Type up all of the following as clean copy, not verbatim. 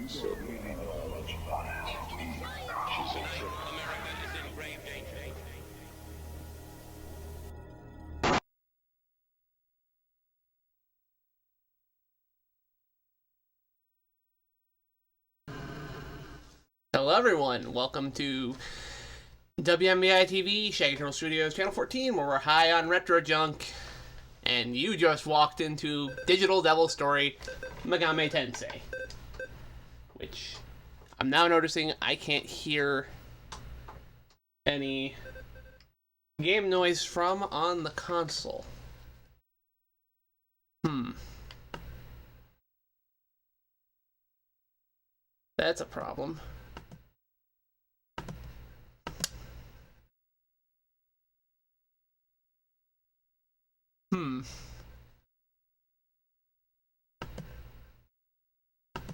Certainly knowledge upon it. She's in trouble. Hello everyone, welcome to WMBI TV, Shaggy Turtle Studios, Channel 14, where we're high on retro junk, and you just walked into Digital Devil Story, Megami Tensei, which I'm now noticing I can't hear any game noise from on the console. That's a problem.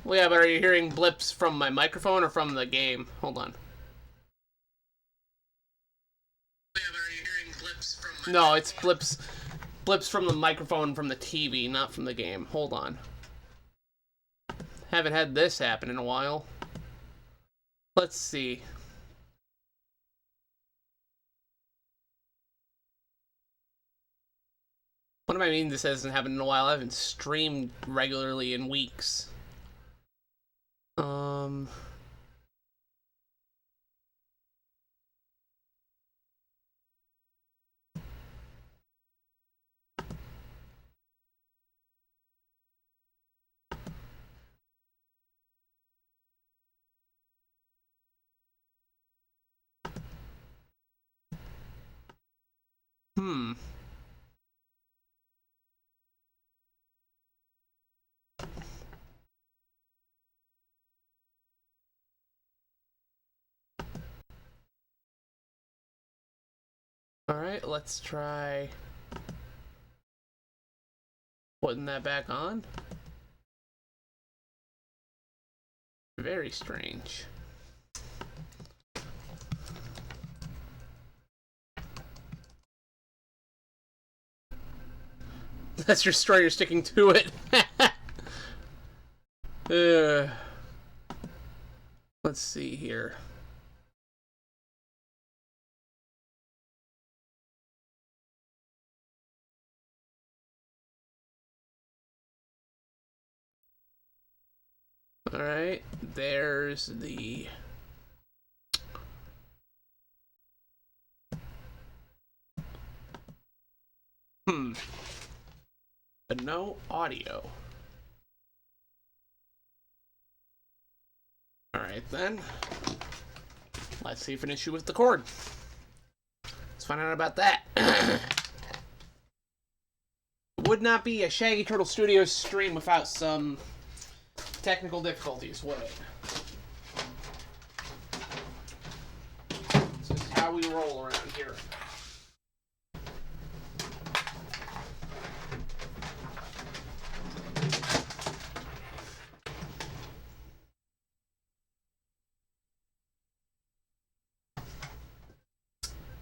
Well, yeah, but are you hearing blips from my microphone or from the game? Hold on. No, it's blips from the microphone from the TV, not from the game. Hold on. Haven't had this happen in a while. Let's see. What do I mean this hasn't happened in a while? I haven't streamed regularly in weeks. Alright, let's try putting that back on. Very strange. That's your story, you're sticking to it. Let's see here. Alright, there's the... But no audio. Alright then. Let's see if an issue with the cord. Let's find out about that. Would not be a Shaggy Turtle Studios stream without some technical difficulties, would it? This is how we roll around here.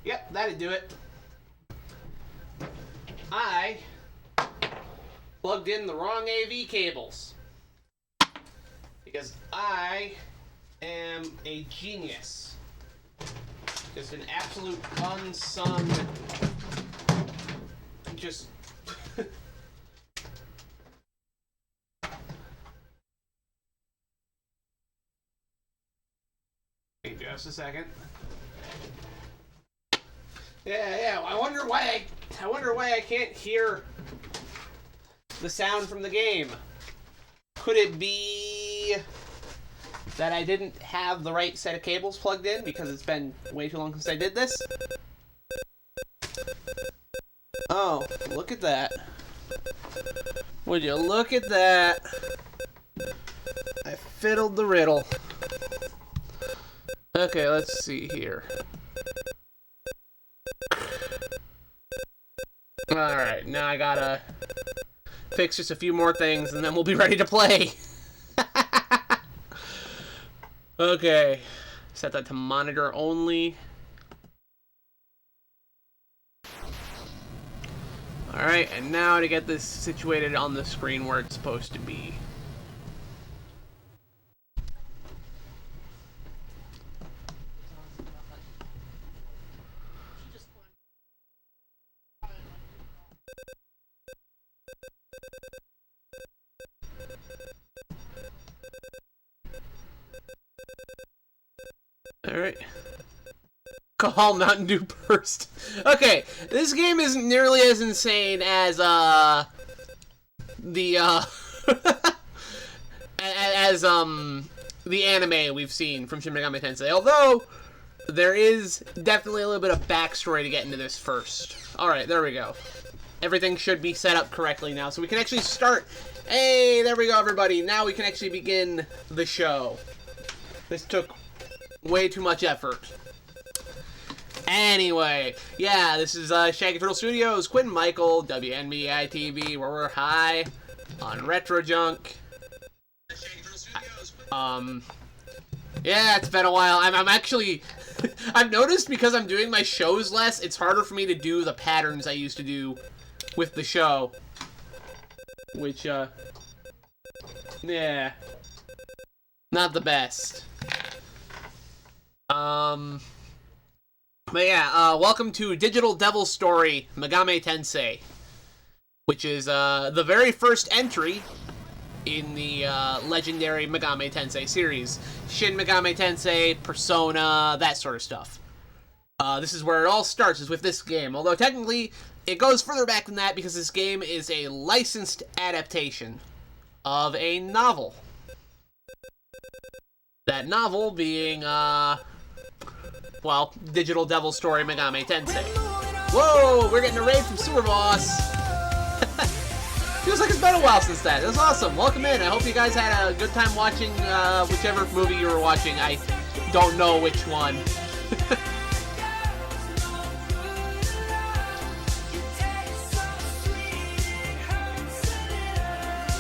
Yep, that'd do it. I plugged in the wrong AV cables. Because I am a genius. Just an absolute unsung... Just... Wait just a second. Yeah. I wonder why I can't hear the sound from the game. Could it be that I didn't have the right set of cables plugged in because it's been way too long since I did this? Oh, look at that. Would you look at that? I fiddled the riddle. Okay, let's see here. Alright, now I gotta fix just a few more things and then we'll be ready to play. Okay, set that to monitor only. Alright, and now to get this situated on the screen where it's supposed to be. Alright. Call Mountain Dew Burst. Okay, this game isn't nearly as insane as, the anime we've seen from Shin Megami Tensei. Although, there is definitely a little bit of backstory to get into this first. Alright, there we go. Everything should be set up correctly now, so we can actually start. Hey, there we go, everybody. Now we can actually begin the show. This took way too much effort. Anyway, yeah, this is Shaggy Turtle Studios, Quinn Michael, WNBI TV, where we're high on Retro Junk. Yeah, it's been a while. I'm actually, I've noticed because I'm doing my shows less, it's harder for me to do the patterns I used to do with the show. Which, yeah, not the best. But yeah, welcome to Digital Devil Story Megami Tensei, which is the very first entry in the legendary Megami Tensei series. Shin Megami Tensei, Persona, that sort of stuff. This is where it all starts, is with this game. Although technically, it goes further back than that because this game is a licensed adaptation of a novel. That novel being, well, Digital Devil Story Megami Tensei. Whoa, we're getting a raid from Sewer Boss. Feels like it's been a while since that. That's awesome. Welcome in. I hope you guys had a good time watching whichever movie you were watching. I don't know which one.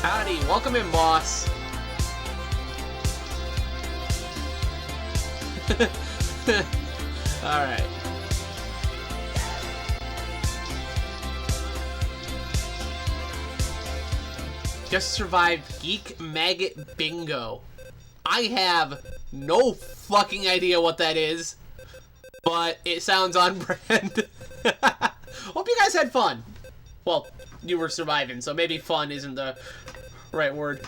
Howdy. Welcome in, boss. Alright. Just survived Geek Maggot Bingo. I have no fucking idea what that is, but it sounds on brand. Hope you guys had fun. Well, you were surviving, so maybe fun isn't the right word.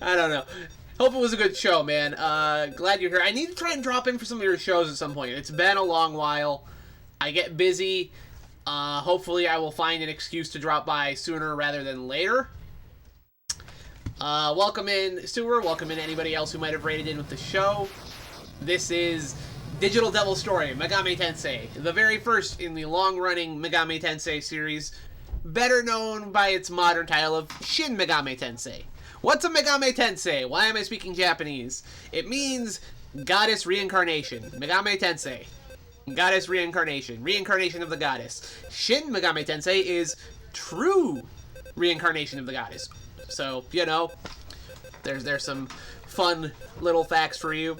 I don't know. Hope it was a good show, man. Glad you're here. I need to try and drop in for some of your shows at some point. It's been a long while. I get busy. Hopefully I will find an excuse to drop by sooner rather than later. Welcome in, Sewer. Welcome in anybody else who might have raided in with the show. This is Digital Devil Story, Megami Tensei. The very first in the long-running Megami Tensei series, better known by its modern title of Shin Megami Tensei. What's a Megami Tensei? Why am I speaking Japanese? It means goddess reincarnation. Megami Tensei. Goddess reincarnation. Reincarnation of the goddess. Shin Megami Tensei is true reincarnation of the goddess. So, you know, there's some fun little facts for you.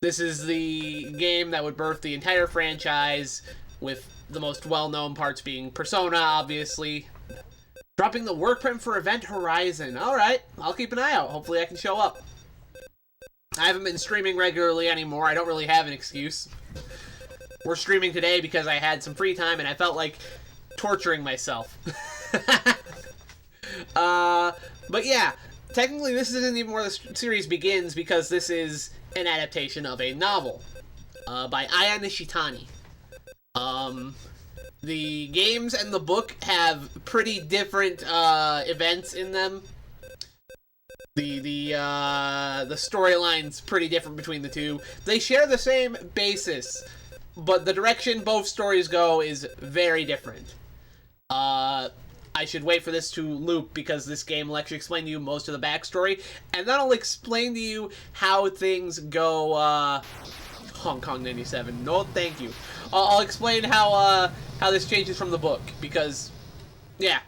This is the game that would birth the entire franchise, with the most well-known parts being Persona, obviously. Dropping the work print for Event Horizon. Alright, I'll keep an eye out. Hopefully I can show up. I haven't been streaming regularly anymore. I don't really have an excuse. We're streaming today because I had some free time and I felt like torturing myself. But yeah, technically this isn't even where the series begins because this is an adaptation of a novel by Aya Nishitani. The games and the book have pretty different events in them. The storyline's pretty different between the two. They share the same basis, but the direction both stories go is very different. I should wait for this to loop because this game will actually explain to you most of the backstory, and then I'll explain to you how things go. Hong Kong 97. No, thank you. I'll explain how this changes from the book because, yeah.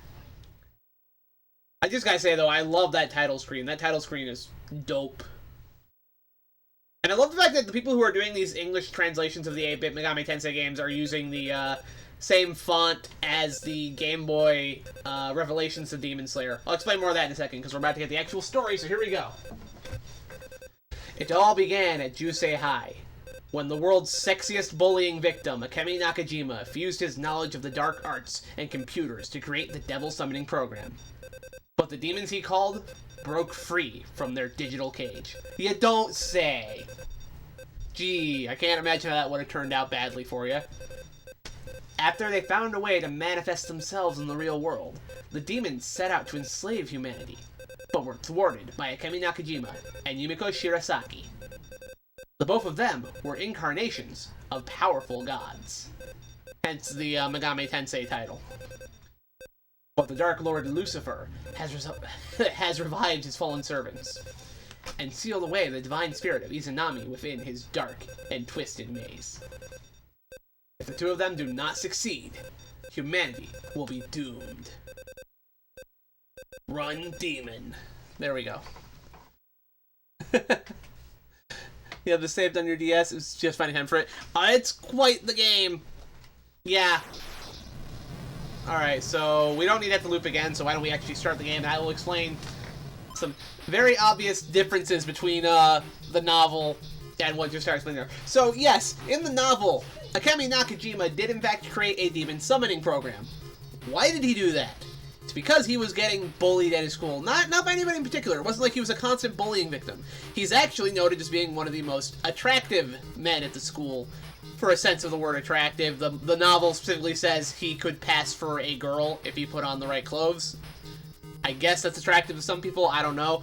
I just gotta say though, I love that title screen. That title screen is dope. And I love the fact that the people who are doing these English translations of the 8-bit Megami Tensei games are using the same font as the Game Boy Revelations of Demon Slayer. I'll explain more of that in a second because we're about to get the actual story, so here we go. It all began at Jusei High, when the world's sexiest bullying victim, Akemi Nakajima, fused his knowledge of the dark arts and computers to create the devil summoning program. But but the demons he called broke free from their digital cage. You don't say. Gee, I can't imagine how that would have turned out badly for you. After they found a way to manifest themselves in the real world, the demons set out to enslave humanity, but were thwarted by Akemi Nakajima and Yumiko Shirasaki. The both of them were incarnations of powerful gods. Hence the Megami Tensei title. But the Dark Lord Lucifer has revived his fallen servants, and sealed away the divine spirit of Izanami within his dark and twisted maze. If the two of them do not succeed, humanity will be doomed. Run, demon. There we go. You have this saved on your DS, it's just finding time for it. It's quite the game. Yeah. Alright, so we don't need that to loop again, so why don't we actually start the game, and I will explain some very obvious differences between the novel and what just started explaining there. So, yes, in the novel, Akemi Nakajima did in fact create a demon summoning program. Why did he do that? It's because he was getting bullied at his school. Not by anybody in particular. It wasn't like he was a constant bullying victim. He's actually noted as being one of the most attractive men at the school, for a sense of the word attractive. The novel specifically says he could pass for a girl if he put on the right clothes. I guess that's attractive to some people, I don't know.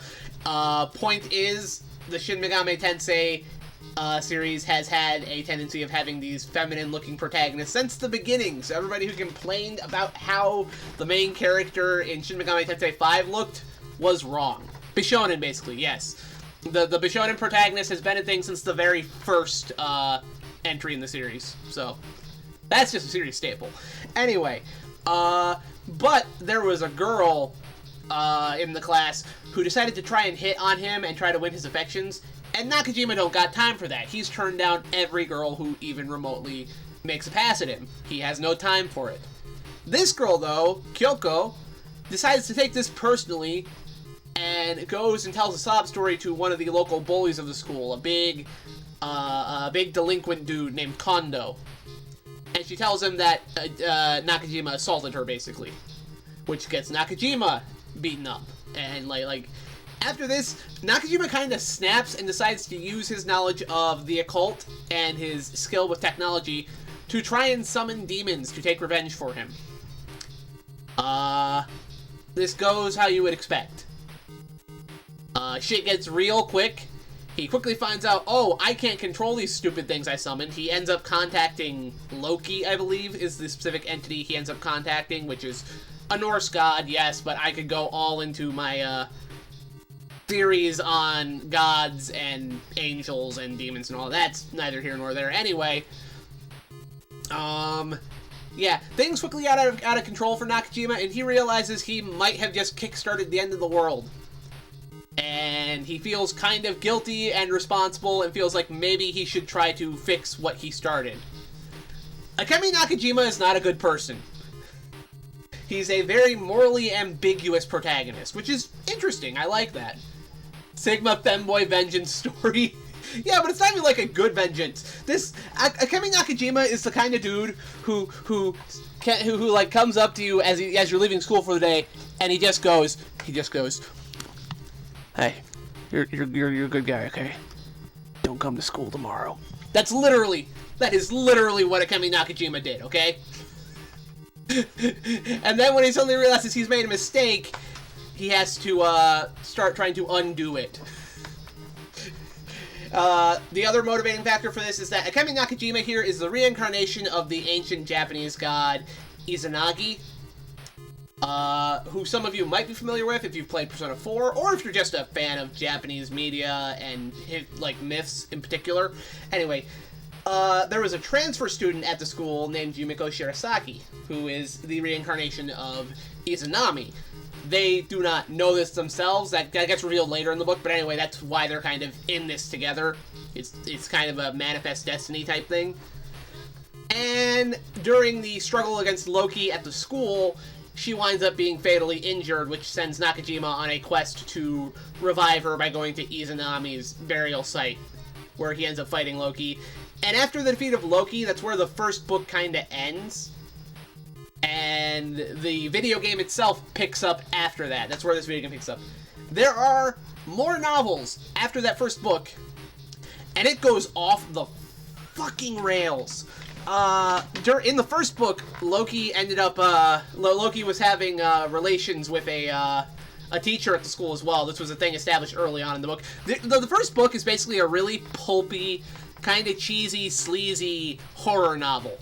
Point is, the Shin Megami Tensei series has had a tendency of having these feminine-looking protagonists since the beginning, so everybody who complained about how the main character in Shin Megami Tensei 5 looked was wrong. Bishonen, basically, yes. The Bishonen protagonist has been a thing since the very first entry in the series, so that's just a series staple. Anyway, but there was a girl in the class who decided to try and hit on him and try to win his affections, and Nakajima don't got time for that. He's turned down every girl who even remotely makes a pass at him. He has no time for it. This girl, though, Kyoko, decides to take this personally and goes and tells a sob story to one of the local bullies of the school, a big delinquent dude named Kondo. And she tells him that Nakajima assaulted her, basically, which gets Nakajima beaten up. And like after this, Nakajima kind of snaps and decides to use his knowledge of the occult and his skill with technology to try and summon demons to take revenge for him. This goes how you would expect. Shit gets real quick. He quickly finds out, oh, I can't control these stupid things I summoned. He ends up contacting Loki, I believe, is the specific entity he ends up contacting, which is a Norse god, yes, but I could go all into my theories on gods and angels and demons and all. That's neither here nor there. Anyway, yeah, things quickly out of control for Nakajima, and he realizes he might have just kickstarted the end of the world. And he feels kind of guilty and responsible and feels like maybe he should try to fix what he started. Akemi Nakajima is not a good person. He's a very morally ambiguous protagonist, which is interesting. I like that. Sigma femboy vengeance story. Yeah, but it's not even like a good vengeance. This Akemi Nakajima is the kind of dude who like comes up to you as you're leaving school for the day, and he just goes, "Hey, you're a good guy, okay? Don't come to school tomorrow." That is literally what Akemi Nakajima did, okay? And then when he suddenly realizes he's made a mistake, he has to start trying to undo it. The other motivating factor for this is that Akemi Nakajima here is the reincarnation of the ancient Japanese god Izanagi, who some of you might be familiar with if you've played Persona 4, or if you're just a fan of Japanese media and like myths in particular. Anyway, there was a transfer student at the school named Yumiko Shirasaki, who is the reincarnation of Izanami. They do not know this themselves. That gets revealed later in the book, but anyway, that's why they're kind of in this together. It's kind of a manifest destiny type thing. And during the struggle against Loki at the school, she winds up being fatally injured, which sends Nakajima on a quest to revive her by going to Izanami's burial site, where he ends up fighting Loki. And after the defeat of Loki, that's where the first book kind of ends. And the video game itself picks up after that. That's where this video game picks up. There are more novels after that first book, and it goes off the fucking rails. In the first book, Loki ended up, Loki was having relations with a teacher at the school as well. This was a thing established early on in the book. The first book is basically a really pulpy, kind of cheesy, sleazy horror novel.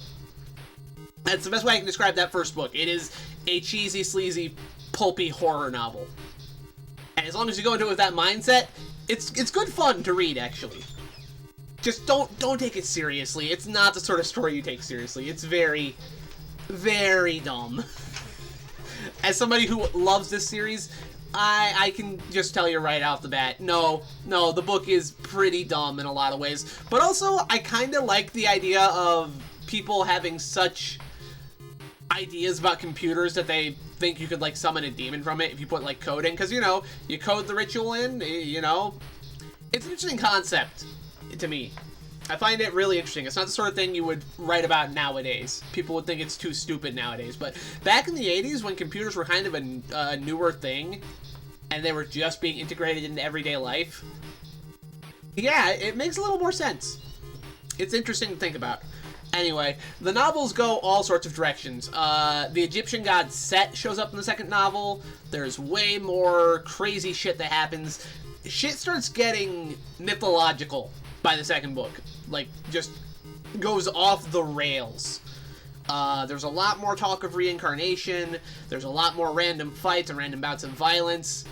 That's the best way I can describe that first book. It is a cheesy, sleazy, pulpy horror novel. And as long as you go into it with that mindset, it's good fun to read, actually. Just don't take it seriously. It's not the sort of story you take seriously. It's very, very dumb. As somebody who loves this series, I can just tell you right off the bat, no, the book is pretty dumb in a lot of ways. But also, I kind of like the idea of people having such ideas about computers that they think you could, like, summon a demon from it if you put, like, code in. Because, you know, you code the ritual in, you know. It's an interesting concept to me. I find it really interesting. It's not the sort of thing you would write about nowadays. People would think it's too stupid nowadays. But back in the 80s, when computers were kind of a newer thing, and they were just being integrated into everyday life, yeah, it makes a little more sense. It's interesting to think about. Anyway, the novels go all sorts of directions. The Egyptian god Set shows up in the second novel. There's way more crazy shit that happens. Shit starts getting mythological by the second book. Like, just goes off the rails. There's a lot more talk of reincarnation. There's a lot more random fights and random bouts of violence.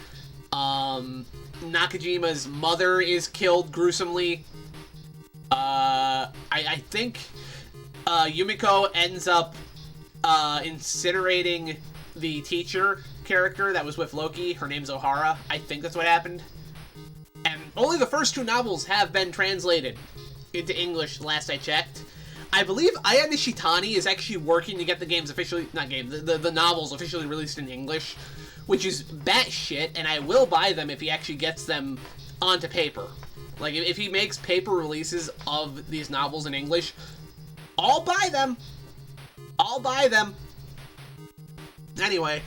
Nakajima's mother is killed gruesomely. I think Yumiko ends up incinerating the teacher character that was with Loki. Her name's Ohara. I think that's what happened. And only the first two novels have been translated into English, last I checked. I believe Aya Nishitani is actually working to get the games officially, the novels officially released in English, which is batshit, and I will buy them if he actually gets them onto paper. Like, if he makes paper releases of these novels in English, I'll buy them. I'll buy them. Anyway,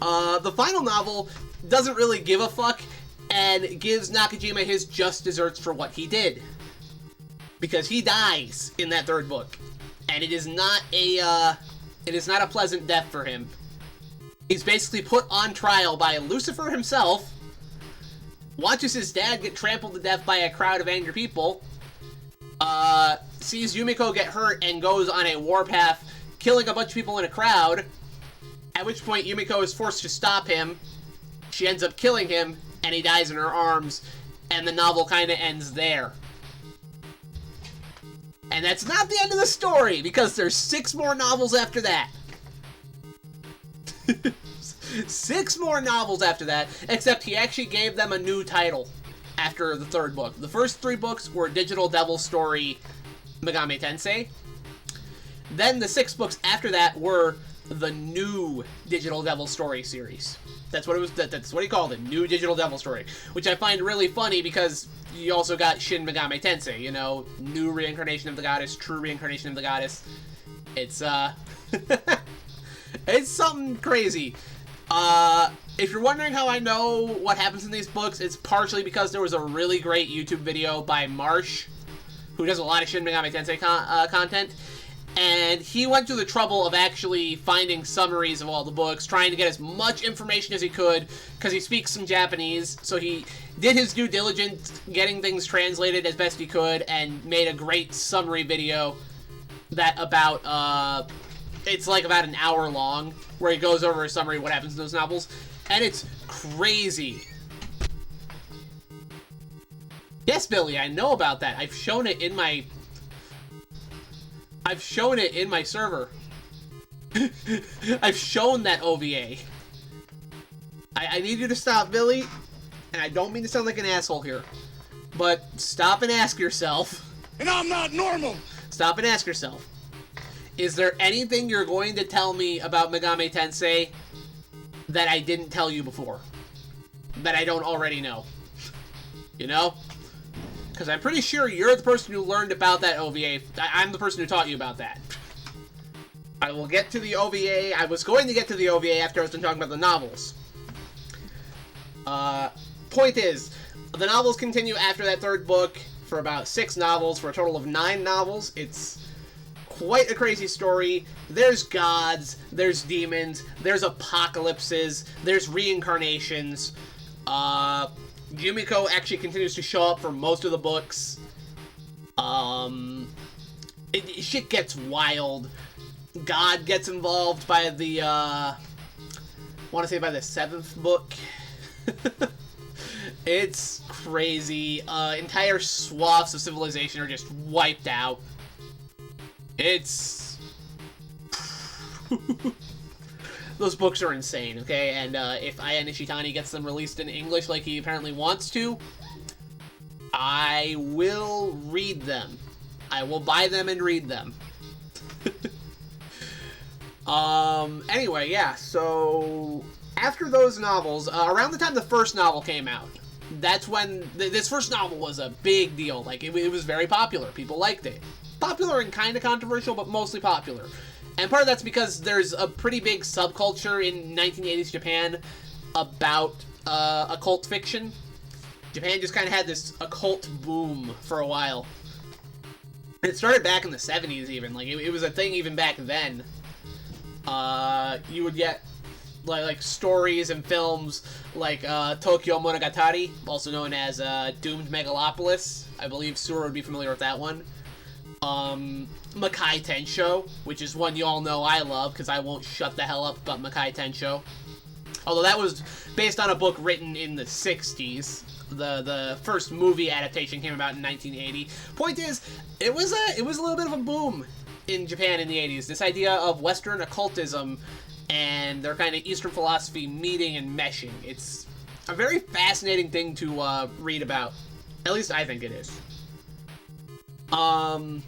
the final novel doesn't really give a fuck and gives Nakajima his just desserts for what he did. Because he dies in that third book. And it is not a pleasant death for him. He's basically put on trial by Lucifer himself, watches his dad get trampled to death by a crowd of angry people, sees Yumiko get hurt and goes on a warpath, killing a bunch of people in a crowd, at which point Yumiko is forced to stop him. She ends up killing him, and he dies in her arms, and the novel kind of ends there. And that's not the end of the story, because there's 6 more novels after that. 6 more novels after that, except he actually gave them a new title after the third book. The first 3 books were Digital Devil Story Megami Tensei. Then the 6 books after that were the new Digital Devil Story series. That's what it was. That's what he called it, New Digital Devil Story, which I find really funny because you also got Shin Megami Tensei, you know, new reincarnation of the goddess, true reincarnation of the goddess. It's it's something crazy. If you're wondering how I know what happens in these books, it's partially because there was a really great YouTube video by Marsh, who does a lot of Shin Megami Tensei content, and he went through the trouble of actually finding summaries of all the books, trying to get as much information as he could, because he speaks some Japanese, so he did his due diligence getting things translated as best he could, and made a great summary video that it's like about an hour long, where he goes over a summary of what happens in those novels, and it's crazy. Yes, Billy, I know about that. I've shown it in my server. I've shown that OVA. I need you to stop, Billy, and I don't mean to sound like an asshole here, but stop and ask yourself. And I'm not normal! Stop and ask yourself. Is there anything you're going to tell me about Megami Tensei that I didn't tell you before? That I don't already know? You know? Because I'm pretty sure you're the person who learned about that OVA. I'm the person who taught you about that. I will get to the OVA. I was going to get to the OVA after I was done talking about the novels. Point is, the novels continue after that third book for about 6 novels, for a total of 9 novels. It's quite a crazy story. There's gods, there's demons, there's apocalypses, there's reincarnations. Yumiko actually continues to show up for most of the books. Shit gets wild. God gets involved by the, I want to say by the 7th book. It's crazy. Entire swaths of civilization are just wiped out. It's... Those books are insane, okay? And if Aya Nishitani gets them released in English like he apparently wants to, I will read them. I will buy them and read them. Anyway, yeah, so after those novels, around the time the first novel came out, that's when this first novel was a big deal. Like, it was very popular. People liked it. Popular and kind of controversial, but mostly popular. And part of that's because there's a pretty big subculture in 1980s Japan about occult fiction. Japan just kind of had this occult boom for a while. It started back in the 70s even. Like, it was a thing even back then. You would get like stories and films like Tokyo Monogatari, also known as Doomed Megalopolis. I believe Sura would be familiar with that one. Makai Tensho, which is one you all know I love because I won't shut the hell up about Makai Tensho. Although that was based on a book written in the 60s. The first movie adaptation came about in 1980. Point is, it was a little bit of a boom in Japan in the 80s. This idea of Western occultism and their kind of Eastern philosophy meeting and meshing. It's a very fascinating thing to read about. At least I think it is. Oh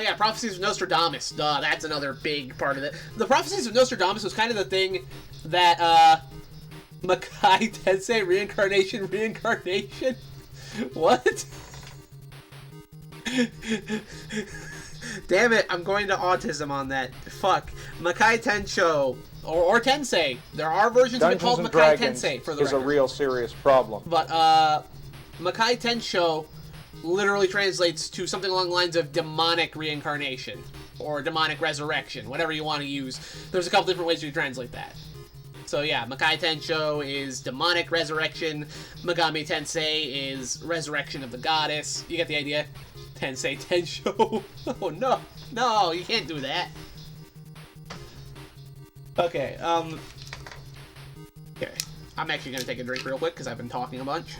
yeah, Prophecies of Nostradamus. Duh, that's another big part of it. The Prophecies of Nostradamus was kind of the thing that, Makai Tensei reincarnation. What? Damn it, I'm going to autism on that. Fuck. Makai Tensho. Or Tensei. There are versions of it called Makai Tensei, for the record. Is a real serious problem. But, Makai Tensho literally translates to something along the lines of demonic reincarnation. Or demonic resurrection. Whatever you want to use. There's a couple different ways you translate that. So yeah, Makai Tensho is demonic resurrection. Megami Tensei is resurrection of the goddess. You get the idea? Tensei Tensho. Oh no. No, you can't do that. Okay, okay. I'm actually gonna take a drink real quick because I've been talking a bunch.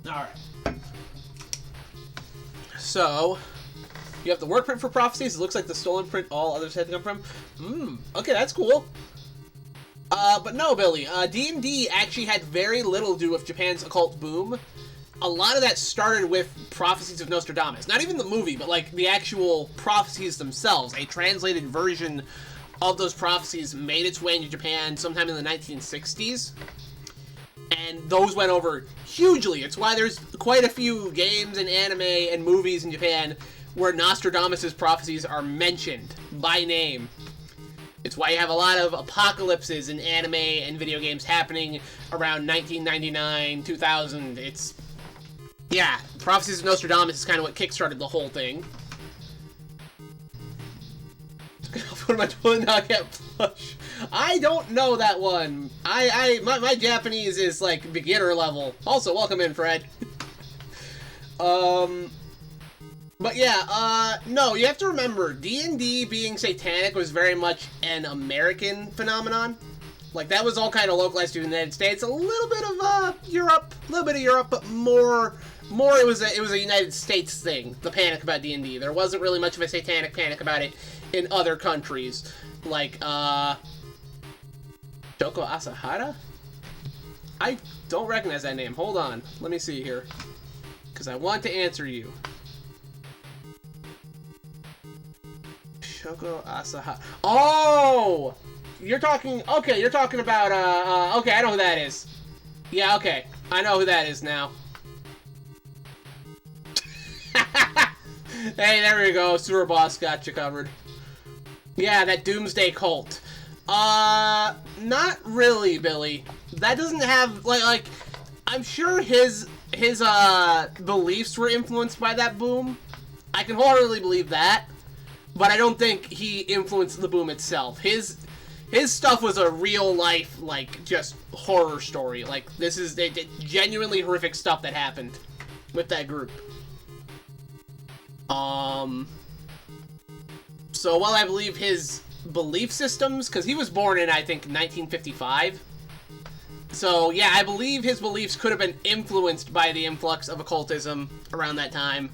Alright. So, you have the work print for Prophecies. It looks like the stolen print all others had to come from. Okay, that's cool. But no, Billy. D&D actually had very little to do with Japan's occult boom. A lot of that started with Prophecies of Nostradamus. Not even the movie, but like the actual prophecies themselves. A translated version of those prophecies made its way into Japan sometime in the 1960s. And those went over hugely. It's why there's quite a few games and anime and movies in Japan where Nostradamus' prophecies are mentioned by name. It's why you have a lot of apocalypses in anime and video games happening around 1999, 2000. It's... yeah, Prophecies of Nostradamus is kind of what kickstarted the whole thing. What am I doing now? I can't flush. I don't know that one. My Japanese is like beginner level. Also, welcome in, Fred. But yeah, no, you have to remember, D&D being satanic was very much an American phenomenon. Like, that was all kind of localized to the United States. A little bit of, Europe, but more it was a United States thing, the panic about D&D. There wasn't really much of a satanic panic about it in other countries. Like, Shoko Asahara? I don't recognize that name. Hold on. Let me see here. Because I want to answer you. Shoko Asahara. Oh! You're talking... okay, you're talking about, okay, I know who that is. Yeah, okay. I know who that is now. Hey, there we go. Sewer Boss got you covered. Yeah, that Doomsday Cult. Not really, Billy. That doesn't have, like, I'm sure his beliefs were influenced by that boom. I can wholeheartedly believe that. But I don't think he influenced the boom itself. His stuff was a real-life, like, just horror story. Like, this is genuinely horrific stuff that happened with that group. So while I believe his belief systems, because he was born in, I think, 1955. So, yeah, I believe his beliefs could have been influenced by the influx of occultism around that time.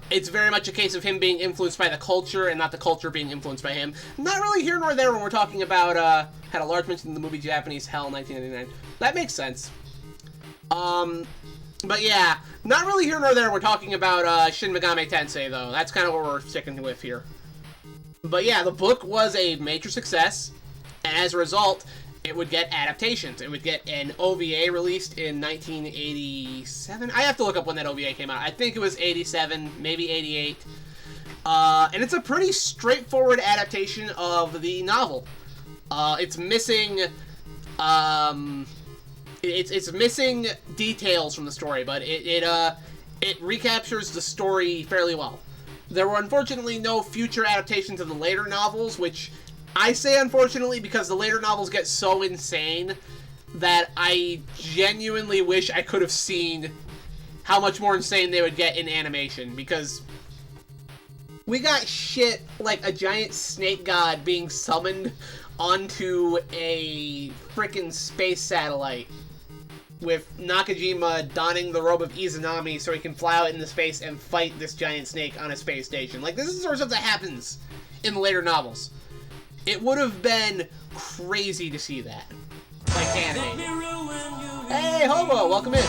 It's very much a case of him being influenced by the culture and not the culture being influenced by him. Not really here nor there when we're talking about, had a large mention in the movie Japanese Hell 1999. That makes sense. But yeah, not really here nor there when we're talking about, Shin Megami Tensei, though. That's kind of what we're sticking with here. But yeah, the book was a major success, and as a result, it would get adaptations. It would get an OVA released in 1987. I have to look up when that OVA came out. I think it was 87, maybe 88. And it's a pretty straightforward adaptation of the novel. It's missing, it's missing details from the story, but it recaptures the story fairly well. There were unfortunately no future adaptations of the later novels, which I say unfortunately because the later novels get so insane that I genuinely wish I could have seen how much more insane they would get in animation, because we got shit like a giant snake god being summoned onto a frickin' space satellite with Nakajima donning the robe of Izanami so he can fly out into space and fight this giant snake on a space station. Like, this is the sort of stuff that happens in the later novels. It would have been crazy to see that. Like, animated. Hey, Hobo, welcome in.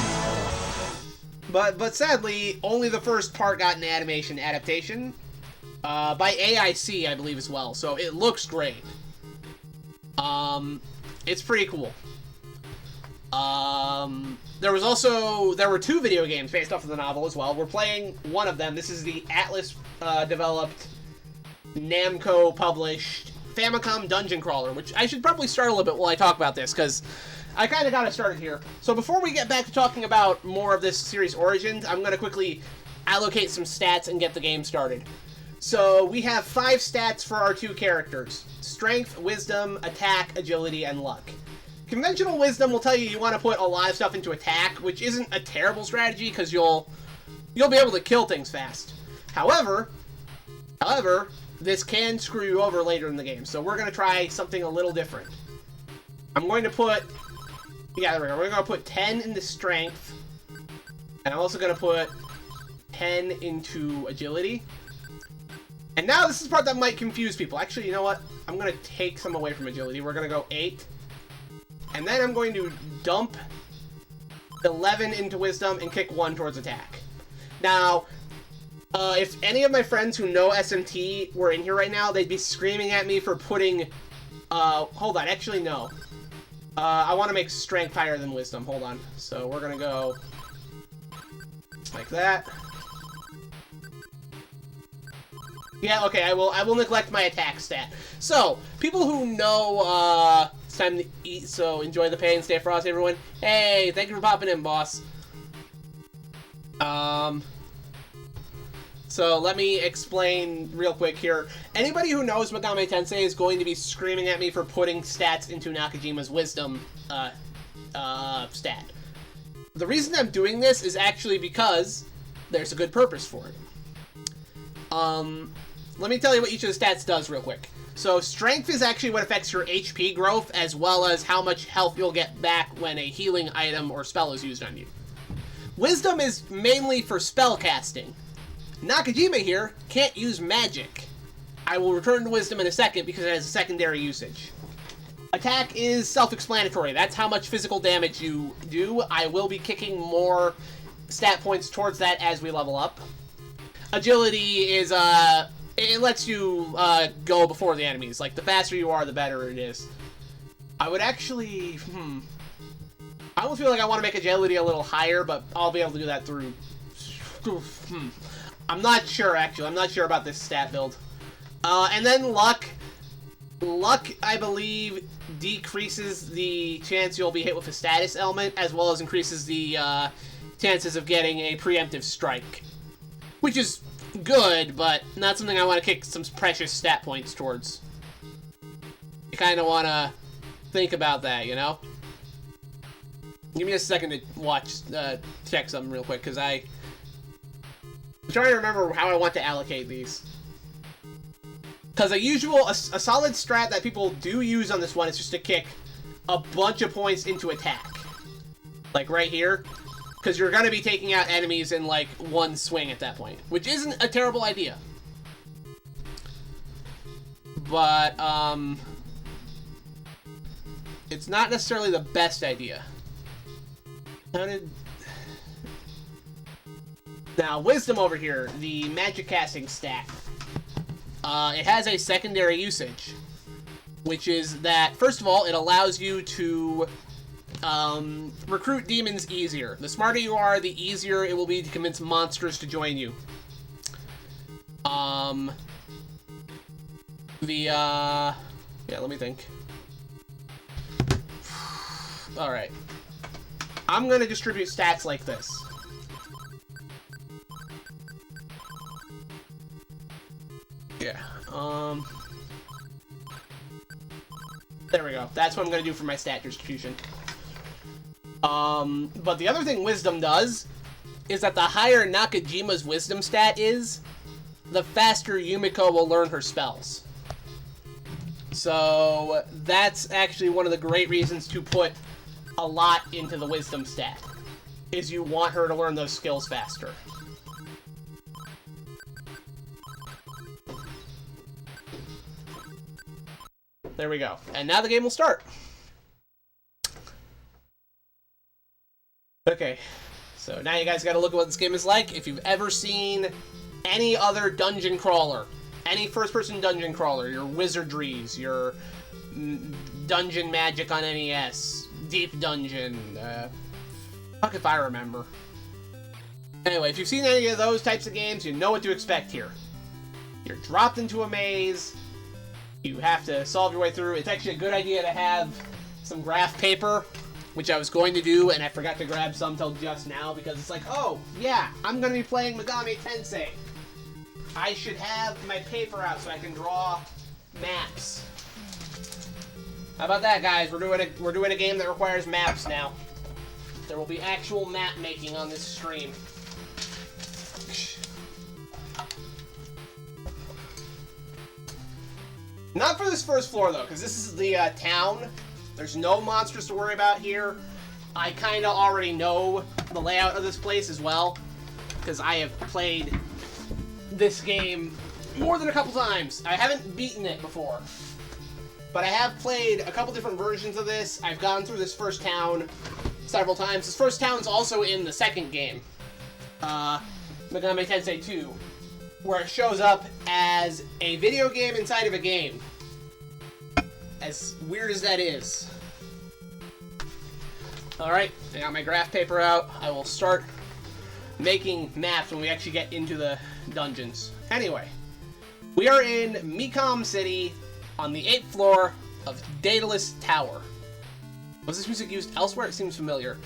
But sadly, only the first part got an animation adaptation. By AIC, I believe, as well. So it looks great. It's pretty cool. There were two video games based off of the novel as well. We're playing one of them. This is the Atlas developed, Namco published Famicom Dungeon Crawler, which I should probably start a little bit while I talk about this, because I kind of got it started here. So before we get back to talking about more of this series' origins, I'm going to quickly allocate some stats and get the game started. So we have 5 stats for our 2 characters: Strength, Wisdom, Attack, Agility, and Luck. Conventional wisdom will tell you want to put a lot of stuff into attack, which isn't a terrible strategy because you'll be able to kill things fast. However, this can screw you over later in the game, so we're going to try something a little different. I'm going to put, yeah, there we go. We're going to put 10 into strength, and I'm also going to put 10 into agility. And now this is the part that might confuse people. Actually, you know what? I'm going to take some away from agility. We're going to go 8. And then I'm going to dump 11 into wisdom and kick 1 towards attack. Now, if any of my friends who know SMT were in here right now, they'd be screaming at me for putting... hold on, actually no. I want to make strength higher than wisdom. Hold on. So we're going to go like that. Yeah, okay, I will neglect my attack stat. So, people who know, it's time to eat, so enjoy the pain, stay frosty, everyone. Hey, thank you for popping in, boss. So let me explain real quick here. Anybody who knows Megami Tensei is going to be screaming at me for putting stats into Nakajima's wisdom, stat. The reason I'm doing this is actually because there's a good purpose for it. Let me tell you what each of the stats does real quick. So, strength is actually what affects your HP growth, as well as how much health you'll get back when a healing item or spell is used on you. Wisdom is mainly for spell casting. Nakajima here can't use magic. I will return to wisdom in a second because it has a secondary usage. Attack is self-explanatory. That's how much physical damage you do. I will be kicking more stat points towards that as we level up. Agility is, it lets you go before the enemies. Like, the faster you are, the better it is. I would actually, I almost feel like I want to make agility a little higher, but I'll be able to do that through, I'm not sure, actually. I'm not sure about this stat build. And then luck. Luck, I believe, decreases the chance you'll be hit with a status element, as well as increases the chances of getting a preemptive strike. Which is good, but not something I want to kick some precious stat points towards. You kind of want to think about that, you know? Give me a second to check something real quick, because I'm trying to remember how I want to allocate these. Because a solid strat that people do use on this one is just to kick a bunch of points into attack. Like right here. Because you're going to be taking out enemies in like one swing at that point. Which isn't a terrible idea. But, it's not necessarily the best idea. Now, Wisdom over here, the magic casting stat. It has a secondary usage, which is that, first of all, it allows you to recruit demons easier. The smarter you are, the easier it will be to convince monsters to join you. Yeah, let me think. Alright. I'm gonna distribute stats like this. Yeah, there we go. That's what I'm gonna do for my stat distribution. But the other thing Wisdom does is that the higher Nakajima's Wisdom stat is, the faster Yumiko will learn her spells. So, that's actually one of the great reasons to put a lot into the Wisdom stat, is you want her to learn those skills faster. There we go. And now the game will start. Okay, so now you guys gotta look at what this game is like. If you've ever seen any other dungeon crawler, any first-person dungeon crawler, your wizardries, your dungeon magic on NES, Deep Dungeon, fuck if I remember. Anyway, if you've seen any of those types of games, you know what to expect here. You're dropped into a maze. You have to solve your way through. It's actually a good idea to have some graph paper, which I was going to do, and I forgot to grab some till just now, because it's like, oh, yeah, I'm going to be playing Megami Tensei. I should have my paper out so I can draw maps. How about that, guys? We're doing a game that requires maps now. There will be actual map making on this stream. Not for this first floor, though, because this is the town. There's no monsters to worry about here. I kind of already know the layout of this place as well, because I have played this game more than a couple times. I haven't beaten it before, but I have played a couple different versions of this. I've gone through this first town several times. This first town's also in the second game, Megami Tensei 2. Where it shows up as a video game inside of a game. As weird as that is. Alright, I got my graph paper out. I will start making maps when we actually get into the dungeons. Anyway, we are in Megami City on the 8th floor of Daedalus Tower. Was this music used elsewhere? It seems familiar.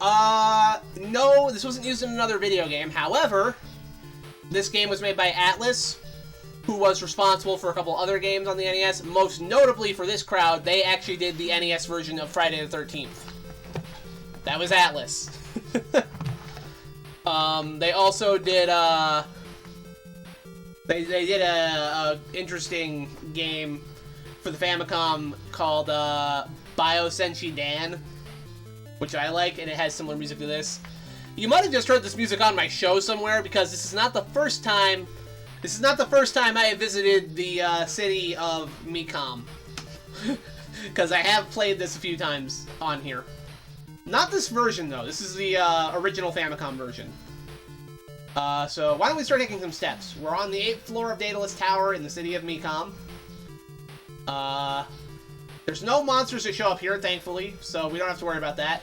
No, this wasn't used in another video game. However, this game was made by Atlas, who was responsible for a couple other games on the NES. Most notably for this crowd, they actually did the NES version of Friday the 13th. That was Atlas. They also did, they did a interesting game for the Famicom called, Biosenshi Dan, which I like, and it has similar music to this. You might have just heard this music on my show somewhere, because this is not the first time I have visited the city of Megami. Because I have played this a few times on here. Not this version, though. This is the original Famicom version. So why don't we start taking some steps? We're on the 8th floor of Daedalus Tower in the city of Megami. There's no monsters that show up here, thankfully, so we don't have to worry about that.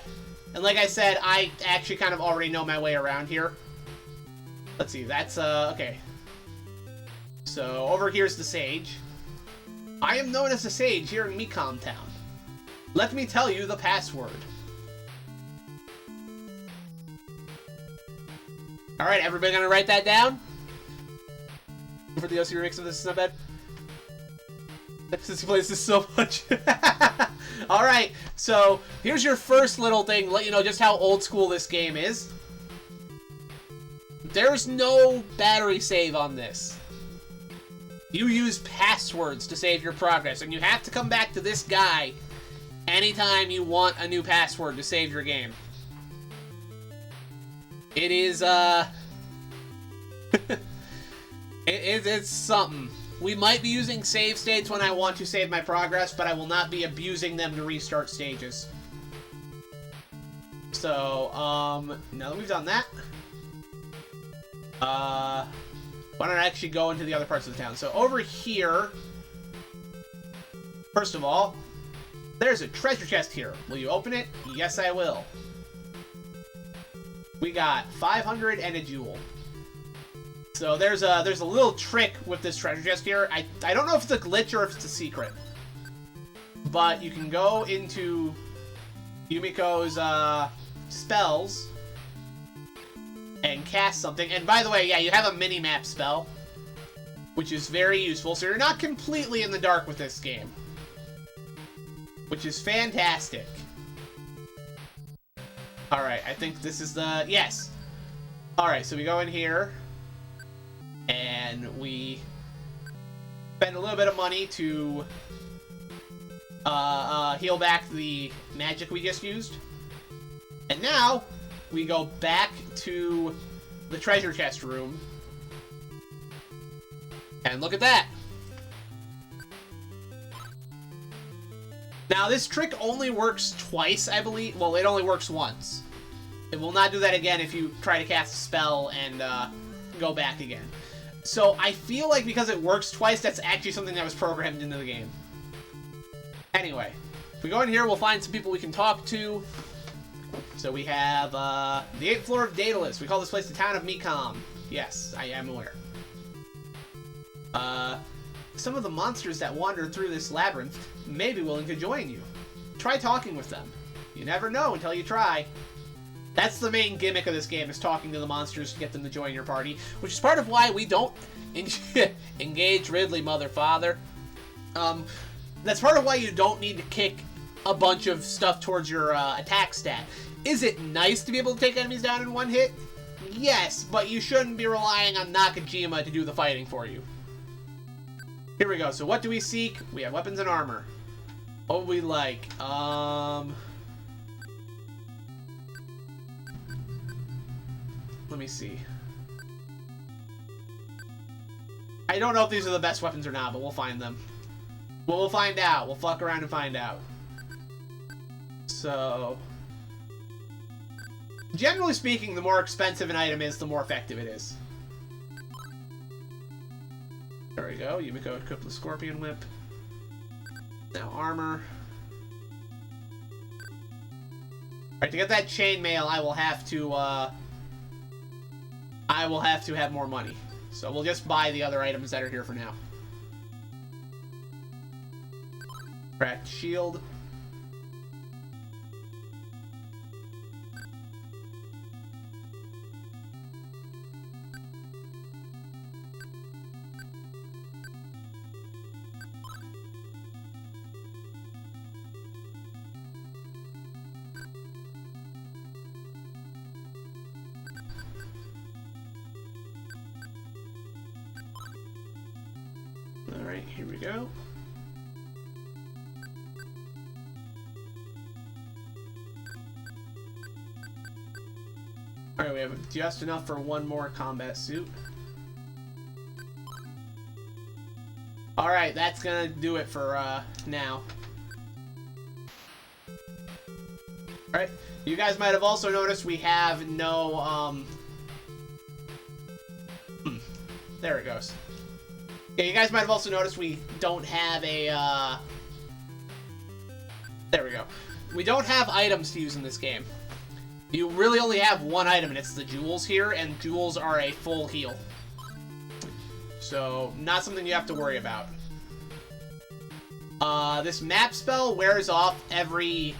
And like I said, I actually kind of already know my way around here. Let's see, that's, okay. So, over here's the Sage. I am known as the Sage here in Megami Town. Let me tell you the password. Alright, everybody gonna write that down? For the OC remix of this, is not bad. Since he plays this so much. Alright, so here's your first little thing, let you know just how old school this game is. There's no battery save on this. You use passwords to save your progress, and you have to come back to this guy anytime you want a new password to save your game. It is, it's something. We might be using save states when I want to save my progress, but I will not be abusing them to restart stages. So, now that we've done that, why don't I actually go into the other parts of the town? So over here, first of all, there's a treasure chest here. Will you open it? Yes, I will. We got 500 and a jewel. So there's a little trick with this treasure chest here. I don't know if it's a glitch or if it's a secret. But you can go into Yumiko's spells and cast something. And by the way, yeah, you have a mini-map spell, which is very useful. So you're not completely in the dark with this game, which is fantastic. Alright, I think this is the... Yes! Alright, so we go in here, and we spend a little bit of money to heal back the magic we just used. And now, we go back to the treasure chest room. And look at that! Now, this trick only works twice, I believe. Well, it only works once. It will not do that again if you try to cast a spell and go back again. So, I feel like because it works twice, that's actually something that was programmed into the game. Anyway, if we go in here, we'll find some people we can talk to. So we have the 8th floor of Daedalus. We call this place the town of Megami. Yes, I am aware. Some of the monsters that wander through this labyrinth may be willing to join you. Try talking with them. You never know until you try. That's the main gimmick of this game, is talking to the monsters to get them to join your party, which is part of why we don't engage Ridley, mother father. That's part of why you don't need to kick a bunch of stuff towards your attack stat. Is it nice to be able to take enemies down in one hit? Yes, but you shouldn't be relying on Nakajima to do the fighting for you. Here we go. So what do we seek? We have weapons and armor. What would we like? Let me see. I don't know if these are the best weapons or not, but we'll find them. Well, we'll find out. We'll fuck around and find out. So, generally speaking, the more expensive an item is, the more effective it is. There we go. Yumiko equipped the Scorpion Whip. Now armor. Alright, to get that chainmail, I will have to have more money. So we'll just buy the other items that are here for now. Cracked shield. Alright, here we go. Alright, we have just enough for one more combat suit. Alright, that's gonna do it for now. Alright, you guys might have also noticed we have no, there it goes. Yeah, you guys might have also noticed we don't have a, there we go. We don't have items to use in this game. You really only have one item, and it's the jewels here, and jewels are a full heal. So, not something you have to worry about. This map spell wears off every,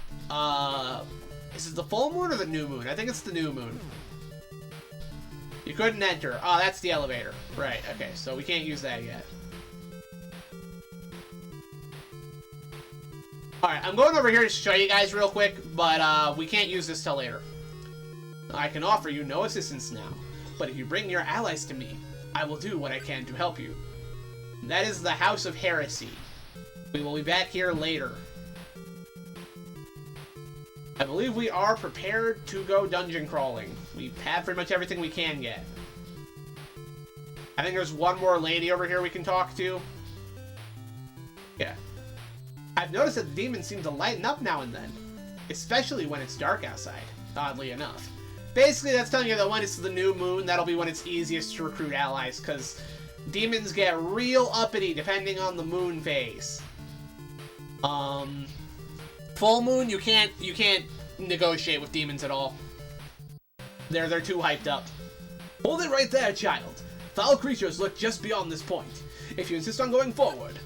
is it the full moon or the new moon? I think it's the new moon. You couldn't enter. Oh, that's the elevator. Right, okay, so we can't use that yet. Alright, I'm going over here to show you guys real quick, but we can't use this till later. I can offer you no assistance now, but if you bring your allies to me, I will do what I can to help you. That is the House of Heresy. We will be back here later. I believe we are prepared to go dungeon crawling. We have pretty much everything we can get. I think there's one more lady over here we can talk to. Yeah. I've noticed that the demons seem to lighten up now and then, especially when it's dark outside, oddly enough. Basically, that's telling you that when it's the new moon, that'll be when it's easiest to recruit allies, because demons get real uppity depending on the moon phase. Full moon, you can't negotiate with demons at all. They're too hyped up. Hold it right there, child. Foul creatures lurk just beyond this point. If you insist on going forward,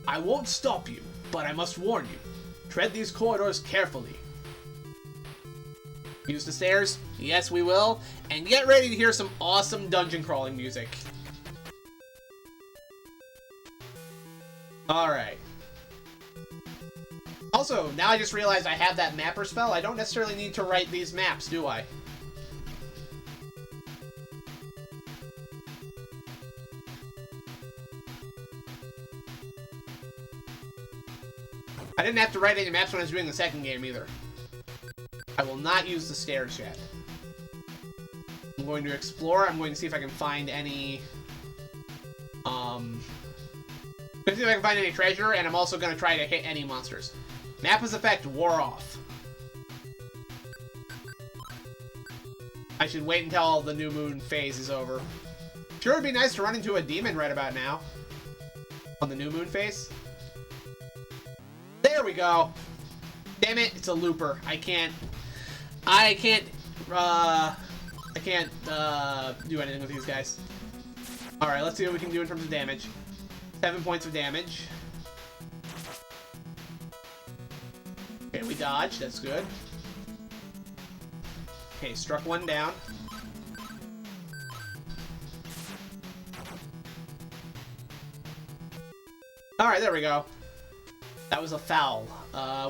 I won't stop you, but I must warn you. Tread these corridors carefully. Use the stairs? Yes, we will. And get ready to hear some awesome dungeon crawling music. Alright. Also, now I just realized I have that mapper spell. I don't necessarily need to write these maps, do I? I didn't have to write any maps when I was doing the second game either. I will not use the stairs yet. I'm going to explore. I'm going to see if I can find any... I'm going to see if I can find any treasure, and I'm also going to try to hit any monsters. Mappa's effect wore off. I should wait until the new moon phase is over. Sure, it'd be nice to run into a demon right about now. On the new moon phase. There we go. Damn it, it's a looper. I can't do anything with these guys. Alright, let's see what we can do in terms of damage. 7 points of damage. Okay, we dodged. That's good. Okay, struck one down. Alright, there we go. That was a foul.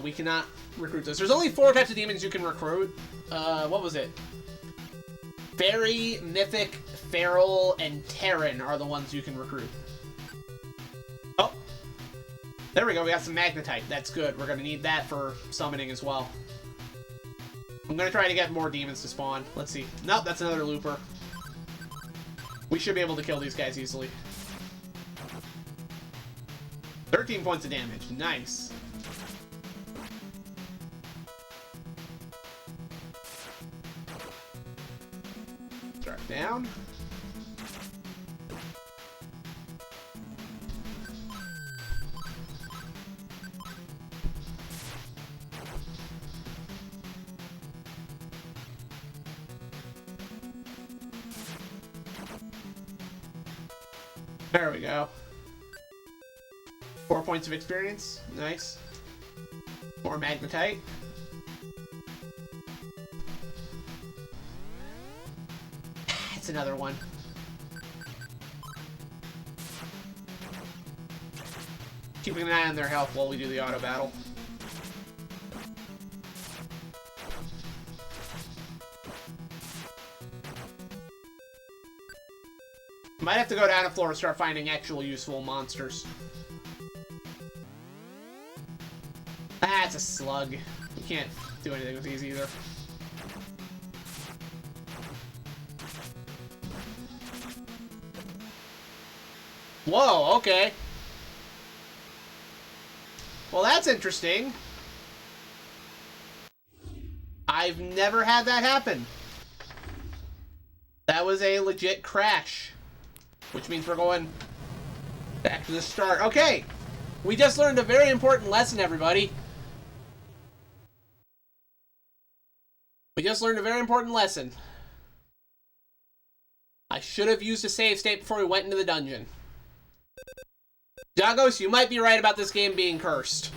We cannot recruit this. There's only 4 types of demons you can recruit. What was it? Fairy, Mythic, Feral, and Terran are the ones you can recruit. Oh! There we go, we got some Magnetite. That's good. We're gonna need that for summoning as well. I'm gonna try to get more demons to spawn. Let's see. Nope, that's another looper. We should be able to kill these guys easily. 13 points of damage. Nice. Start down. There we go. 4 points of experience. Nice. More Magnetite. It's another one. Keeping an eye on their health while we do the auto battle. Might have to go down a floor and start finding actual useful monsters. Ah, it's a slug. We can't do anything with these either. Whoa, okay. Well, that's interesting. I've never had that happen. That was a legit crash. Which means we're going back to the start. Okay! We just learned a very important lesson, everybody. We just learned a very important lesson. I should have used a save state before we went into the dungeon. Jagos, you might be right about this game being cursed.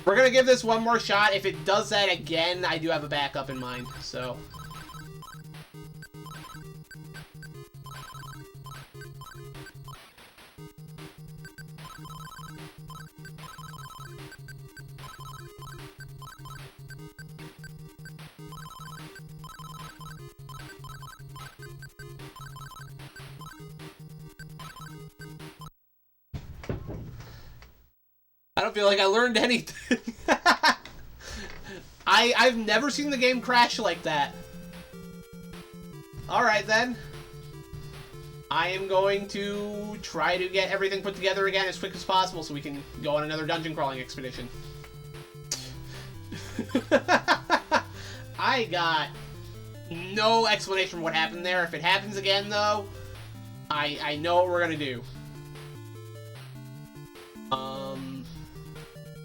We're gonna give this one more shot. If it does that again, I do have a backup in mind, so... I don't feel like I learned anything. I've never seen the game crash like that. Alright then. I am going to try to get everything put together again as quick as possible so we can go on another dungeon crawling expedition. I got no explanation for what happened there. If it happens again though, I know what we're gonna do.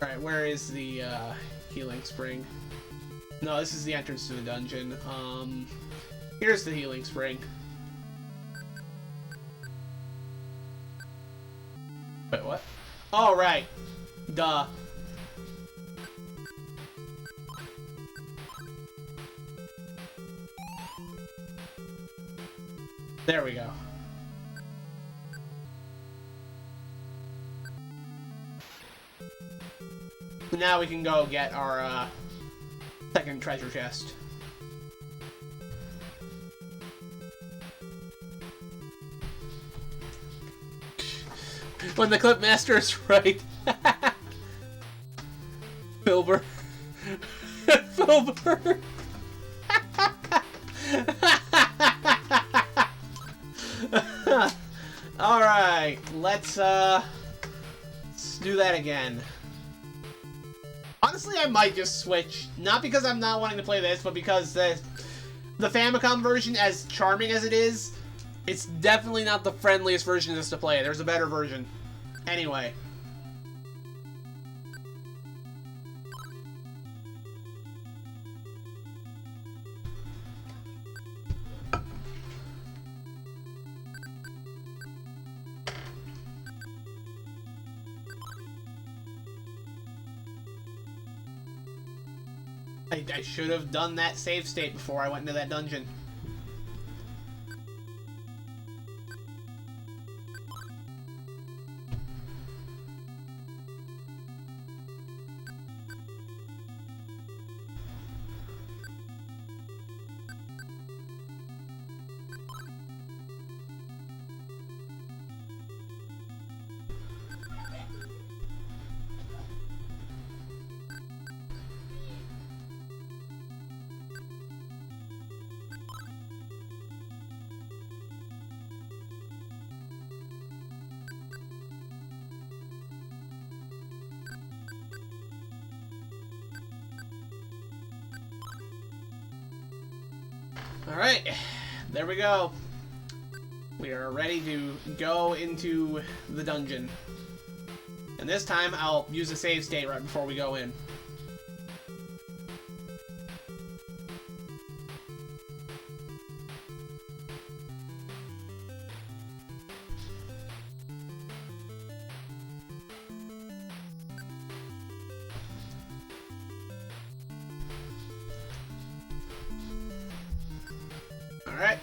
Alright, where is the healing spring? No, this is the entrance to the dungeon. Here's the healing spring. Wait, what? Oh, right. Duh. There we go. Now we can go get our second treasure chest. When the clip master is right. Filbert. Filbert. Alright, let's do that again. Honestly, I might just switch. Not because I'm not wanting to play this, but because the Famicom version, as charming as it is, it's definitely not the friendliest version of this to play. There's a better version. Anyway. I should have done that save state before I went into that dungeon. Alright, there we go. We are ready to go into the dungeon. And this time, I'll use a save state right before we go in. Alright.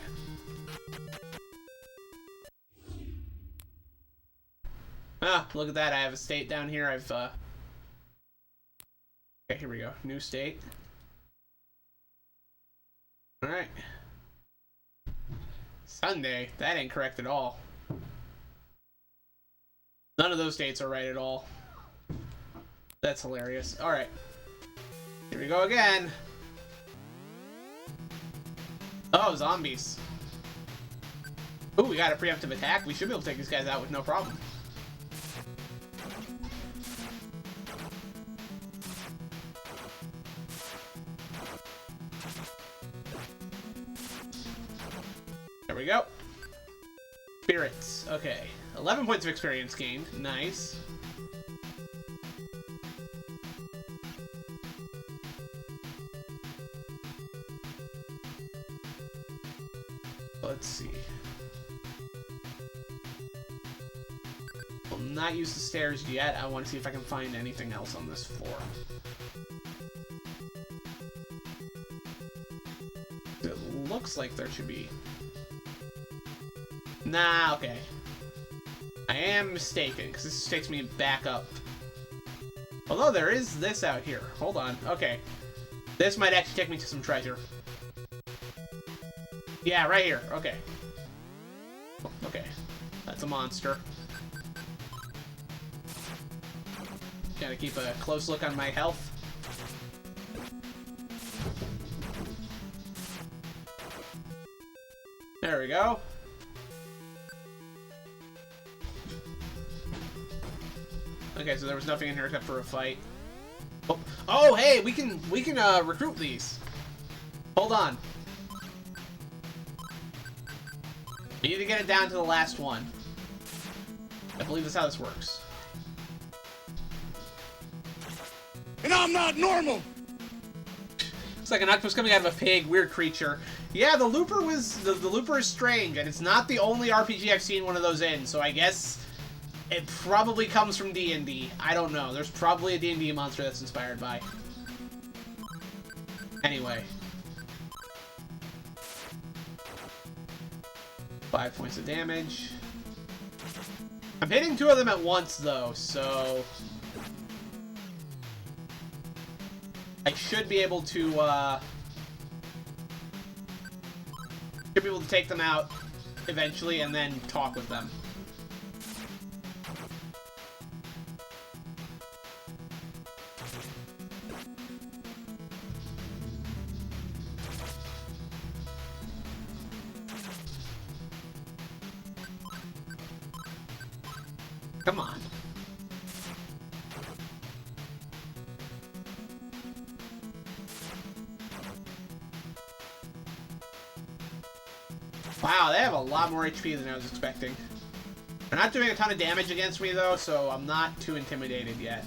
Ah, look at that. I have a state down here. Okay, here we go. New state. Alright. Sunday. That ain't correct at all. None of those states are right at all. That's hilarious. Alright. Here we go again. Oh, zombies. Ooh, we got a preemptive attack. We should be able to take these guys out with no problem. There we go. Spirits. Okay. 11 points of experience gained. Nice. Let's see. I'll not use the stairs yet. I want to see if I can find anything else on this floor. It looks like there should be... Nah, okay. I am mistaken, because this takes me back up. Although there is this out here. Hold on. Okay. This might actually take me to some treasure. Yeah, right here. Okay. Okay. That's a monster. Gotta keep a close look on my health. There we go. Okay, so there was nothing in here except for a fight. Oh, hey, we can recruit these. Hold on. We need to get it down to the last one. I believe that's how this works. And I'm not normal! It's like an octopus coming out of a pig, weird creature. Yeah, the Looper was... The Looper is strange, and it's not the only RPG I've seen one of those in, so I guess it probably comes from D&D. I don't know. There's probably a D&D monster that's inspired by. Anyway. 5 points of damage. I'm hitting 2 of them at once, though, so... I should be able to, take them out eventually and then talk with them. Come on. Wow, they have a lot more HP than I was expecting. They're not doing a ton of damage against me, though, so I'm not too intimidated yet.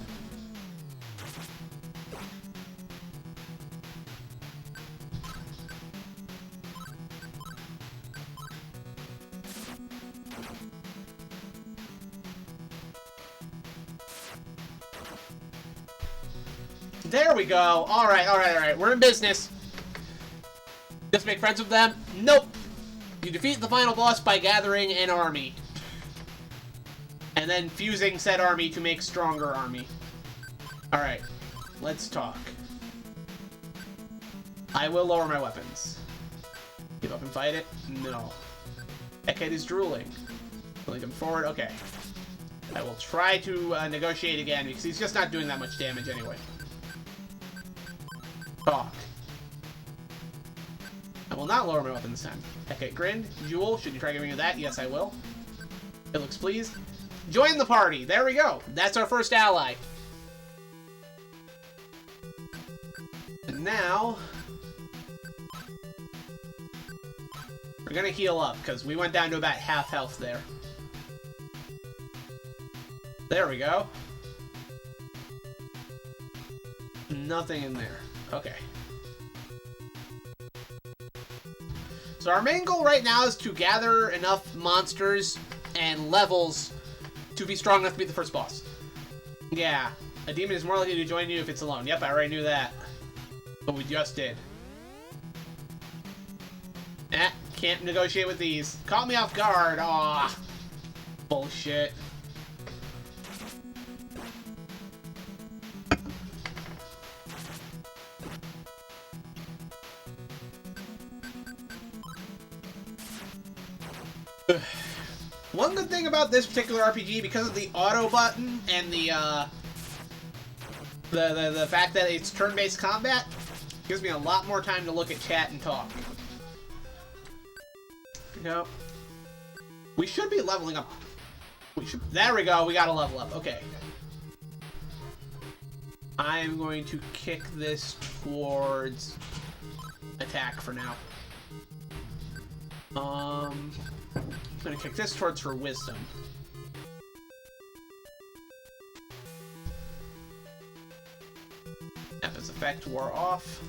There we go. Alright, alright, alright. We're in business. Just make friends with them? Nope. You defeat the final boss by gathering an army. And then fusing said army to make stronger army. Alright. Let's talk. I will lower my weapons. Give up and fight it? No. That kid is drooling. Pulling him forward? Okay. I will try to negotiate again, because he's just not doing that much damage anyway. Talk. I will not lower my weapon this time. Hecate grinned. Jewel, should you try giving me that? Yes, I will. It looks pleased. Join the party. There we go. That's our first ally. And now... we're gonna heal up, because we went down to about half health there. There we go. Nothing in there. Okay. So our main goal right now is to gather enough monsters and levels to be strong enough to beat the first boss. Yeah, a demon is more likely to join you if it's alone. Yep, I already knew that. But we just did. Can't negotiate with these. Caught me off guard. Aw. Bullshit. One good thing about this particular RPG, because of the auto button and the fact that it's turn-based combat, gives me a lot more time to look at chat and talk. Go. We should be leveling up. There we go. We got to level up. Okay. I'm going to kick this towards attack for now. I'm going to kick this towards her wisdom. Epi's effect wore off.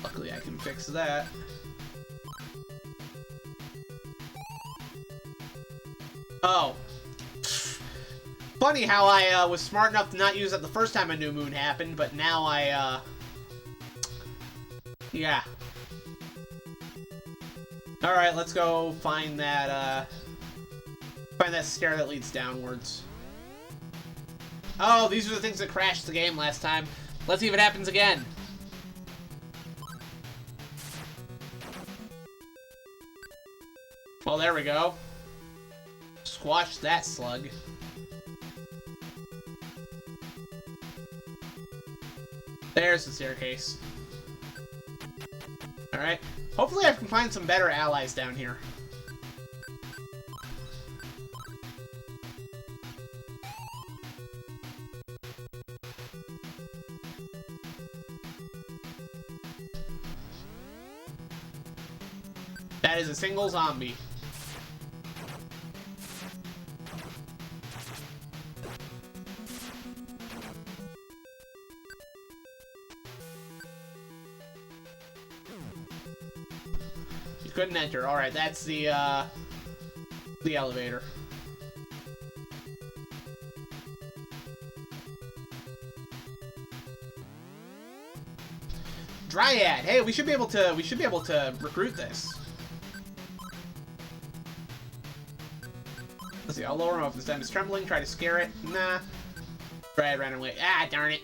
Luckily I can fix that. Oh. Funny how I was smart enough to not use it the first time a new moon happened, but now yeah. Alright, let's go find that stair that leads downwards. Oh, these are the things that crashed the game last time. Let's see if it happens again. Well, there we go. Squash that slug. There's the staircase. Alright. Hopefully I can find some better allies down here. That is a single zombie. You couldn't enter. Alright, that's the elevator. Dryad. Hey, we should be able to recruit this. Let's see, I'll lower him up this time. It's trembling, try to scare it. Nah. Dryad ran away. Ah, darn it.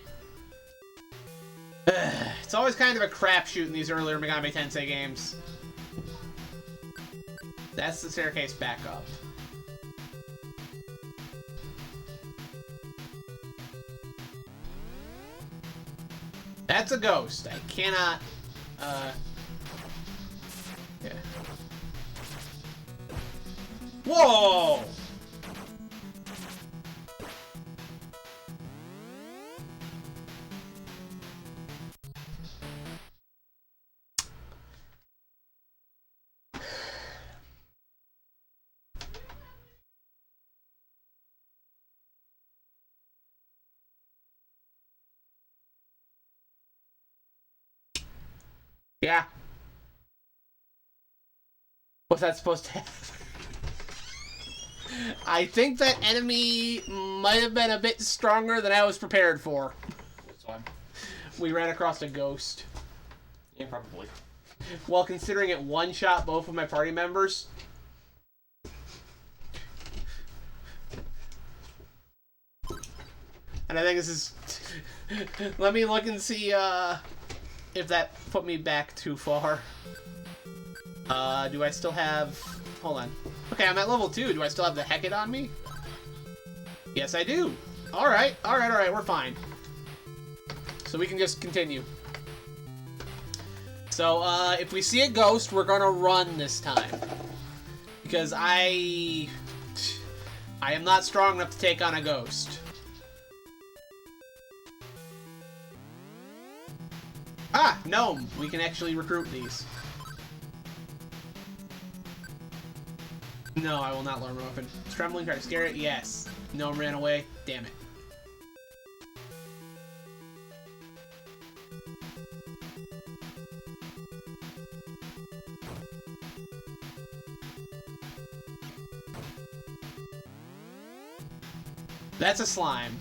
It's always kind of a crapshoot in these earlier Megami Tensei games. That's the staircase back up. That's a ghost. I cannot, yeah. Whoa! Yeah. What's that supposed to have? I think that enemy might have been a bit stronger than I was prepared for. That's fine. We ran across a ghost. Yeah, probably. Well, considering it one-shot both of my party members. And I think this is... Let me look and see if that put me back too far. Do I still have... Hold on. Okay, I'm at level 2. Do I still have the Hecate on me? Yes, I do. Alright, alright, we're fine. So we can just continue. So, if we see a ghost, we're gonna run this time. Because I am not strong enough to take on a ghost. Ah, gnome. We can actually recruit these. No, I will not learn my weapon. It's trembling, try to scare it. Yes. Gnome ran away. Damn it. That's a slime.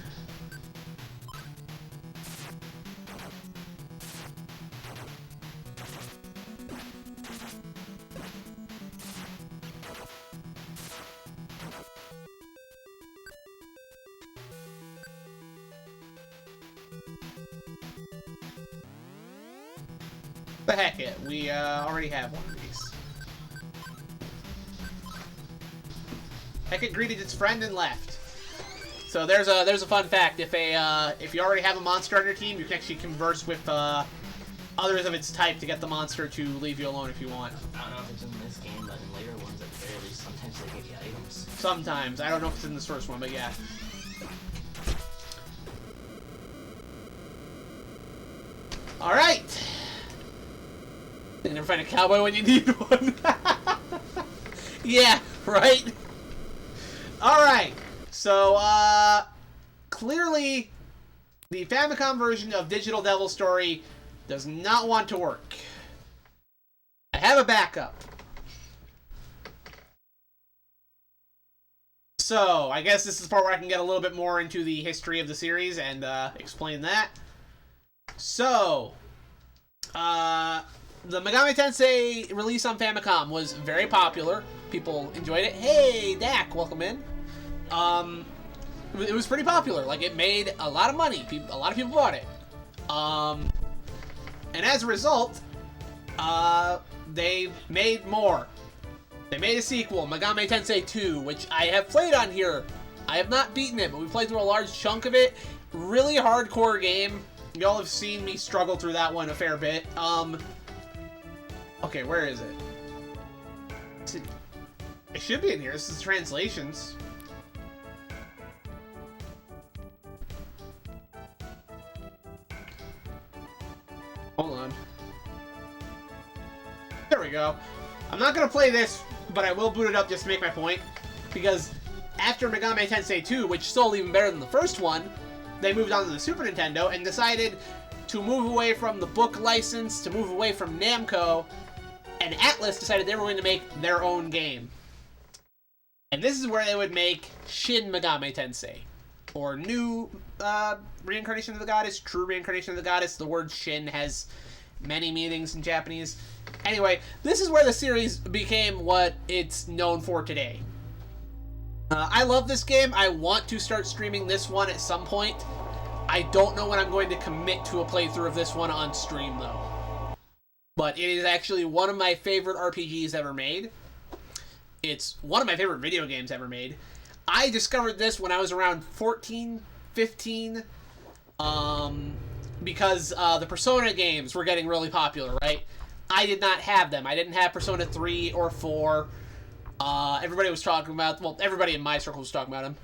The heck it, we already have one of these. Hecate greeted its friend and left. So there's a fun fact. If you already have a monster on your team, you can actually converse with others of its type to get the monster to leave you alone if you want. I don't know if it's in this game, but in later ones at the very least, sometimes they give you items. Sometimes. I don't know if it's in this first one, but yeah. Alright! You never find a cowboy when you need one. Yeah, right? Alright. So, clearly, the Famicom version of Digital Devil Story does not want to work. I have a backup. So, I guess this is the part where I can get a little bit more into the history of the series and explain that. So, the Megami Tensei release on Famicom was very popular. People enjoyed it. Hey, Dak, welcome in. It was pretty popular. Like, it made a lot of money. A lot of people bought it. And as a result, they made more. They made a sequel, Megami Tensei 2, which I have played on here. I have not beaten it, but we played through a large chunk of it. Really hardcore game. Y'all have seen me struggle through that one a fair bit. Okay, where is it? It should be in here. This is translations. Hold on. There we go. I'm not going to play this, but I will boot it up just to make my point. Because after Megami Tensei 2, which sold even better than the first one, they moved on to the Super Nintendo and decided to move away from the book license, to move away from Namco, and Atlas decided they were going to make their own game. And this is where they would make Shin Megami Tensei. Or New Reincarnation of the Goddess, True Reincarnation of the Goddess. The word Shin has many meanings in Japanese. Anyway, this is where the series became what it's known for today. I love this game. I want to start streaming this one at some point. I don't know when I'm going to commit to a playthrough of this one on stream, though. But it is actually one of my favorite RPGs ever made. It's one of my favorite video games ever made. I discovered this when I was around 14, 15, because the Persona games were getting really popular, right? I did not have them. I didn't have Persona 3 or 4. Everybody was talking about, well, everybody in my circle was talking about them.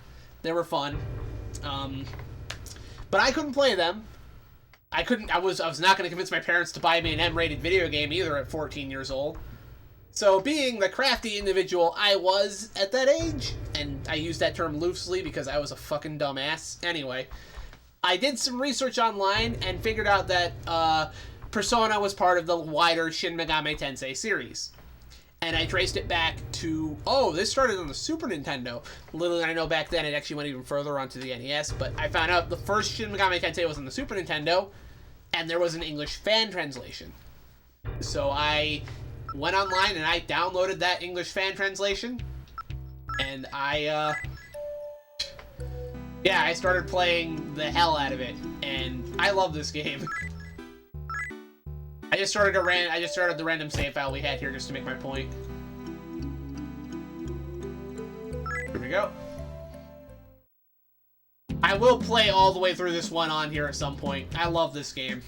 They were fun. But I couldn't play them. I was not going to convince my parents to buy me an M-rated video game either at 14 years old. So being the crafty individual I was at that age, and I use that term loosely because I was a fucking dumbass. Anyway, I did some research online and figured out that Persona was part of the wider Shin Megami Tensei series. And I traced it back to, this started on the Super Nintendo. Little did I know back then it actually went even further onto the NES, but I found out the first Shin Megami Tensei was on the Super Nintendo, and there was an English fan translation. So I went online and I downloaded that English fan translation, and I started playing the hell out of it, and I love this game. I just started the random save file we had here just to make my point. Here we go. I will play all the way through this one on here at some point. I love this game.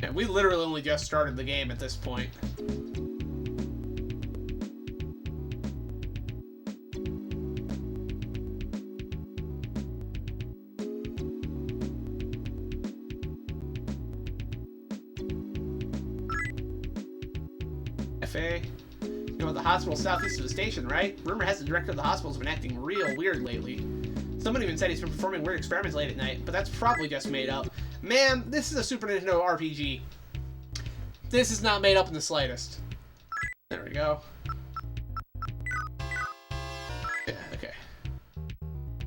Yeah, we literally only just started the game at this point. FA. You know, the hospital southeast of the station, right? Rumor has the director of the hospital's been acting real weird lately. Someone even said he's been performing weird experiments late at night, but that's probably just made up. Man, this is a Super Nintendo RPG. This is not made up in the slightest. There we go. Yeah, okay.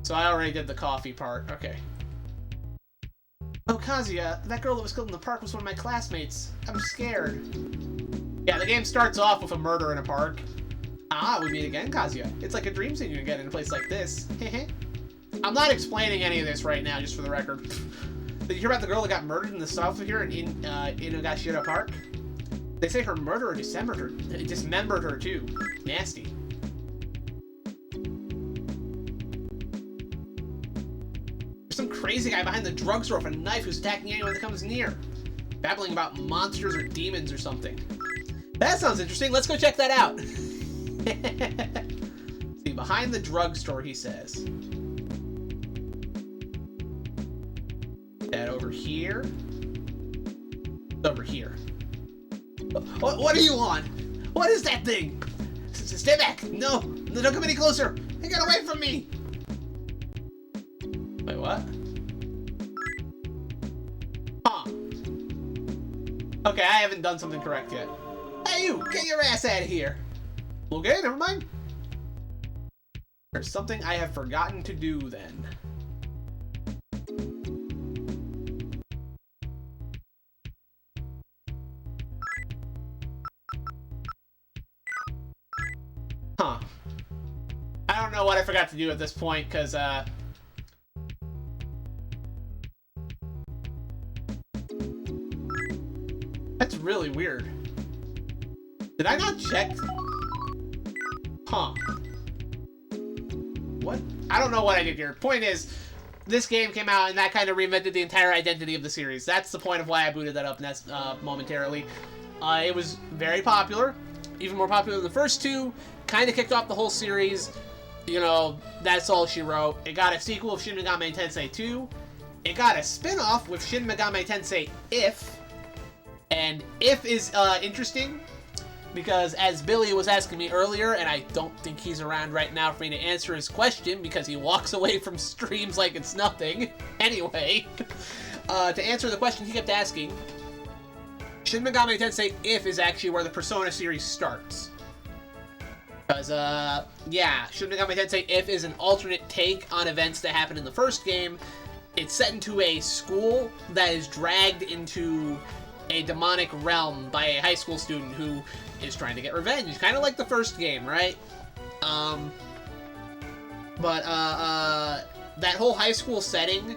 So I already did the coffee part. Okay. Oh, Kazuya, that girl that was killed in the park was one of my classmates. I'm scared. Yeah, the game starts off with a murder in a park. Ah, we meet again, Kazuya. It's like a dream scene you get in a place like this. I'm not explaining any of this right now, just for the record. Did you hear about the girl that got murdered in the south of here in Inagashira Park? They say her murderer dismembered her too. Nasty. There's some crazy guy behind the drugstore with a knife who's attacking anyone that comes near. Babbling about monsters or demons or something. That sounds interesting. Let's go check that out. See, behind the drugstore, he says. That over here. Over here. What do you want? What is that thing? Stay back. No, don't come any closer. Hey, get away from me. Wait, what? Okay, I haven't done something correct yet. Hey, you! Get your ass out of here! Okay, never mind. There's something I have forgotten to do then. Huh. I don't know what I forgot to do at this point, because, that's really weird. Did I not check? Huh. What? I don't know what I did here. Point is, this game came out and that kind of reinvented the entire identity of the series. That's the point of why I booted that up momentarily. It was very popular, even more popular than the first two. Kind of kicked off the whole series. You know, that's all she wrote. It got a sequel of Shin Megami Tensei 2. It got a spin-off with Shin Megami Tensei If. And If is interesting because, as Billy was asking me earlier, and I don't think he's around right now for me to answer his question because he walks away from streams like it's nothing. Anyway, to answer the question he kept asking, Shin Megami Tensei If is actually where the Persona series starts. Because, yeah, Shin Megami Tensei If is an alternate take on events that happened in the first game. It's set into a school that is dragged into a demonic realm by a high school student who is trying to get revenge. Kind of like the first game, right? That whole high school setting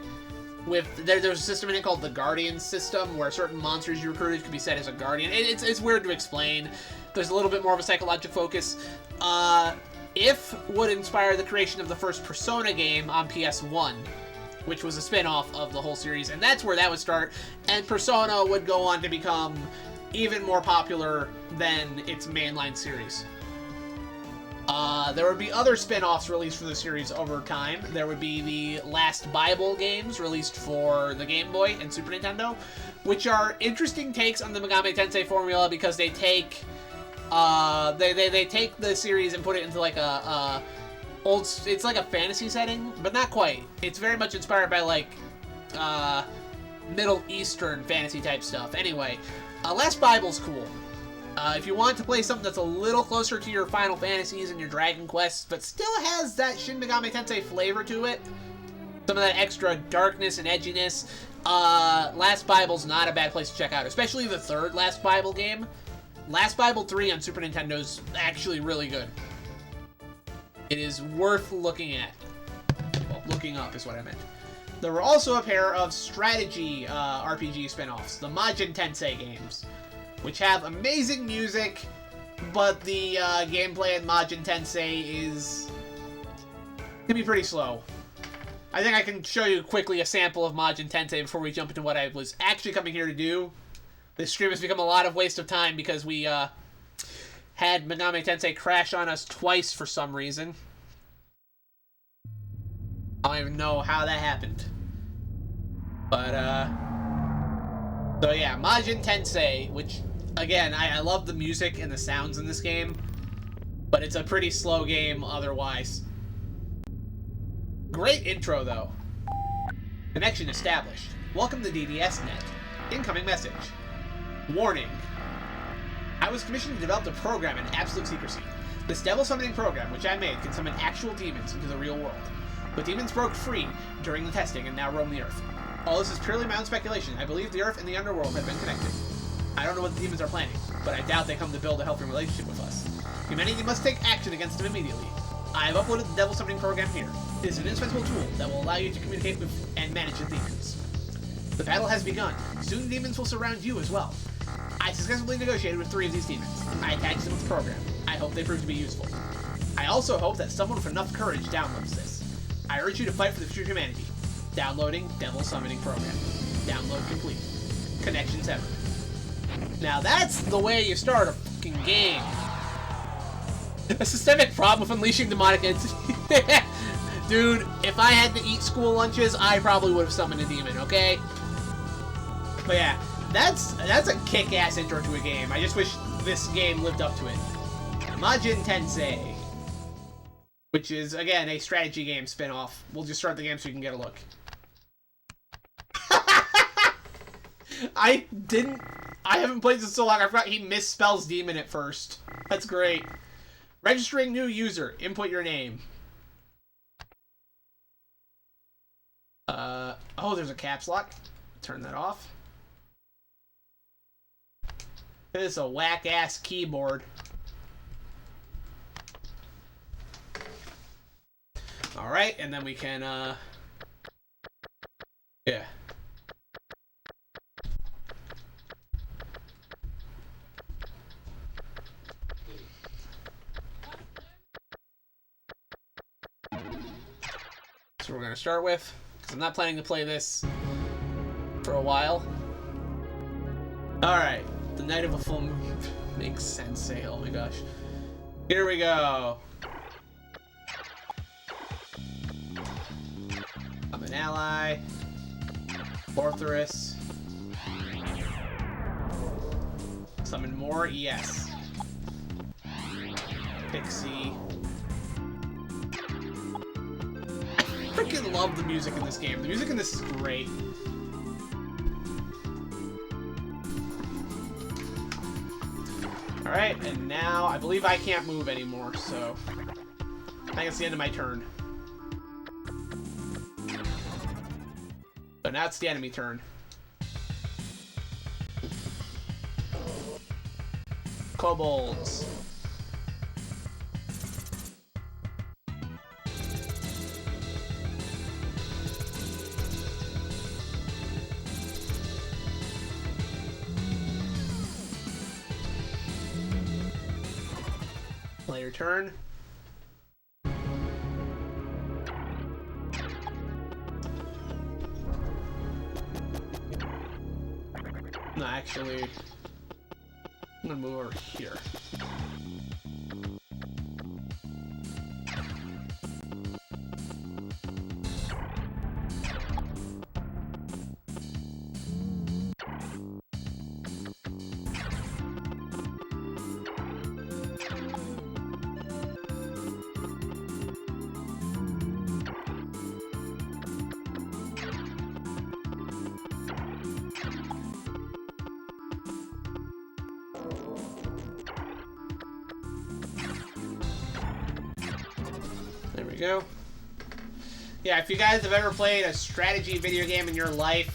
with... There's a system in it called the Guardian system, where certain monsters you recruited could be set as a guardian. It's weird to explain. There's a little bit more of a psychological focus. If would inspire the creation of the first Persona game on PS1, which was a spin-off of the whole series, and that's where that would start, and Persona would go on to become even more popular than its mainline series. There would be other spin-offs released for the series over time. There would be the Last Bible games released for the Game Boy and Super Nintendo, which are interesting takes on the Megami Tensei formula because they take they take the series and put it into like it's like a fantasy setting, but not quite. It's very much inspired by like Middle Eastern fantasy type stuff. Anyway, Last Bible's cool. If you want to play something that's a little closer to your Final Fantasies and your Dragon Quests, but still has that Shin Megami Tensei flavor to it, some of that extra darkness and edginess, Last Bible's not a bad place to check out, especially the third Last Bible game. Last Bible 3 on Super Nintendo's actually really good. It is worth looking at. Well, looking up is what I meant. There were also a pair of strategy RPG spin-offs, the Majin Tensei games, which have amazing music, but the gameplay in Majin Tensei can be pretty slow. I think I can show you quickly a sample of Majin Tensei before we jump into what I was actually coming here to do. This stream has become a lot of waste of time because we had Megami Tensei crash on us twice for some reason. I don't even know how that happened. But, so yeah, Majin Tensei, which, again, I love the music and the sounds in this game, but it's a pretty slow game otherwise. Great intro, though. Connection established. Welcome to DDSnet. Incoming message. Warning. I was commissioned to develop a program in absolute secrecy. This devil summoning program, which I made, can summon actual demons into the real world. But demons broke free during the testing and now roam the Earth. All this is purely my own speculation. I believe the Earth and the Underworld have been connected. I don't know what the demons are planning, but I doubt they come to build a healthy relationship with us. Humanity must take action against them immediately. I have uploaded the devil summoning program here. It is an indispensable tool that will allow you to communicate with and manage the demons. The battle has begun. Soon demons will surround you as well. I successfully negotiated with 3 of these demons. I attached them with the program. I hope they prove to be useful. I also hope that someone with enough courage downloads this. I urge you to fight for the future of humanity. Downloading Devil Summoning Program. Download complete. Connection severed. Now that's the way you start a fucking game. A systemic problem with unleashing demonic entities. Dude, if I had to eat school lunches, I probably would have summoned a demon, okay? But yeah, that's a kick-ass intro to a game. I just wish this game lived up to it. Majin Tensei. Which is, again, a strategy game spin-off. We'll just start the game so you can get a look. I I haven't played this in so long, I forgot he misspells demon at first. That's great. Registering new user. Input your name. Oh, there's a caps lock. Turn that off. This is a whack-ass keyboard. Alright, and then we can, yeah. So we're going to start with, because I'm not planning to play this for a while. Alright, the night of a full moon makes sense. Oh my gosh. Here we go. I'm an ally. Orthrus. Summon more? Yes. Pixie. I freaking love the music in this game. The music in this is great. Alright, and now I believe I can't move anymore, so I think it's the end of my turn. So now it's the enemy turn. Kobolds. Play your turn. No, actually, I'm gonna move over here. There we go. Yeah, if you guys have ever played a strategy video game in your life,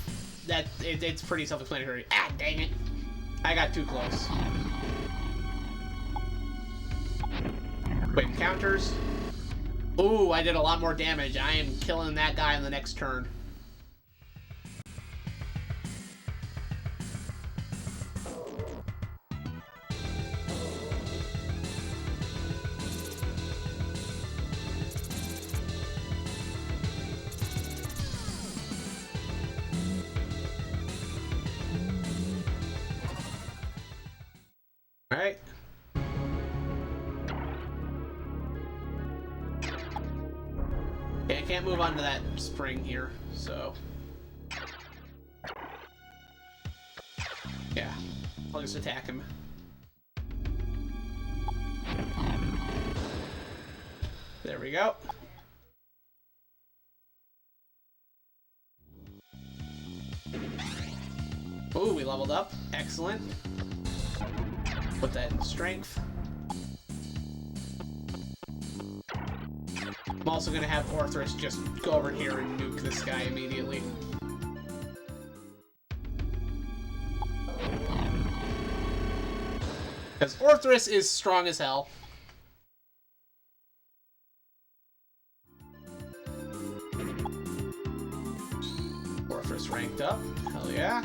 it's pretty self-explanatory. Ah, dang it. I got too close. Quick counters. Ooh, I did a lot more damage. I am killing that guy on the next turn. Alright. Okay, I can't move on to that spring here, so... yeah, I'll just attack him. There we go. Ooh, we leveled up. Excellent. Put that in strength. I'm also gonna have Orthrus just go over here and nuke this guy immediately. Because Orthrus is strong as hell. Orthrus ranked up. Hell yeah.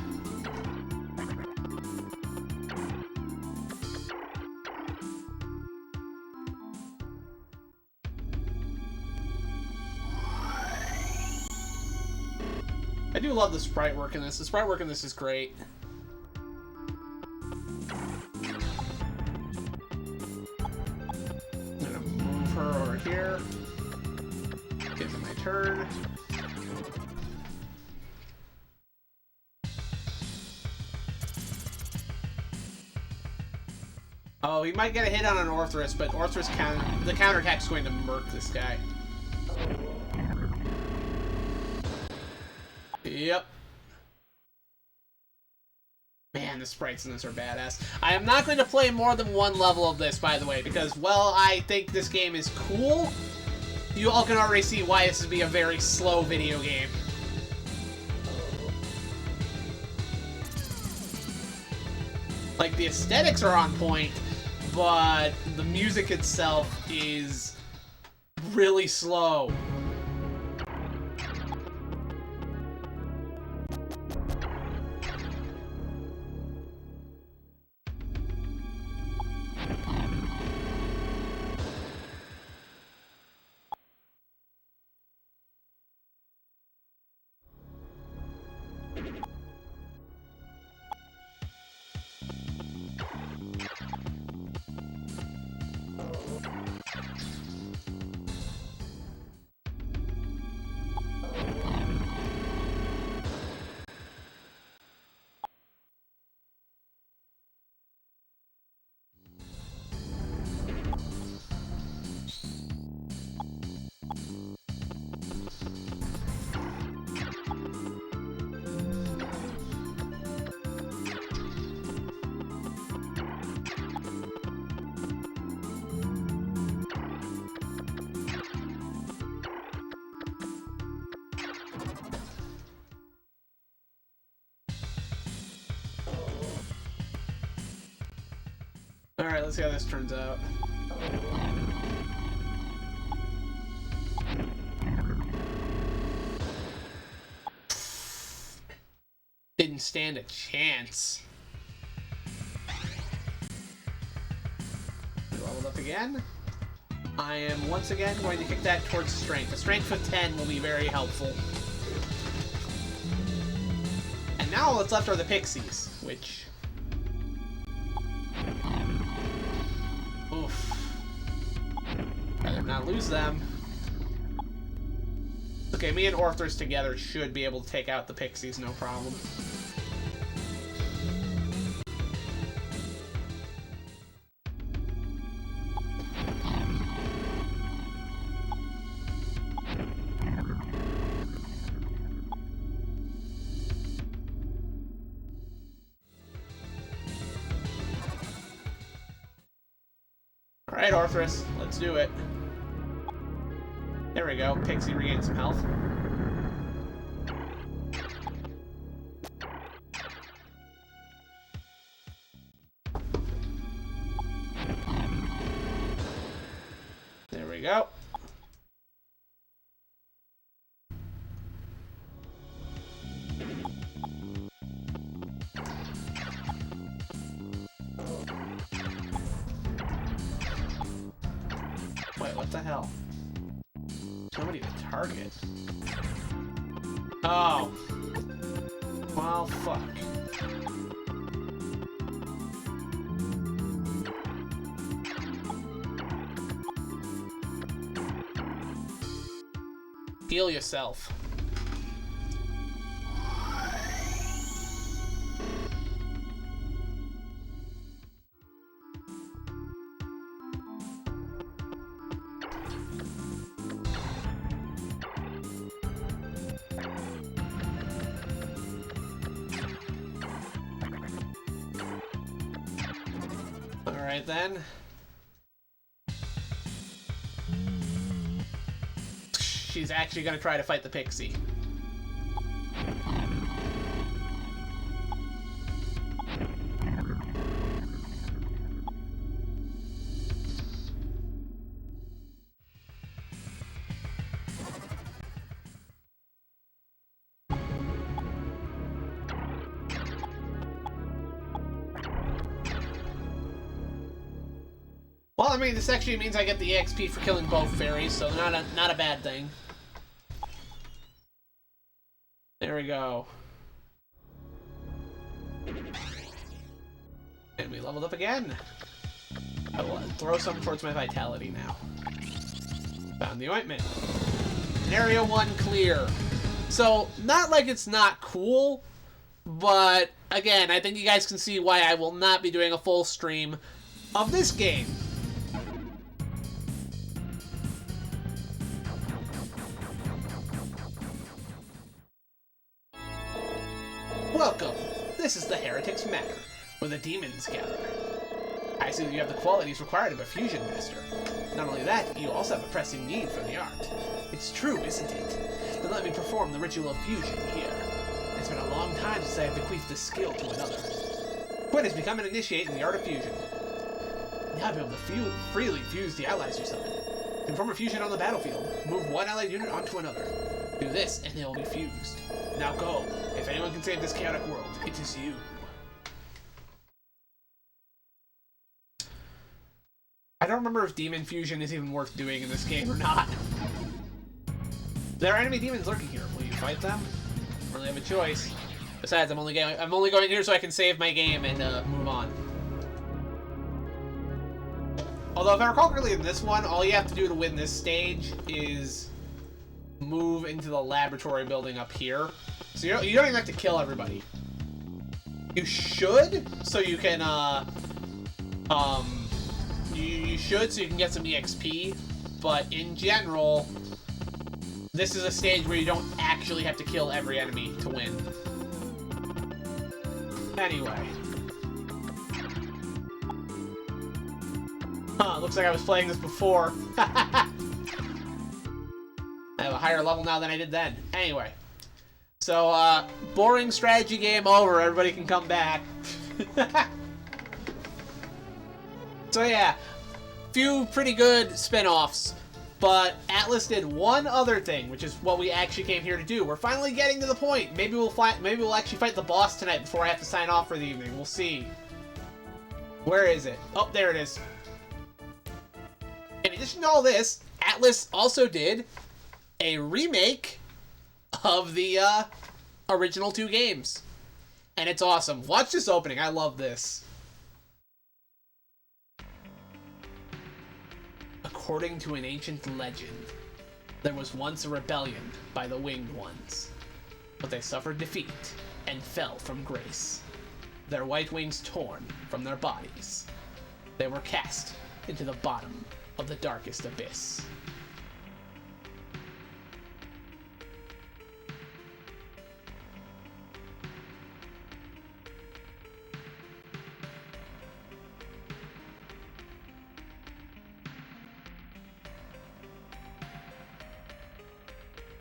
I do love the sprite work in this. The sprite work in this is great. I'm gonna move her over here. Give it my turn. Oh, he might get a hit on an Orthrus, but Orthrus the counterattack's going to murk this guy. Yep. Man, sprites in this are badass. I am not going to play more than one level of this, by the way, because, well, I think this game is cool. You all can already see why this would be a very slow video game. Like, the aesthetics are on point, but the music itself is really slow. Alright, let's see how this turns out. Didn't stand a chance. We leveled up again. I am once again going to kick that towards strength. A strength of 10 will be very helpful. And now all that's left are the pixies, which... oof. Rather not lose them. Okay, me and Orthros together should be able to take out the pixies, no problem. Alright, Orthros, let's do it. There we go. Pixie regained some health. There we go. Wait, what the hell? Nobody to target. Oh. Well, fuck. Heal yourself. Alright then. She's actually gonna try to fight the pixie. Well, I mean, this actually means I get the EXP for killing both fairies, so not a bad thing. There we go. And we leveled up again. I will throw some towards my vitality now. Found the ointment. And Area 1 clear. So, not like it's not cool, but again, I think you guys can see why I will not be doing a full stream of this game. Welcome. This is the Heretics Matter. with a demons gather. I see that you have the qualities required of a fusion master. Not only that, you also have a pressing need for the art. It's true, isn't it? Then let me perform the ritual of fusion here. It's been a long time since I have bequeathed this skill to another. Quinn has become an initiate in the art of fusion. Now be able to freely fuse the allies you summon. Perform a fusion on the battlefield. Move one allied unit onto another. Do this, and they will be fused. Now go. If anyone can save this chaotic world, it is you. I don't remember if demon fusion is even worth doing in this game or not. There are enemy demons lurking here. Will you fight them? I don't really have a choice. Besides, I'm only going here so I can save my game and move on. Although, if I recall correctly, in this one, all you have to do to win this stage is move into the laboratory building up here. So you don't even have to kill everybody. You should, so you can you should, so you can get some EXP. But in general, this is a stage where you don't actually have to kill every enemy to win. Anyway. Huh, looks like I was playing this before. I have a higher level now than I did then. Anyway. So, boring strategy game over. Everybody can come back. So yeah, few pretty good spin-offs. But Atlas did one other thing, which is what we actually came here to do. We're finally getting to the point. Maybe we'll actually fight the boss tonight before I have to sign off for the evening. We'll see. Where is it? Oh, there it is. In addition to all this, Atlas also did a remake of the original 2 games. And it's awesome. Watch this opening. I love this. According to an ancient legend, there was once a rebellion by the Winged Ones, but they suffered defeat and fell from grace. Their white wings torn from their bodies, they were cast into the bottom of the darkest abyss.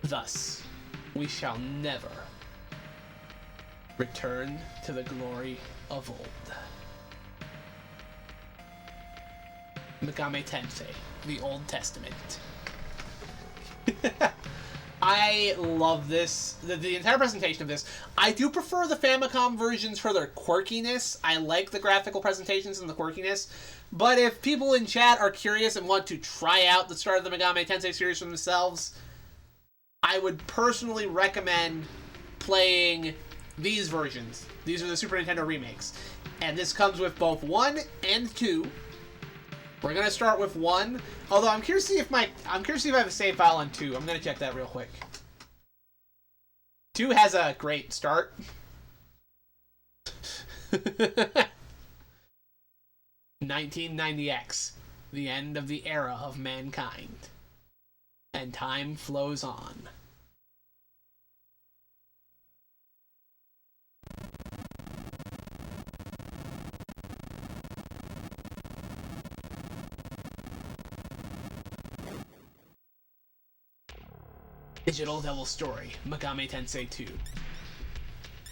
Thus, we shall never return to the glory of old. Megami Tensei, the Old Testament. I love this. The entire presentation of this. I do prefer the Famicom versions for their quirkiness. I like the graphical presentations and the quirkiness. But if people in chat are curious and want to try out the start of the Megami Tensei series for themselves, I would personally recommend playing these versions. These are the Super Nintendo remakes. And this comes with both 1 and 2. We're gonna start with 1. Although I'm curious to see if I have a save file on 2. I'm gonna check that real quick. 2 has a great start. 1990X, the end of the era of mankind. And time flows on. Digital Devil Story, Megami Tensei 2.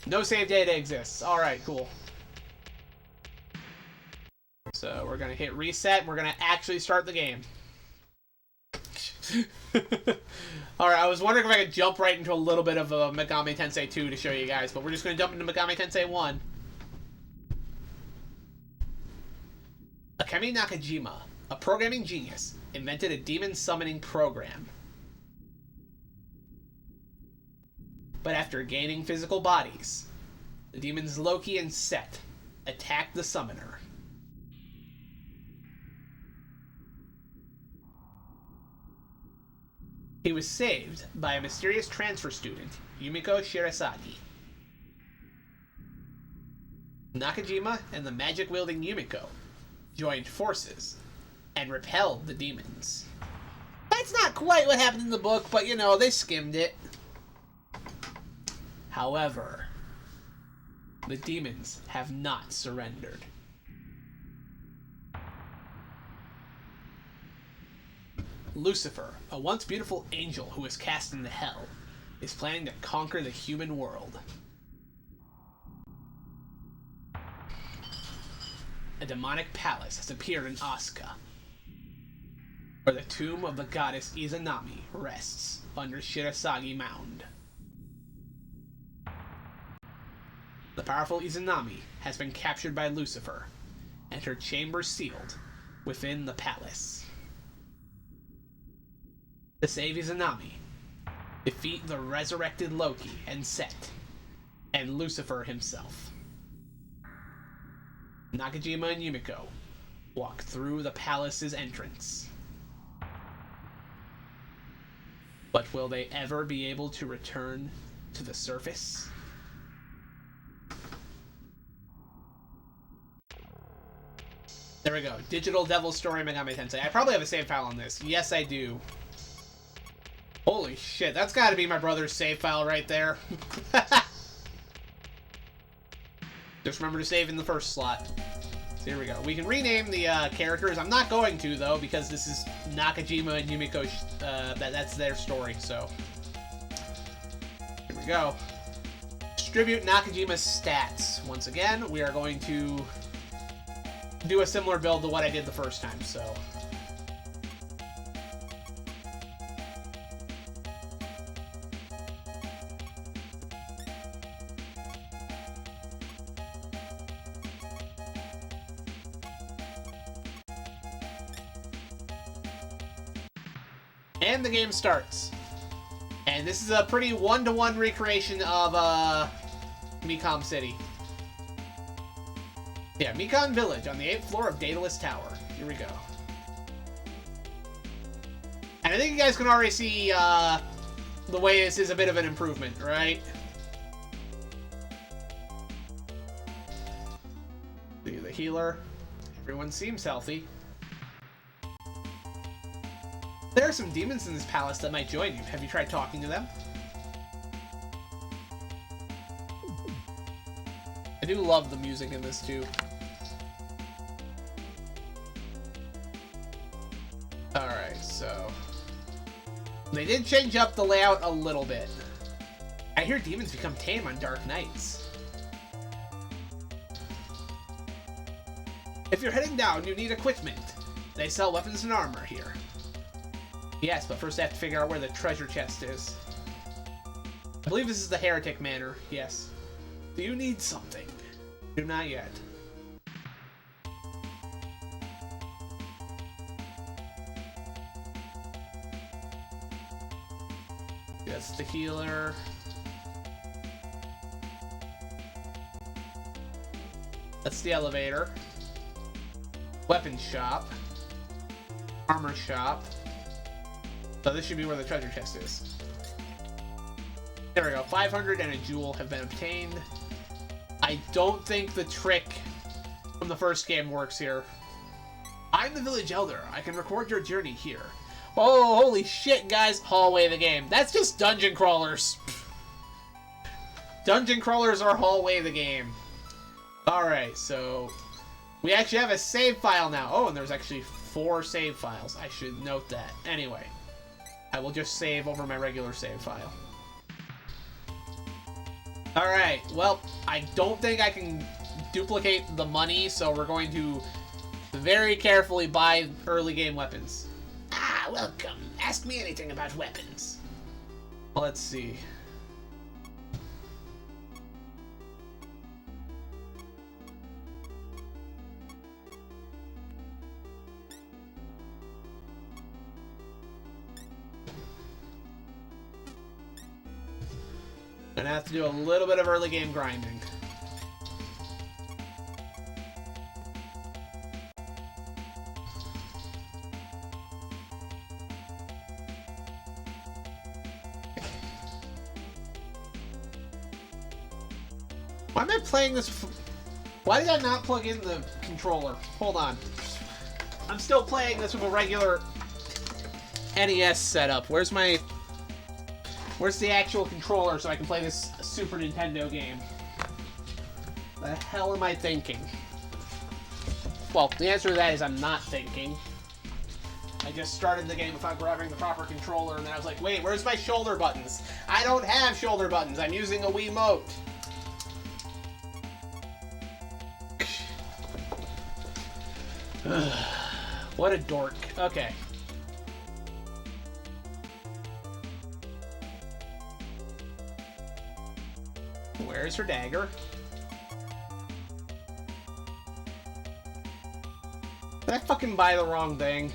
No save data exists. Alright, cool. So we're gonna hit reset and we're gonna actually start the game. Alright, I was wondering if I could jump right into a little bit of Megami Tensei 2 to show you guys, but we're just going to jump into Megami Tensei 1. Akemi Nakajima, a programming genius, invented a demon summoning program. But after gaining physical bodies, the demons Loki and Set attacked the summoner. He was saved by a mysterious transfer student, Yumiko Shirasagi. Nakajima and the magic-wielding Yumiko joined forces and repelled the demons. That's not quite what happened in the book, but you know, they skimmed it. However, The demons have not surrendered. Lucifer, a once beautiful angel who was cast into hell, is planning to conquer the human world. A demonic palace has appeared in Asuka, where the tomb of the goddess Izanami rests under Shirasagi Mound. The powerful Izanami has been captured by Lucifer, and her chamber sealed within the palace. To save Izanami, defeat the resurrected Loki and Set, and Lucifer himself. Nakajima and Yumiko walk through the palace's entrance. But will they ever be able to return to the surface? There we go. Digital Devil Story Megami Tensei. I probably have a save file on this. Yes, I do. Holy shit, that's gotta be my brother's save file right there. Just remember to save in the first slot. So here we go. We can rename the characters. I'm not going to, though, because this is Nakajima and Yumiko. That's their story, so. Here we go. Distribute Nakajima's stats. Once again, we are going to do a similar build to what I did the first time, so. And the game starts. And this is a pretty one-to-one recreation of Mecom City. Yeah, Mecon Village on the 8th floor of Daedalus Tower. Here we go. And I think you guys can already see the way this is a bit of an improvement, right? See the healer. Everyone seems healthy. There are some demons in this palace that might join you. Have you tried talking to them? I do love the music in this too. Alright, so they did change up the layout a little bit. I hear demons become tame on dark nights. If you're heading down, you need equipment. They sell weapons and armor here. Yes, but first I have to figure out where the treasure chest is. I believe this is the Heretic Manor, yes. Do you need something? Do not yet. That's the healer. That's the elevator. Weapons shop. Armor shop. So this should be where the treasure chest is. There we go. 500 and a jewel have been obtained. I don't think the trick from the first game works here. I'm the village elder. I can record your journey here. Oh, holy shit, guys. Hallway of the game. That's just dungeon crawlers. Dungeon crawlers are hallway of the game. Alright, so we actually have a save file now. Oh, and there's actually 4 save files. I should note that. Anyway, I will just save over my regular save file. Alright, well, I don't think I can duplicate the money, so we're going to very carefully buy early game weapons. Ah, welcome. Ask me anything about weapons. Well, let's see. Gonna have to do a little bit of early game grinding. Why am I playing this? Why did I not plug in the controller? Hold on. I'm still playing this with a regular NES setup. Where's the actual controller so I can play this Super Nintendo game? The hell am I thinking? Well, the answer to that is I'm not thinking. I just started the game without grabbing the proper controller, and then I was like, wait, where's my shoulder buttons? I don't have shoulder buttons. I'm using a Wiimote. What a dork. Okay. Where's her dagger? Did I fucking buy the wrong thing?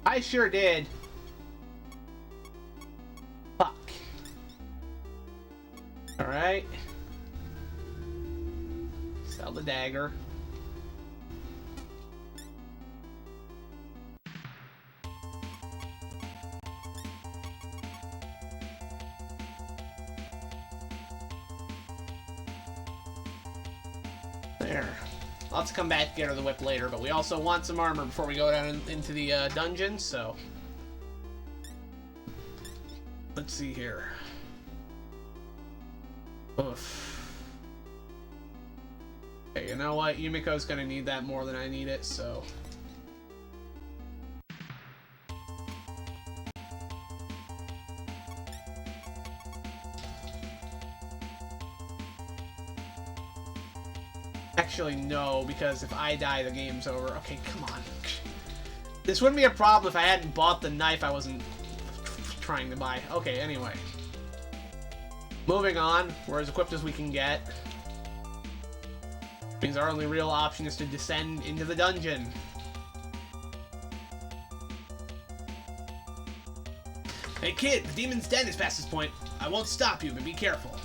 I sure did. Fuck. Alright. Sell the dagger. There. I'll have to come back and get her the whip later, but we also want some armor before we go down into the dungeon, so... Let's see here. Oof. Okay, you know what? Yumiko's gonna need that more than I need it, so... Actually, no, because if I die, the game's over. Okay, come on. This wouldn't be a problem if I hadn't bought the knife I wasn't trying to buy. Okay, anyway. Moving on. We're as equipped as we can get. Means our only real option is to descend into the dungeon. Hey kid, the demon's den is past this point. I won't stop you, but be careful.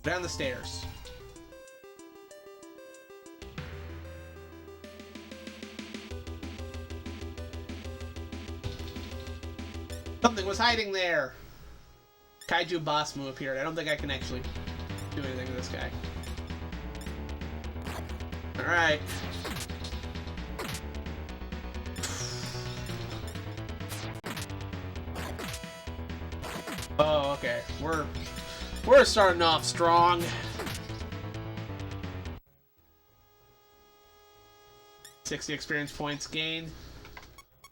Down the stairs. Something was hiding there. Kaiju boss move appeared. I don't think I can actually do anything to this guy. Alright. Oh, okay. We're starting off strong. $60 experience points gained.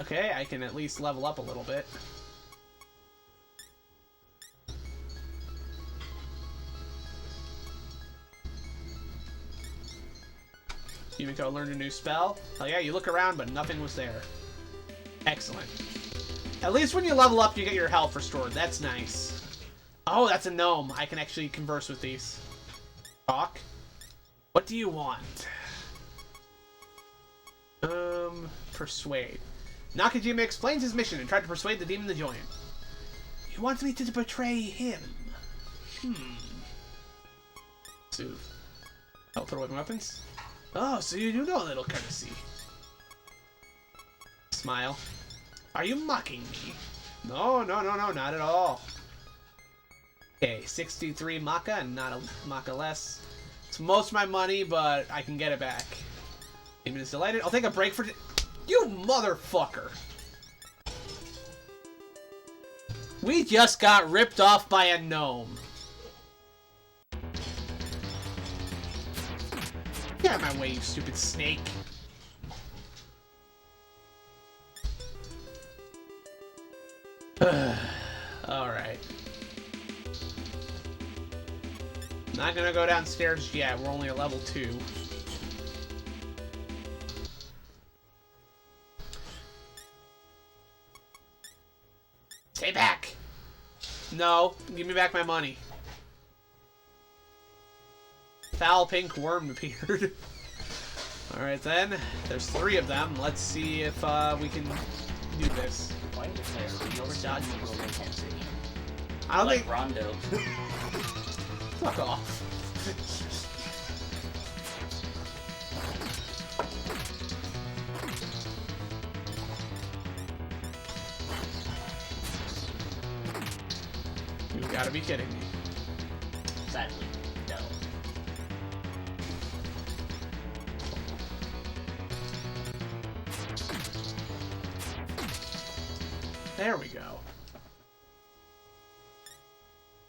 Okay, I can at least level up a little bit. Yumiko learned a new spell. Oh yeah, you look around, but nothing was there. Excellent. At least when you level up, you get your health restored. That's nice. Oh, that's a gnome. I can actually converse with these. Talk. What do you want? Persuade. Nakajima explains his mission and tried to persuade the demon to join. He wants me to betray him. Soothe. I'll throw away my weapons. Oh, so you do know a little courtesy. Smile. Are you mocking me? No, not at all. Okay, 63 Maka and not a Maka less. It's most of my money, but I can get it back. Demon is delighted. I'll take a break for... You motherfucker! We just got ripped off by a gnome. Get out of my way, you stupid snake. Alright. Not gonna go downstairs yet. We're only at level 2. Stay back! No, give me back my money. Foul pink worm appeared. Alright then, there's 3 of them. Let's see if we can do this. Why is there real dodge roll in Tensei? I don't Like think... Rondo. Fuck off. You gotta be kidding me. Sadly, no. There we go.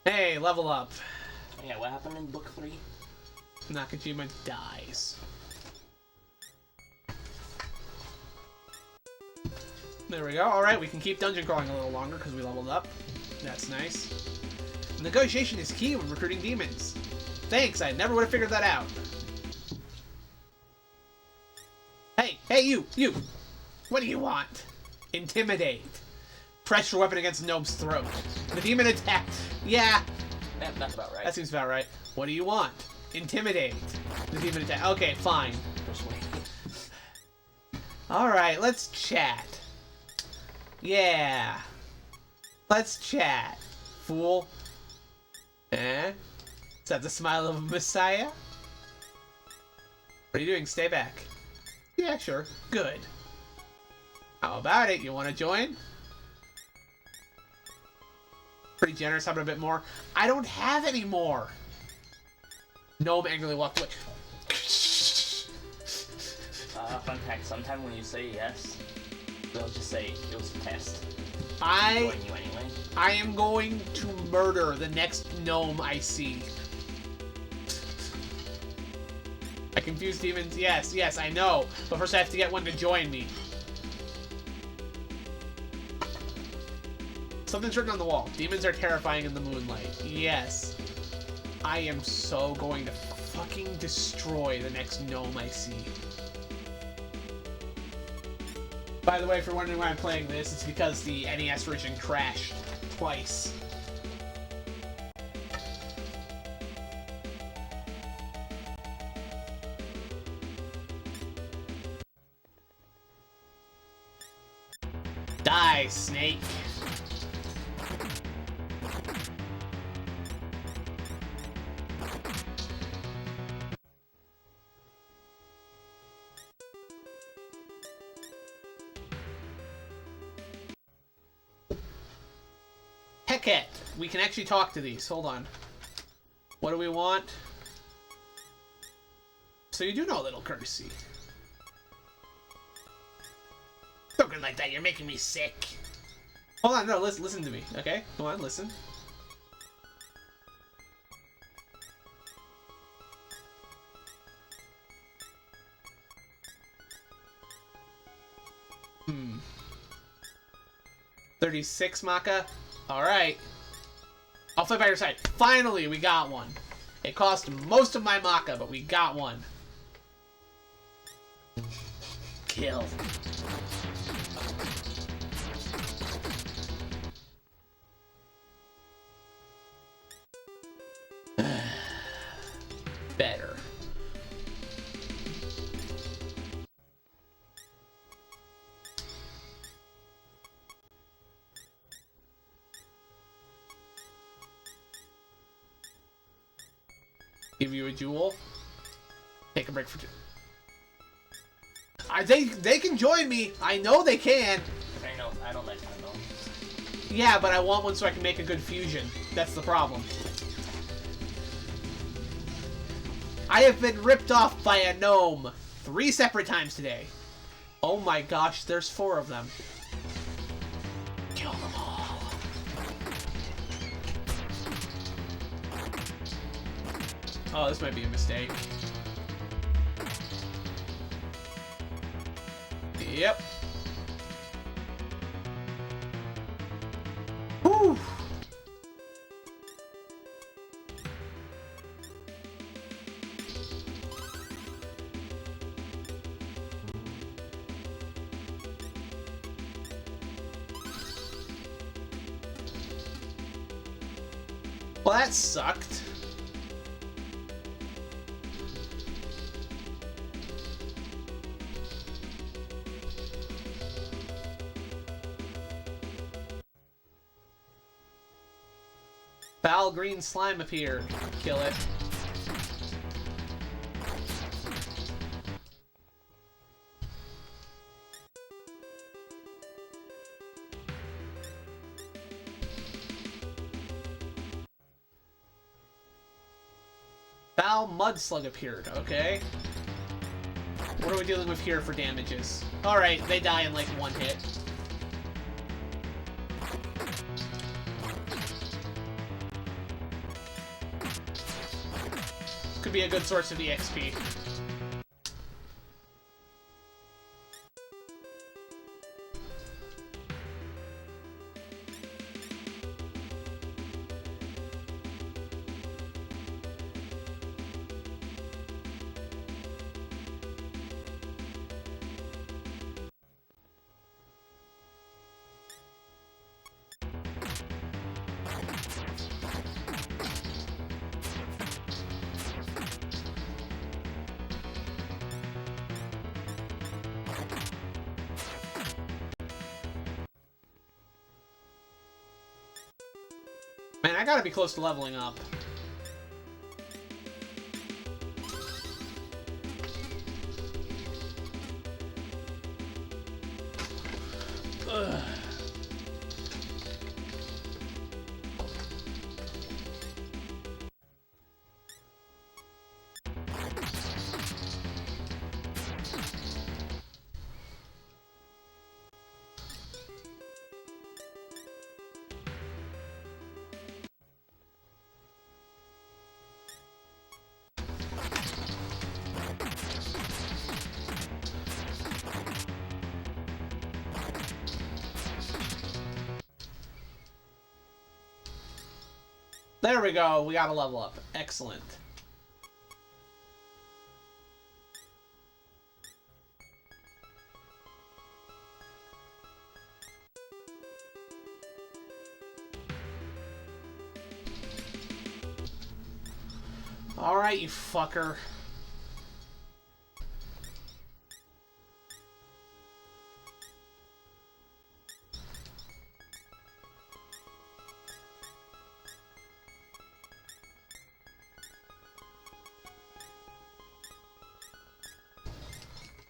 Hey, level up. Yeah, what happened in book 3? Nakajima dies. There we go. Alright, we can keep dungeon crawling a little longer because we leveled up. That's nice. Negotiation is key when recruiting demons. Thanks, I never would have figured that out. Hey, you! What do you want? Intimidate. Press your weapon against Gnome's throat. The demon attacked. Yeah. That's about right. That seems about right. What do you want? Intimidate. The demon attack. Okay, fine. Alright, let's chat. Yeah. Let's chat. Fool. Eh? Is that the smile of a messiah? What are you doing? Stay back. Yeah, sure. Good. How about it? You want to join? Pretty generous. How about a bit more? I don't have any more. Gnome angrily walked away. Fun fact, sometime when you say yes, they'll just say it was a test. I Join you anyway. I am going to murder the next gnome I see. I confuse demons. Yes, I know. But first I have to get one to join me. Something's written on the wall. Demons are terrifying in the moonlight. Yes. I am so going to fucking destroy the next gnome I see. By the way, if you're wondering why I'm playing this, it's because the NES version crashed twice. Die, snake. Heck it! We can actually talk to these. Hold on. What do we want? So you do know a little courtesy. Talking like that, you're making me sick. Hold on, no, listen to me, okay? Go on, listen. Hmm. 36 Maka? Alright. I'll fight by your side. Finally, we got one. It cost most of my Maka, but we got one. Kill. Better. Give you a jewel. Take a break for two. They can join me. I know they can. I know. I don't like my gnome. Yeah, but I want one so I can make a good fusion. That's the problem. I have been ripped off by a gnome 3 separate times today. Oh my gosh, there's 4 of them. Kill them all. Oh, this might be a mistake. Yep. Whew. Well, that sucked. Foul green slime appeared. Kill it. Foul mud slug appeared. Okay. What are we dealing with here for damages? Alright, they die in like 1 hit. could be a good source of EXP. Man, I gotta be close to leveling up. Ugh. There we go, we got a level up. Excellent. Alright, you fucker.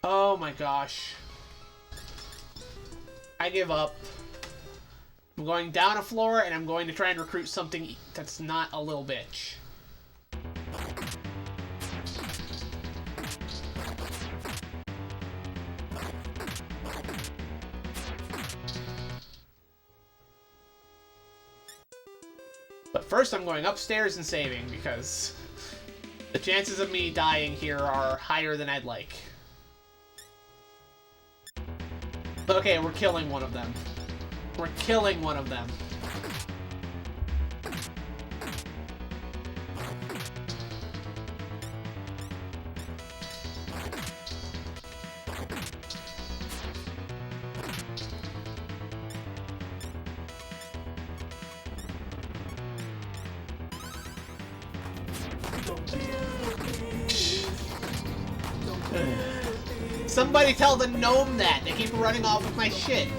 Oh my gosh. I give up. I'm going down a floor and I'm going to try and recruit something that's not a little bitch. But first I'm going upstairs and saving because the chances of me dying here are higher than I'd like. Okay, we're killing one of them. We're killing one of them. Somebody tell the gnome that! They keep running off with my shit.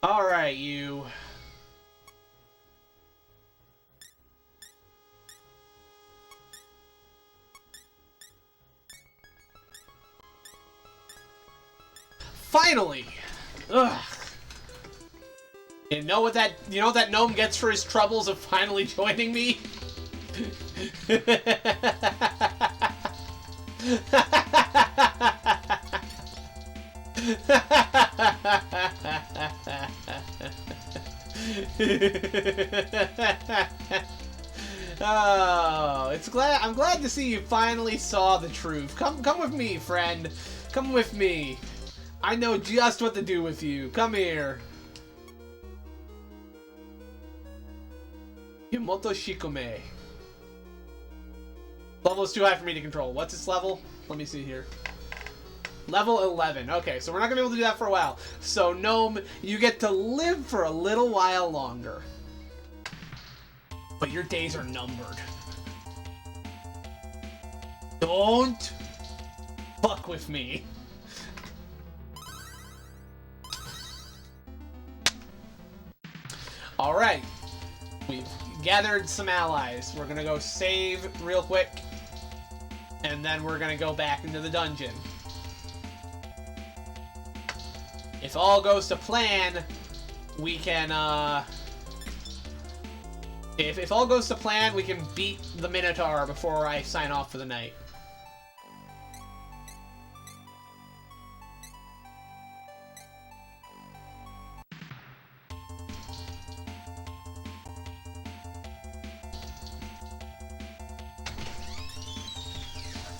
Alright, you. Finally! Ugh. You know what that gnome gets for his troubles of finally joining me? Oh, I'm glad to see you finally saw the truth. Come with me, friend. Come with me. I know just what to do with you. Come here. Yumoto Shikome. Level is too high for me to control. What's its level? Let me see here. Level 11. Okay, so we're not going to be able to do that for a while. So, Gnome, you get to live for a little while longer. But your days are numbered. Don't fuck with me. Alright. We've gathered some allies. We're gonna go save real quick. And then we're gonna go back into the dungeon. If all goes to plan, we can, If all goes to plan, we can beat the Minotaur before I sign off for the night.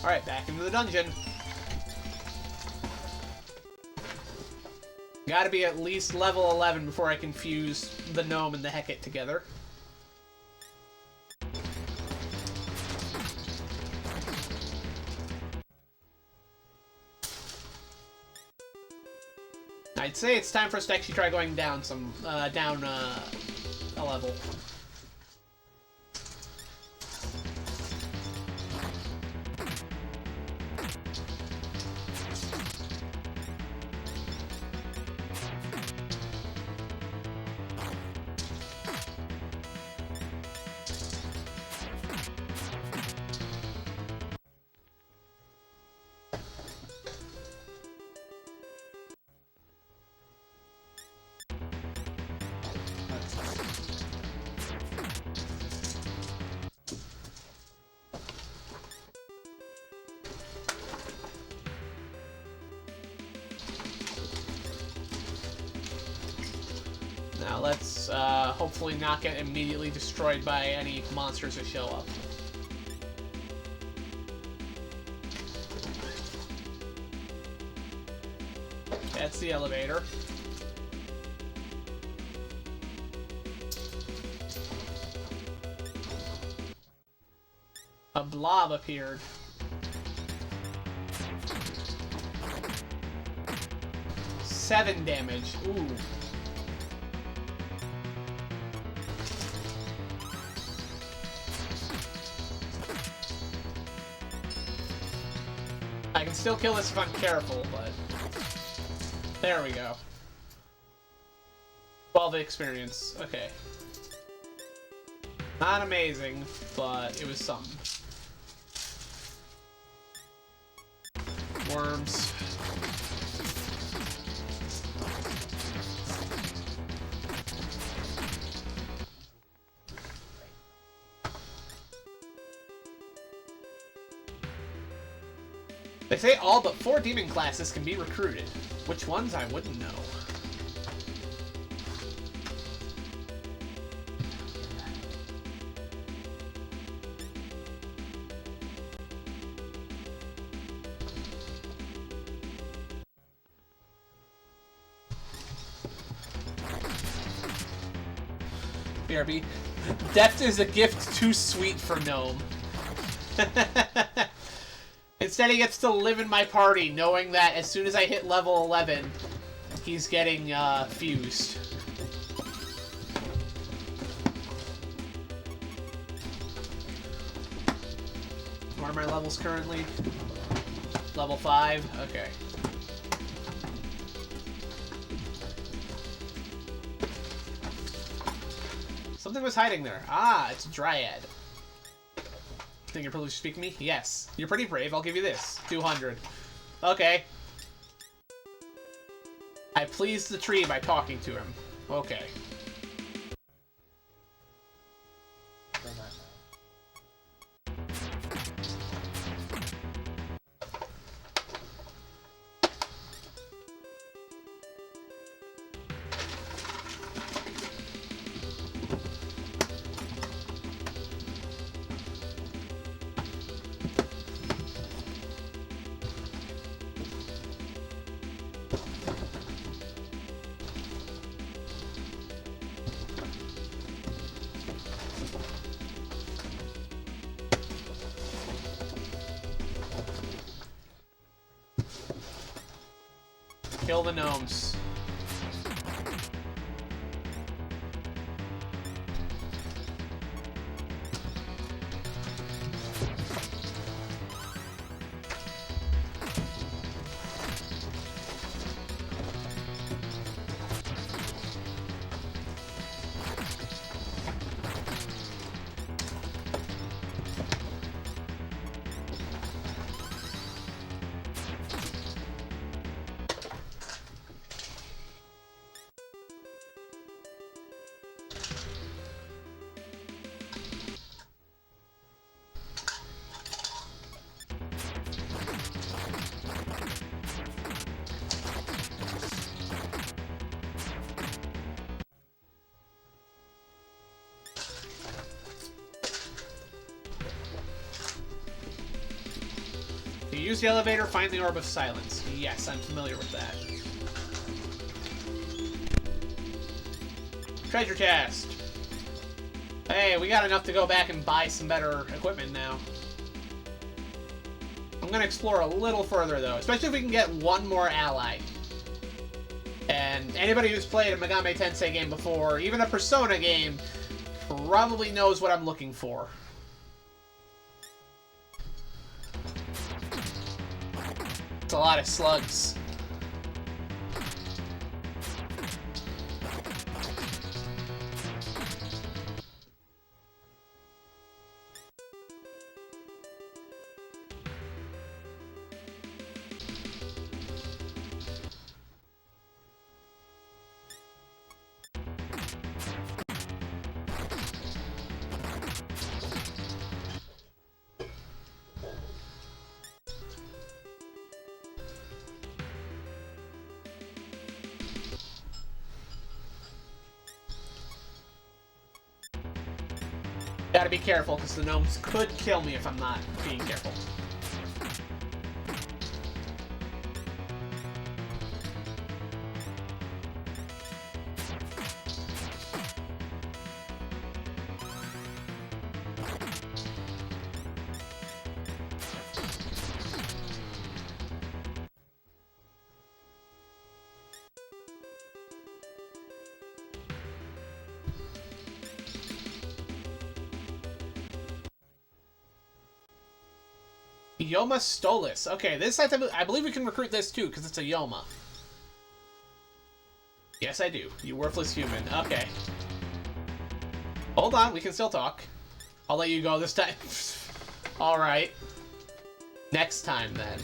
Alright, back into the dungeon. Gotta be at least level 11 before I can fuse the gnome and the Hecate together. I'd say it's time for us to actually try going down a level. Now let's hopefully not get immediately destroyed by any monsters that show up. That's the elevator. A blob appeared. Seven damage. Ooh. I can still kill this if I'm careful, but... There we go. 12 experience. Okay. Not amazing, but it was something. Worms. They say all but 4 demon classes can be recruited. Which ones, I wouldn't know. BRB. Depth is a gift too sweet for Gnome. Instead, he gets to live in my party, knowing that as soon as I hit level 11, he's getting fused. What are my levels currently? Level 5? Okay. Something was hiding there. Ah, it's a dryad. Think you're privileged to speak to me? Yes. You're pretty brave. I'll give you this. 200. Okay. I pleased the tree by talking to him. Okay. Kill the gnomes. You use the elevator, find the Orb of Silence. Yes, I'm familiar with that. Treasure chest. Hey, we got enough to go back and buy some better equipment now. I'm gonna explore a little further, though, especially if we can get one more ally. And anybody who's played a Megami Tensei game before, even a Persona game, probably knows what I'm looking for. It's a lot of slugs. Gotta be careful, because the gnomes could kill me if I'm not being careful. Yoma Stolas. Okay, this I believe we can recruit this too, because it's a Yoma. Yes, I do. You worthless human. Okay. Hold on, we can still talk. I'll let you go this time. Alright. Next time, then.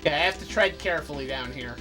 Okay, I have to tread carefully down here.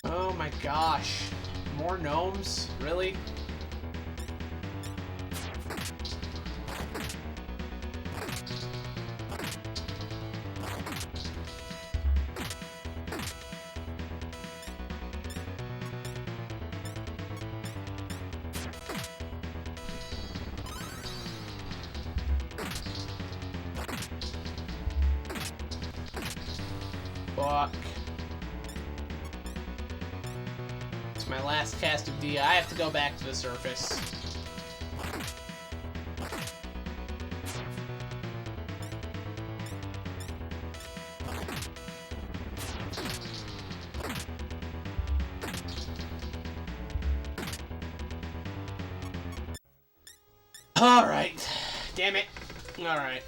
Oh my gosh. More gnomes? Really? Fuck. It's my last cast of D. I have to go back to the surface. Alright. Damn it. Alright.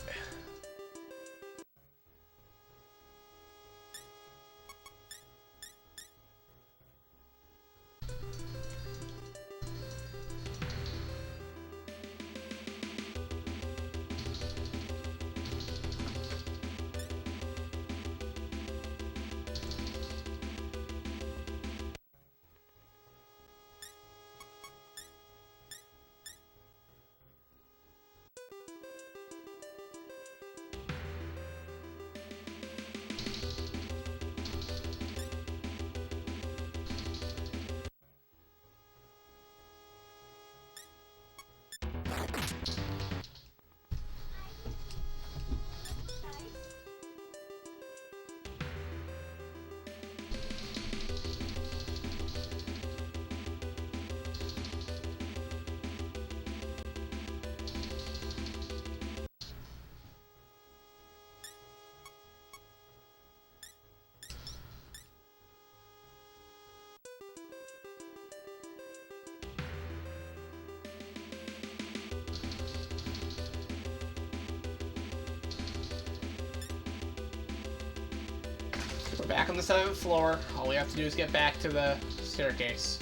We're back on the 7th floor. All we have to do is get back to the staircase.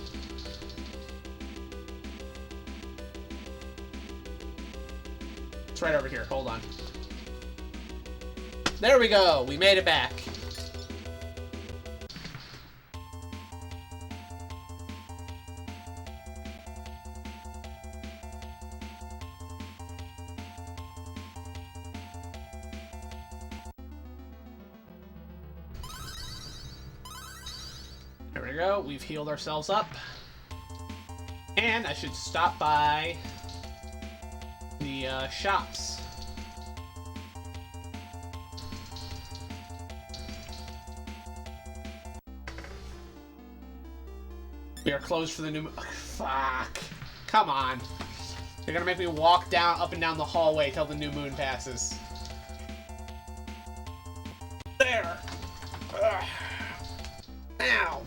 It's right over here. Hold on. There we go. We made it back. There we go. We've healed ourselves up. And I should stop by the shops. We are closed for the new... Fuck. Come on. They're gonna make me walk down, up and down the hallway till the new moon passes. There. Ugh. Ow.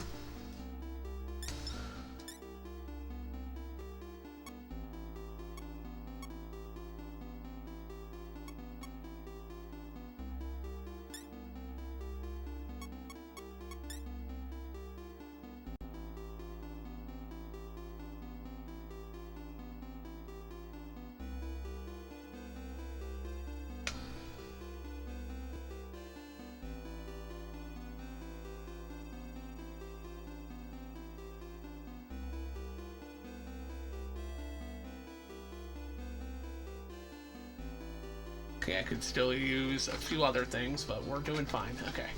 Okay, I could still use a few other things, but we're doing fine. Okay.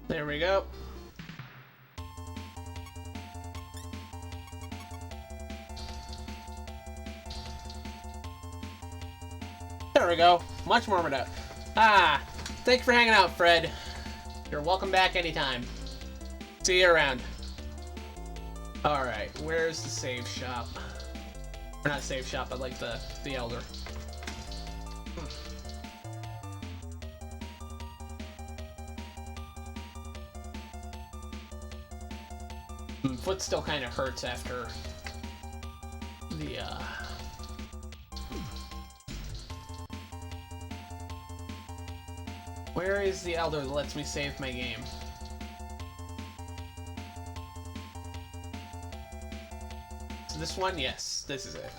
There we go. There we go. Much warmed up. Ah, thanks for hanging out, Fred. You're welcome back anytime. See you around. Alright, where's the save shop? Or not save shop, but like the Elder. Foot still kind of hurts after the, Where is the Elder that lets me save my game? Is this one? Yes, this is it.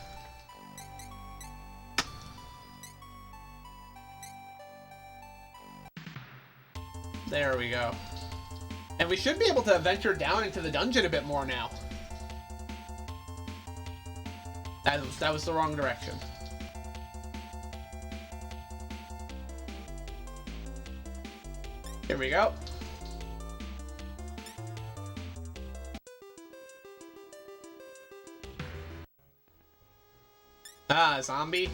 There we go. And we should be able to venture down into the dungeon a bit more now. That was the wrong direction. Here we go. Ah, zombie.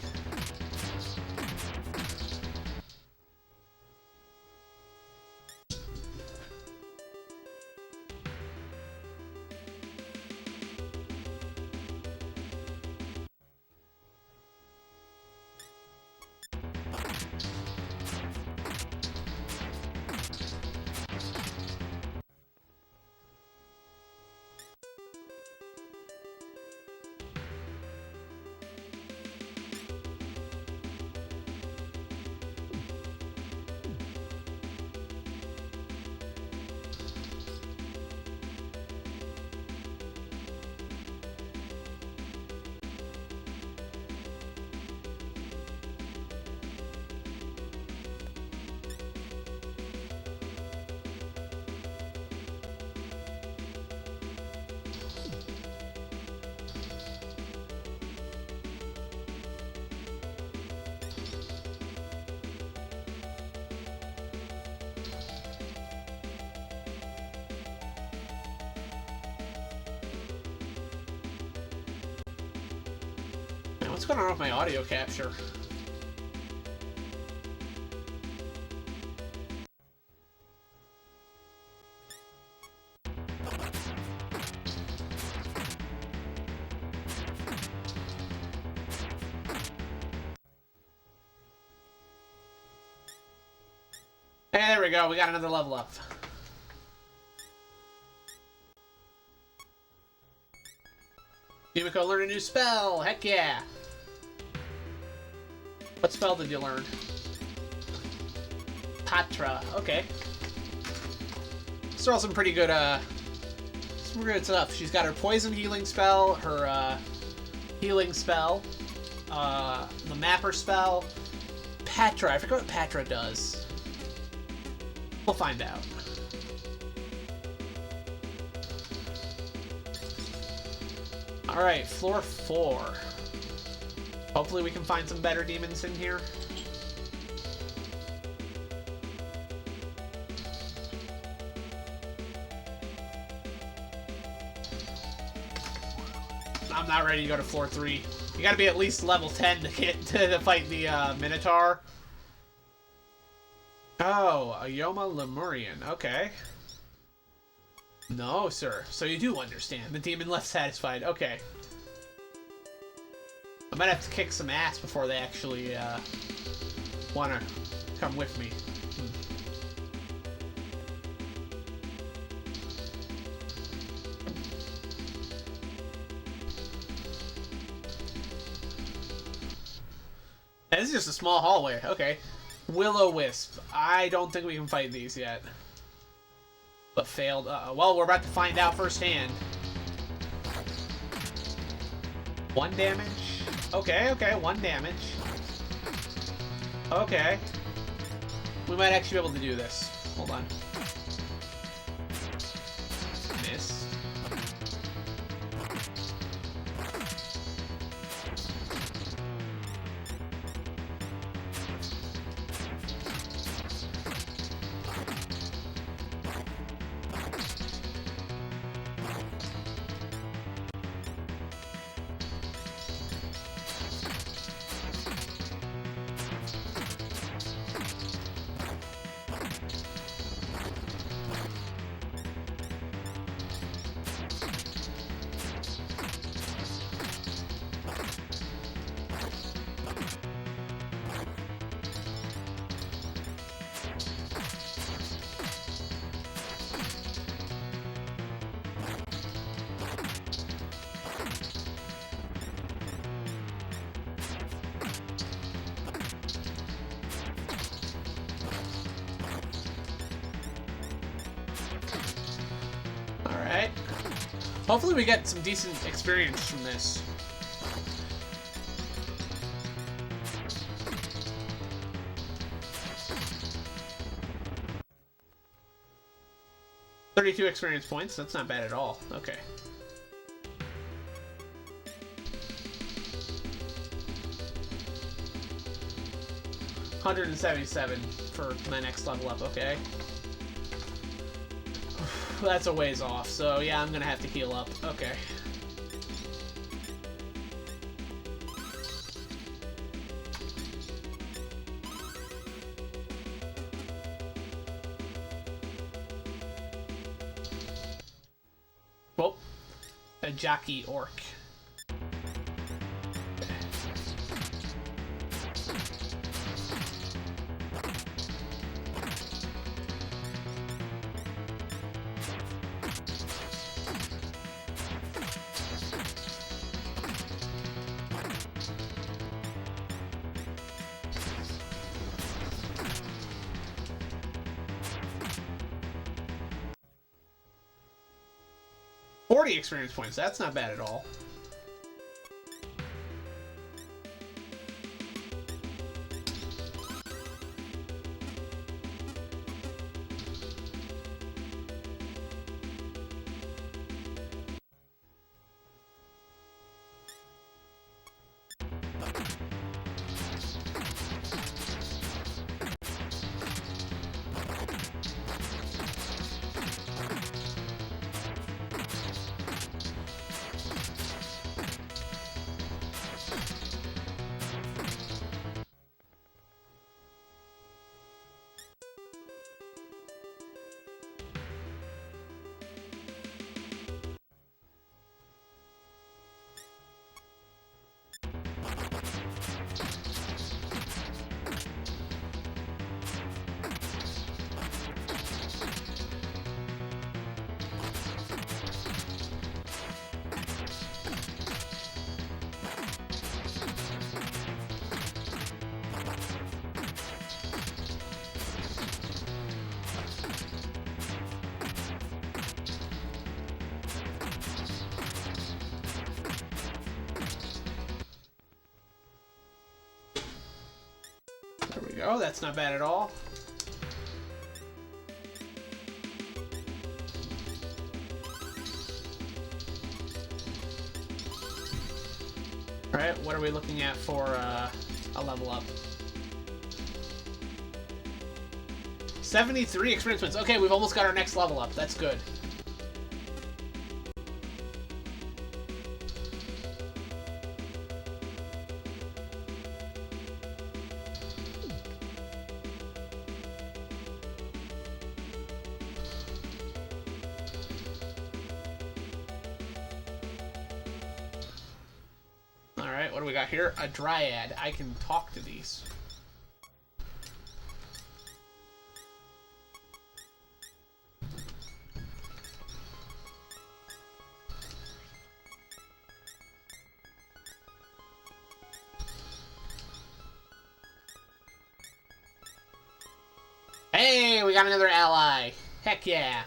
What's going on with my audio capture? Hey, there we go. We got another level up. Yumiko learned a new spell. Heck yeah. What spell did you learn? Patra. Okay. These are all some pretty good, some good stuff. She's got her poison healing spell, her, healing spell, the mapper spell, Patra. I forget what Patra does. We'll find out. Alright, floor 4. Hopefully we can find some better demons in here. I'm not ready to go to floor 3. You gotta be at least level 10 to get to fight the Minotaur. Oh, a Yoma Lemurian. Okay. No, sir. So you do understand. The demon left satisfied. Okay. I might have to kick some ass before they actually want to come with me. This is just a small hallway. Okay. Will-O-Wisp. I don't think we can fight these yet. But failed. Well, we're about to find out firsthand. 1 damage. Okay, okay, 1 damage. Okay. We might actually be able to do this. Hold on. Miss. Alright. Hopefully we get some decent experience from this. $32 experience points, that's not bad at all. Okay. $177 for my next level up, okay. That's a ways off, so yeah, I'm gonna have to heal up. Okay. Well, a jockey orc. $40 experience points, that's not bad at all. Oh, that's not bad at all. Alright, what are we looking at for a level up? 73 experience points. Okay, we've almost got our next level up. That's good. Alright, what do we got here? A dryad. I can talk to these. Hey, we got another ally. Heck yeah.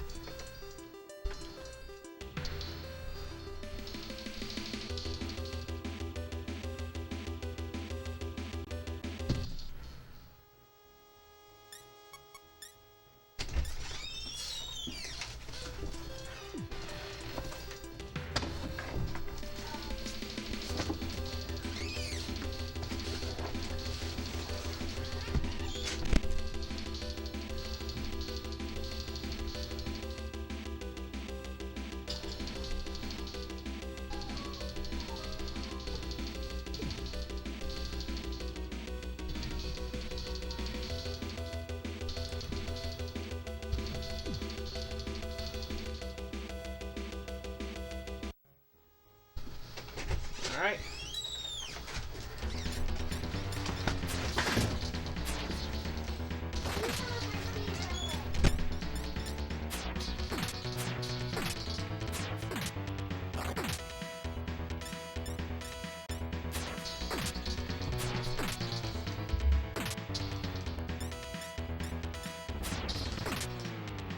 Alright.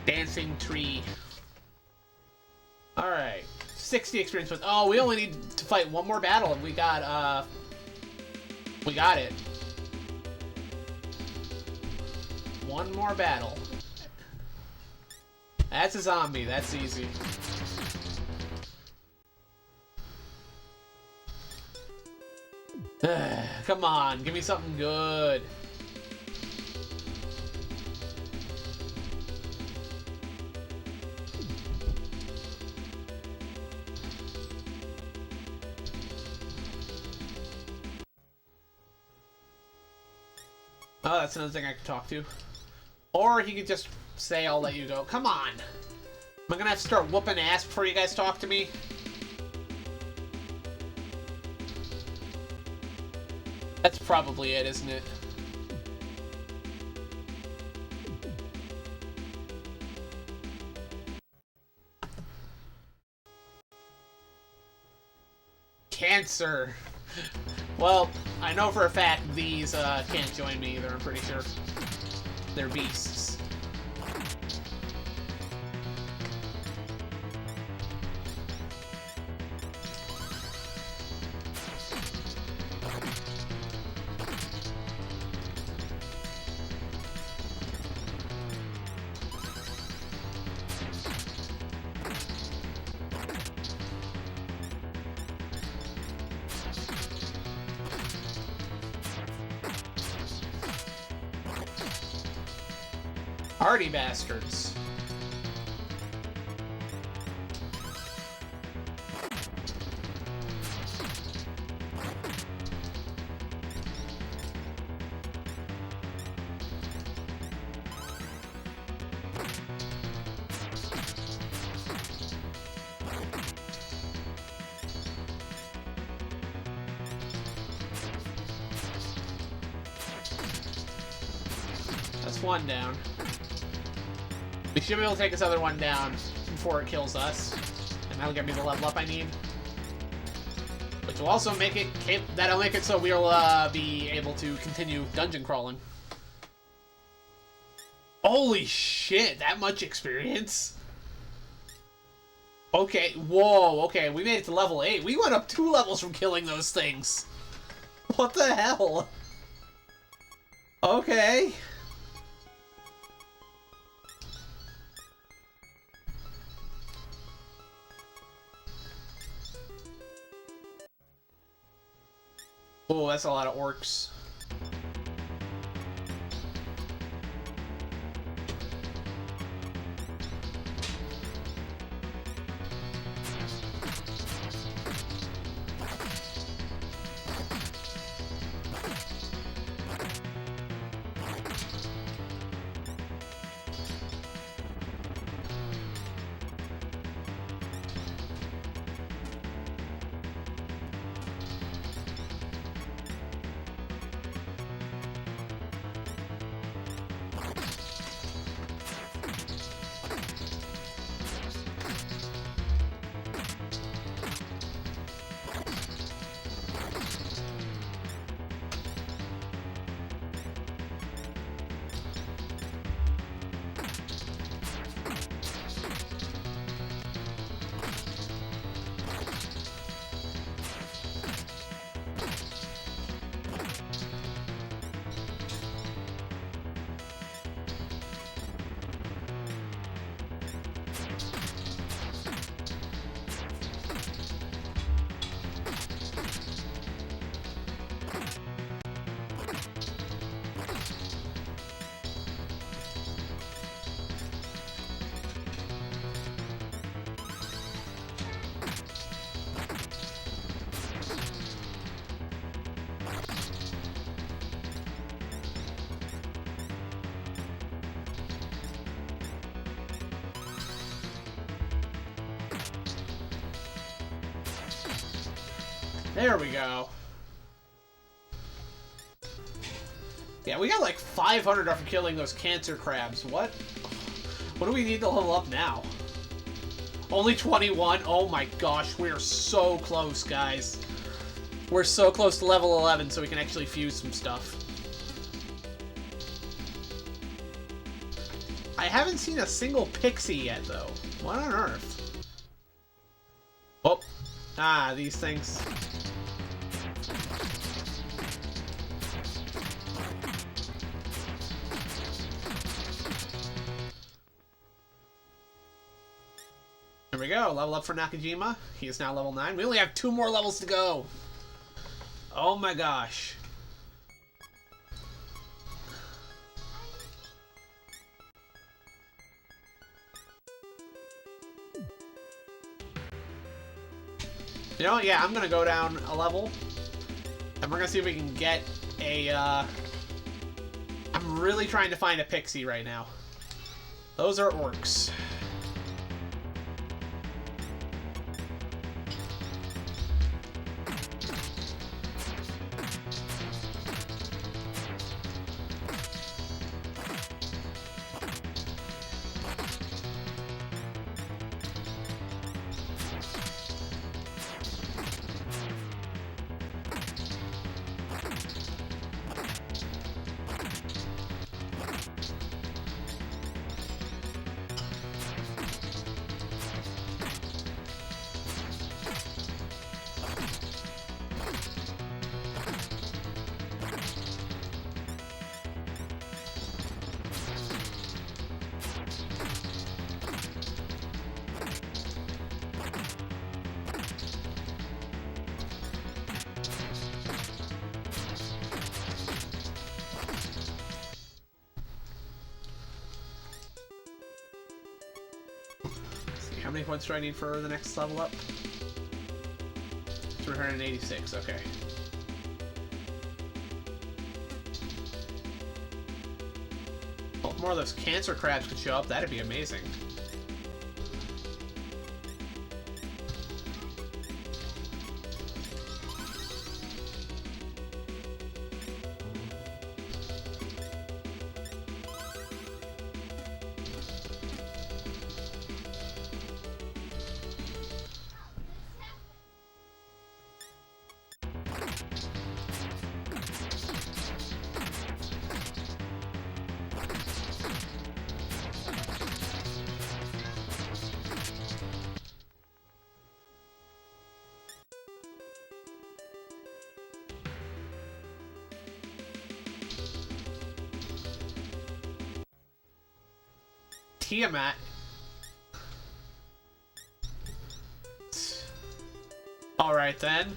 Dancing tree. Alright. 60 experience points. Oh, we only need to fight one more battle and we got it. One more battle. That's a zombie. That's easy. Come on, give me something good. Oh, that's another thing I could talk to. Or he could just say, I'll let you go. Come on! Am I gonna have to start whooping ass before you guys talk to me? That's probably it, isn't it? Cancer! Well, I know for a fact these can't join me either, I'm pretty sure. They're beasts. Party bastards. That's one down. We should be able to take this other one down before it kills us. And that'll get me the level up I need. Which will also make it... That'll make it so we'll be able to continue dungeon crawling. Holy shit, that much experience? Okay, whoa, okay, we made it to level 8. We went up 2 levels from killing those things. What the hell? Okay. Oh, that's a lot of orcs. There we go. Yeah, we got like 500 after killing those cancer crabs. What? What do we need to level up now? Only 21? Oh my gosh, we're so close, guys. We're so close to level 11, so we can actually fuse some stuff. I haven't seen a single pixie yet, though. What on earth? Oh. Ah, these things. There we go. Level up for Nakajima. He is now level 9. We only have 2 more levels to go. Oh my gosh. You know what? Yeah, I'm gonna go down a level. And we're gonna see if we can get a, I'm really trying to find a pixie right now. Those are orcs. How many points do I need for the next level up? 386, okay. Well, if more of those cancer crabs could show up, that'd be amazing. Tiamat. Alright then.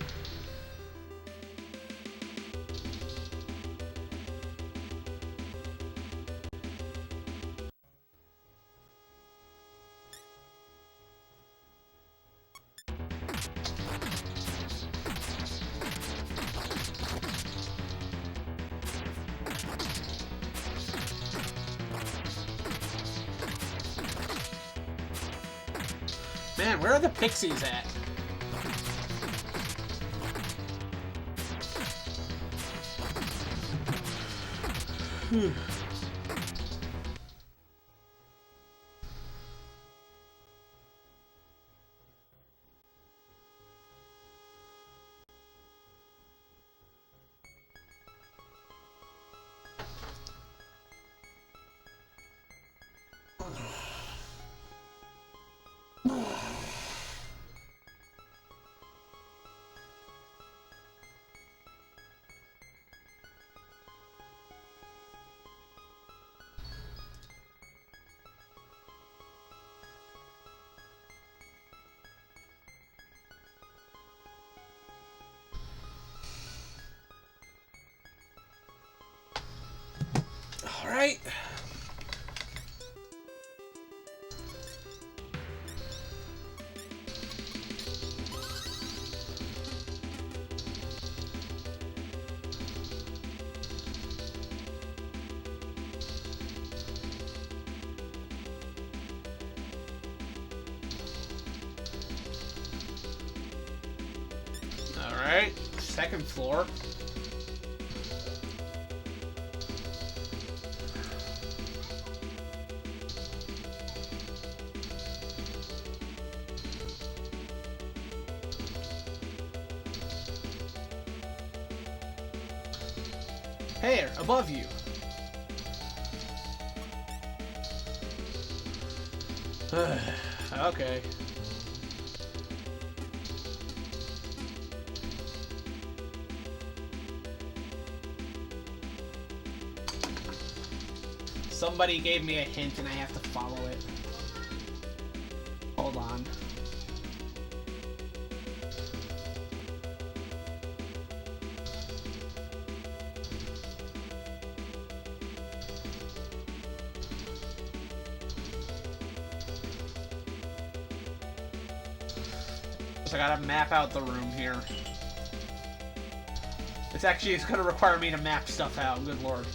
Man, where are the pixies at? Alright. Alright, second floor. Hey, above you. Okay. Somebody gave me a hint and I have to follow it. Hold on. So I gotta map out the room here. It's gonna require me to map stuff out, good lord.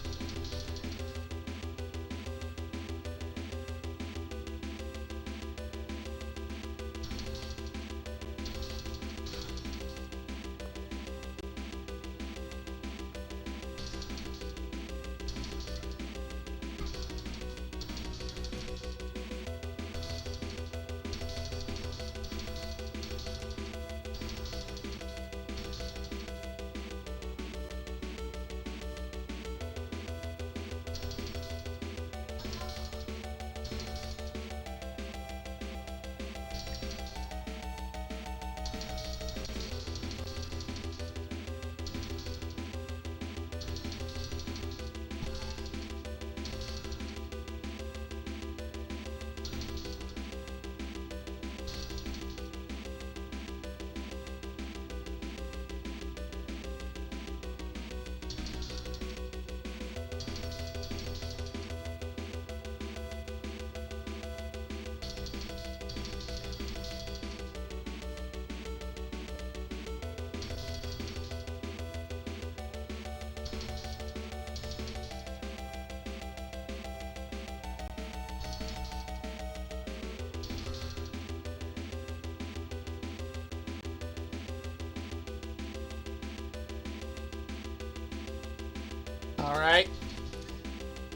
Alright.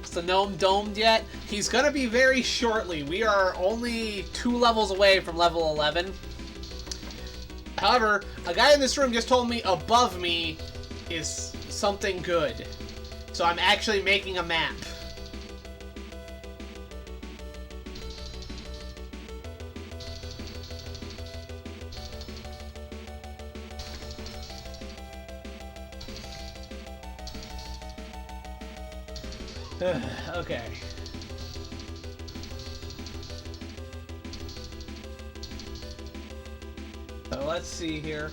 Is the gnome domed yet? He's gonna be very shortly. We are only 2 levels away from level 11. However, a guy in this room just told me above me is something good. So I'm actually making a map. Okay. So let's see here.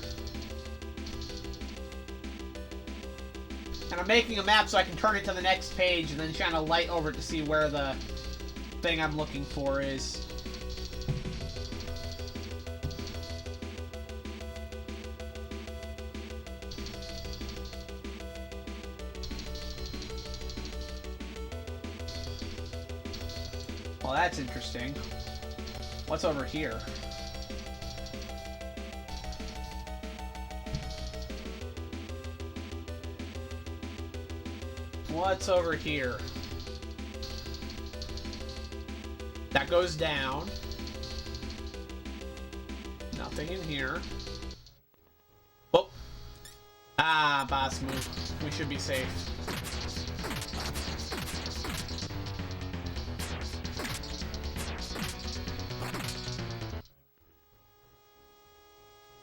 And I'm making a map so I can turn it to the next page and then shine a light over it to see where the thing I'm looking for is. Well, that's interesting. What's over here? What's over here? That goes down. Nothing in here. Oh. Ah, boss move. We should be safe.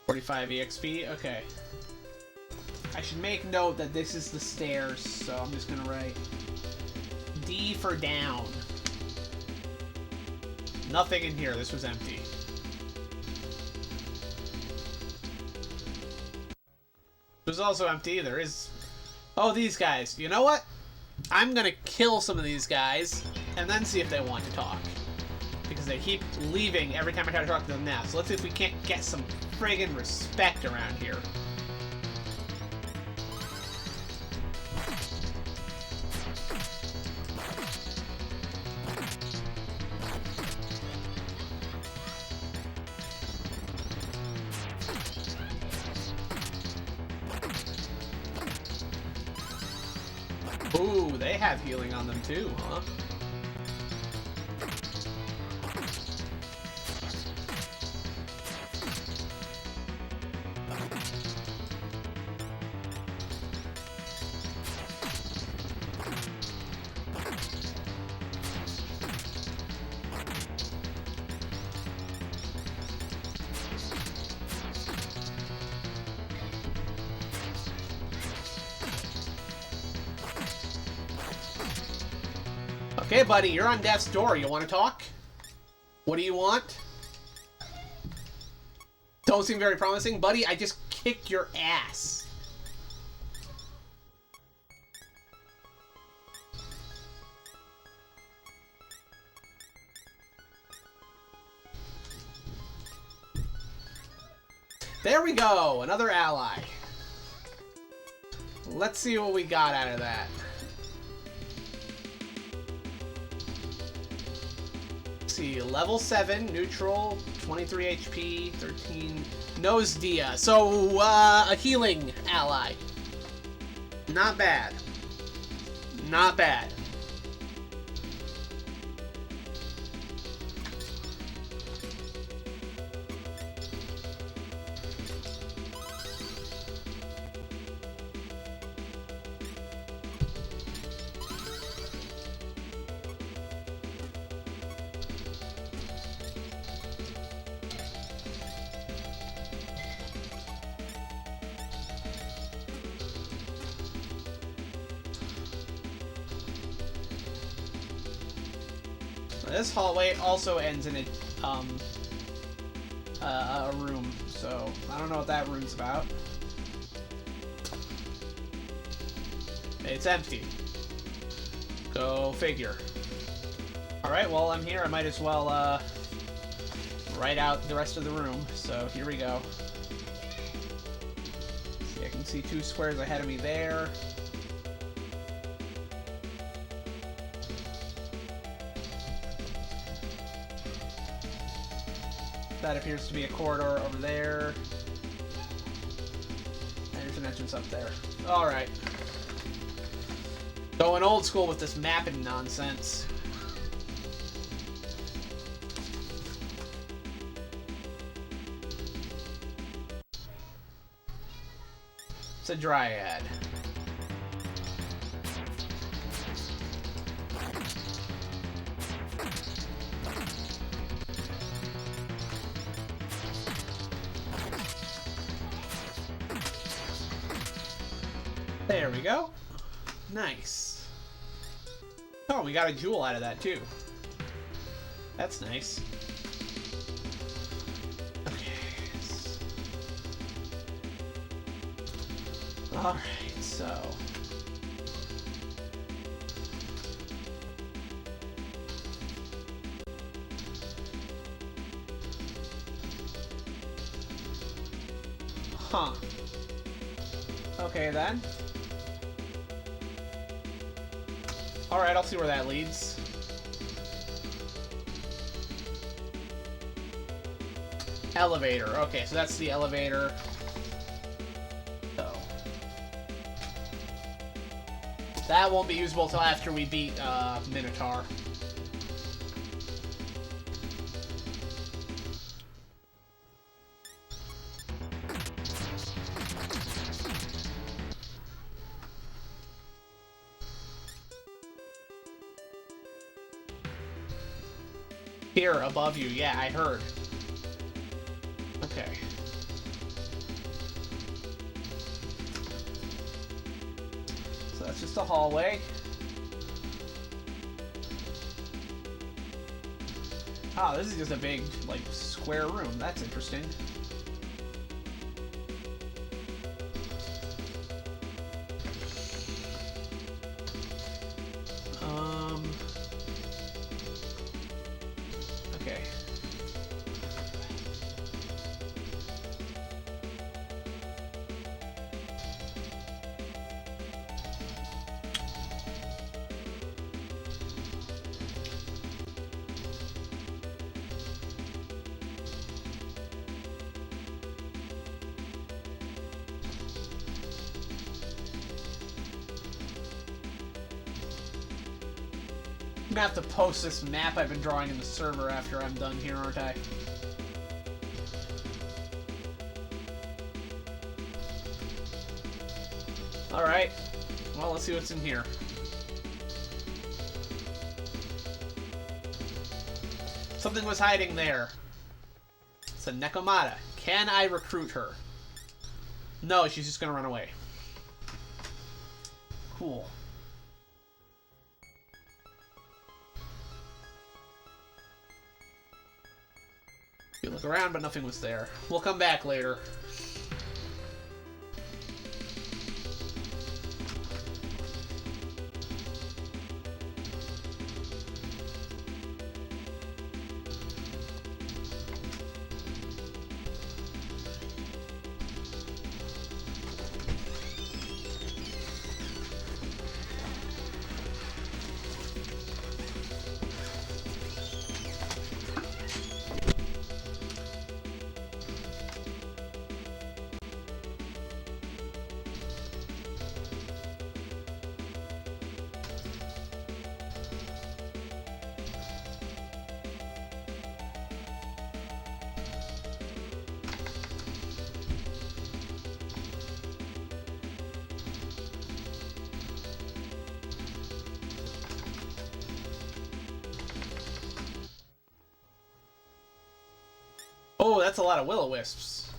$45 EXP? Okay. I should make note that this is the stairs, so I'm just gonna write D for down. Nothing in here. This was empty. It was also empty. There is... Oh, these guys. You know what? I'm gonna kill some of these guys and then see if they want to talk. Because they keep leaving every time I try to talk to them now. So let's see if we can't get some friggin' respect around here. Ooh, they have healing on them too, huh? Okay, buddy, you're on death's door. You want to talk? What do you want? Don't seem very promising. Buddy, I just kicked your ass. There we go! Another ally. Let's see what we got out of that. See, level 7, neutral, 23 HP, 13, Nose Dia. So, a healing ally. Not bad. Not bad. This hallway also ends in a room, so I don't know what that room's about. It's empty. Go figure. Alright, well, I'm here. I might as well write out the rest of the room, so here we go. See, I can see 2 squares ahead of me there. That appears to be a corridor over there. And there's an entrance up there. Alright. Going old school with this mapping nonsense. It's a dryad. There we go. Nice. Oh, we got a jewel out of that too. That's nice. Okay. Alright, so... Huh. Okay, then. Alright, I'll see where that leads. Elevator. Okay, so that's the elevator. So. That won't be usable till after we beat Minotaur. Here, above you. Yeah, I heard. Okay. So that's just a hallway. Oh, this is just a big, like, square room. That's interesting. Okay. I'm gonna have to post this map I've been drawing in the server after I'm done here, aren't I? Alright. Well, let's see what's in here. Something was hiding there. It's a Nekomata. Can I recruit her? No, she's just gonna run away. Cool. You look around, but nothing was there. We'll come back later. Oh, that's a lot of will-o-wisps.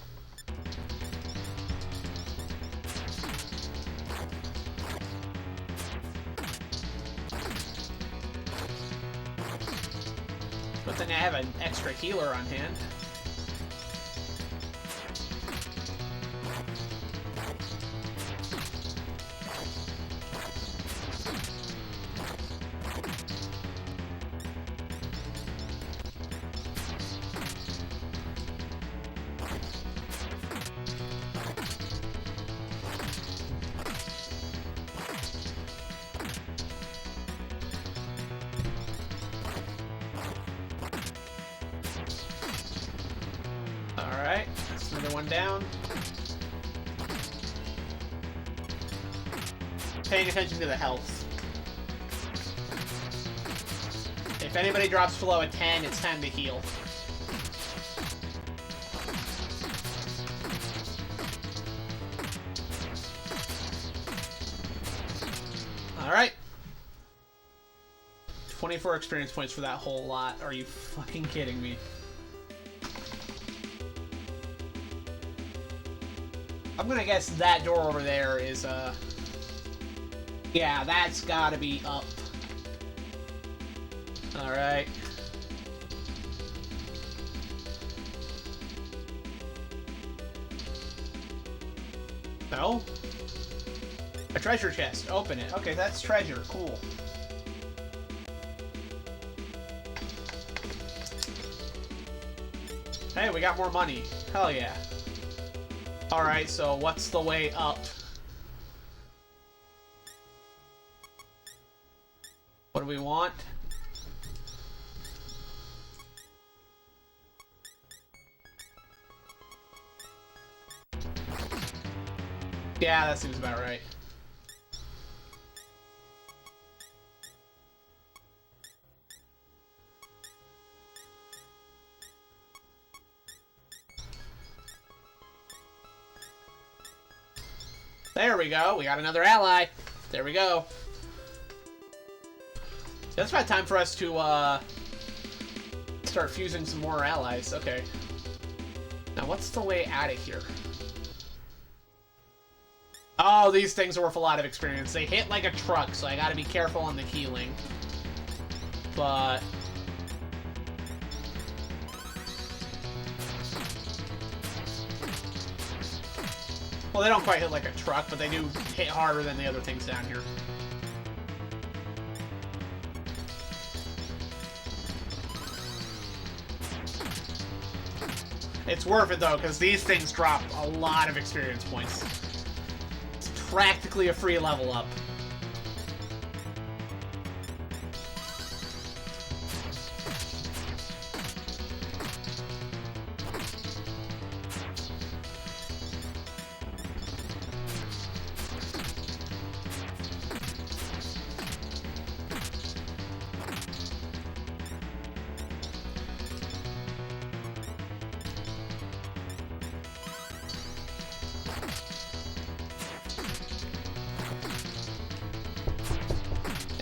Good thing I have an extra healer on hand. Alright, that's another one down. Paying attention to the health. If anybody drops below a 10, it's time to heal. Alright. 24 experience points for that whole lot. Are you fucking kidding me? I'm gonna guess that door over there is, yeah, that's gotta be up. Alright. No? A treasure chest. Open it. Okay, that's treasure. Cool. Hey, we got more money. Hell yeah. Alright, so what's the way up? What do we want? Yeah, that seems about right. There we go. We got another ally. There we go. That's about time for us to start fusing some more allies. Okay. Now, what's the way out of here? Oh, these things are worth a lot of experience. They hit like a truck, so I gotta be careful on the healing. But... well, they don't quite hit like a truck, but they do hit harder than the other things down here. It's worth it, though, because these things drop a lot of experience points. It's practically a free level up.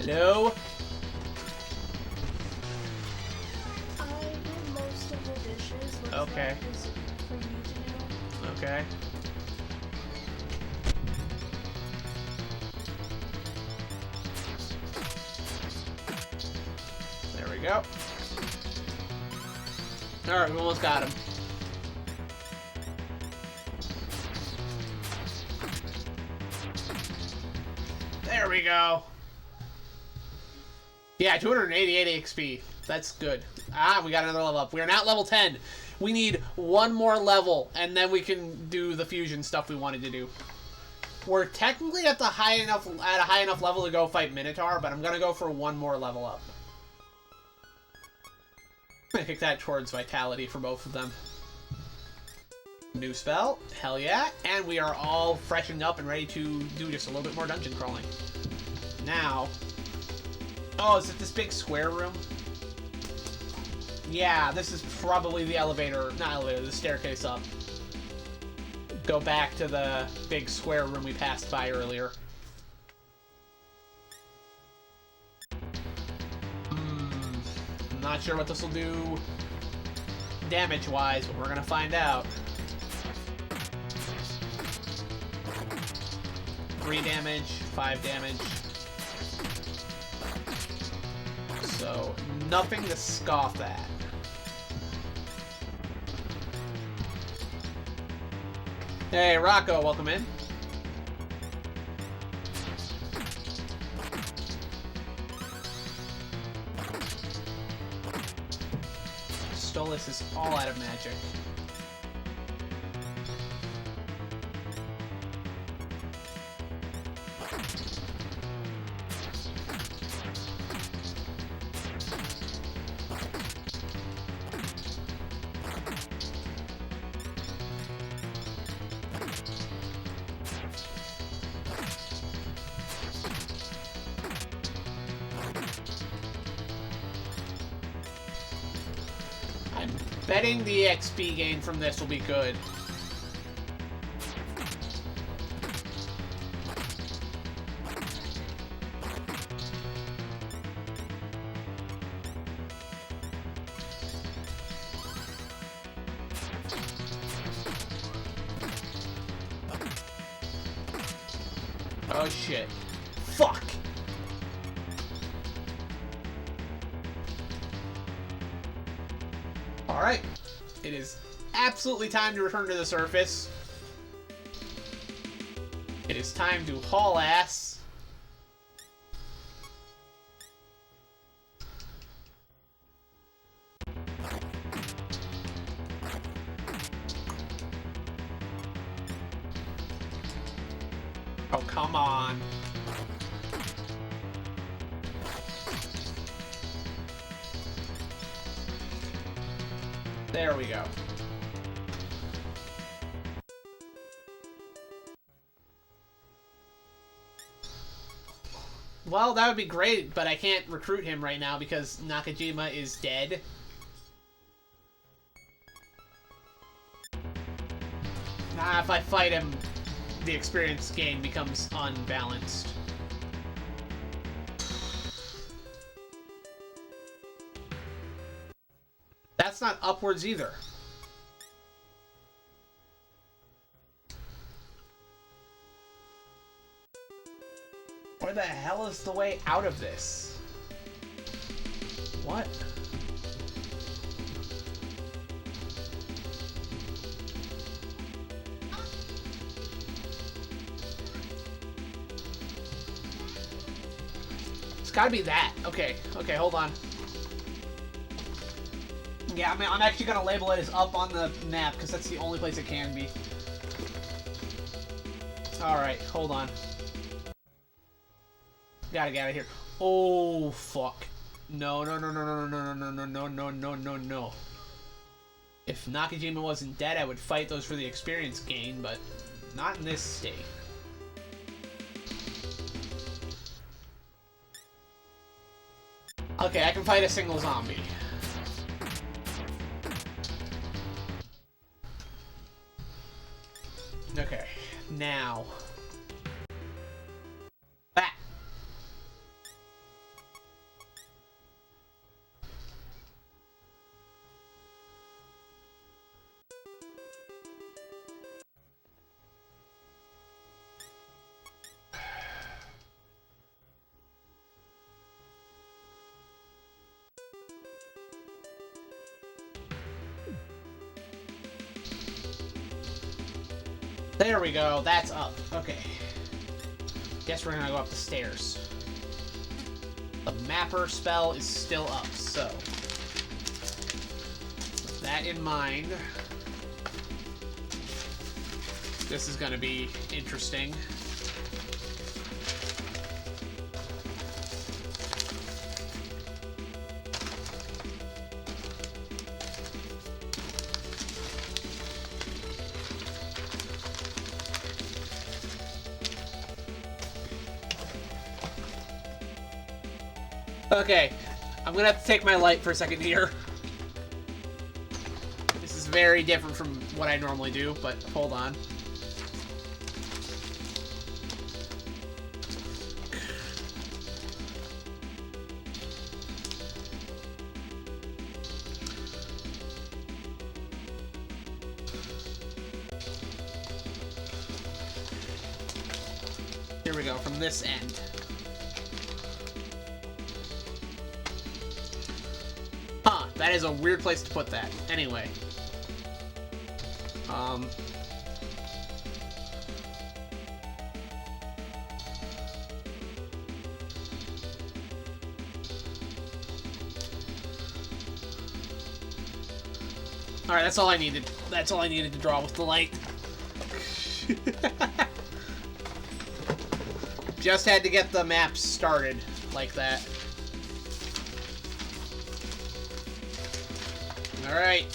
Hello? I did most of the dishes. What's Okay. left is for you to do. Okay. There we go. Alright, we almost got him. There we go. Yeah, 288 XP. That's good. Ah, we got another level up. We are now at level 10. We need one more level, and then we can do the fusion stuff we wanted to do. We're technically at a high enough level to go fight Minotaur, but I'm gonna go for one more level up. I'm gonna kick that towards Vitality for both of them. New spell, hell yeah, and we are all freshened up and ready to do just a little bit more dungeon crawling. Now... oh, is it this big square room? Yeah, this is probably the elevator, not elevator, the staircase up. Go back to the big square room we passed by earlier. I'm not sure what this will do damage-wise, but we're gonna find out. 3 damage, 5 damage. So, nothing to scoff at. Hey, Rocco, welcome in. Stolas is all out of magic. Betting the XP gain from this will be good. Oh shit. Fuck! Alright. It is absolutely time to return to the surface. It is time to haul ass. Oh, come on. There we go. Well, that would be great, but I can't recruit him right now because Nakajima is dead. If I fight him, the experience gain becomes unbalanced. That's not upwards either. Where the hell is the way out of this? What? It's gotta be that. Okay, okay, hold on. Yeah, I'm actually gonna label it as up on the map because that's the only place it can be. Alright, hold on. Gotta get out of here. Oh, fuck. No, no, no, no, no, no, no, no, no, no, no, no, no. If Nakajima wasn't dead, I would fight those for the experience gain, but not in this state. Okay, I can fight a single zombie. Okay, now... Back! There we go, that's up. Okay. Guess we're gonna go up the stairs. The mapper spell is still up, so... with that in mind... this is gonna be interesting. Okay, I'm gonna have to take my light for a second here. This is very different from what I normally do, but hold on. Here we go, from this end. That is a weird place to put that. Anyway. Alright, that's all I needed. That's all I needed to draw with the light. Just had to get the map started like that. Alright.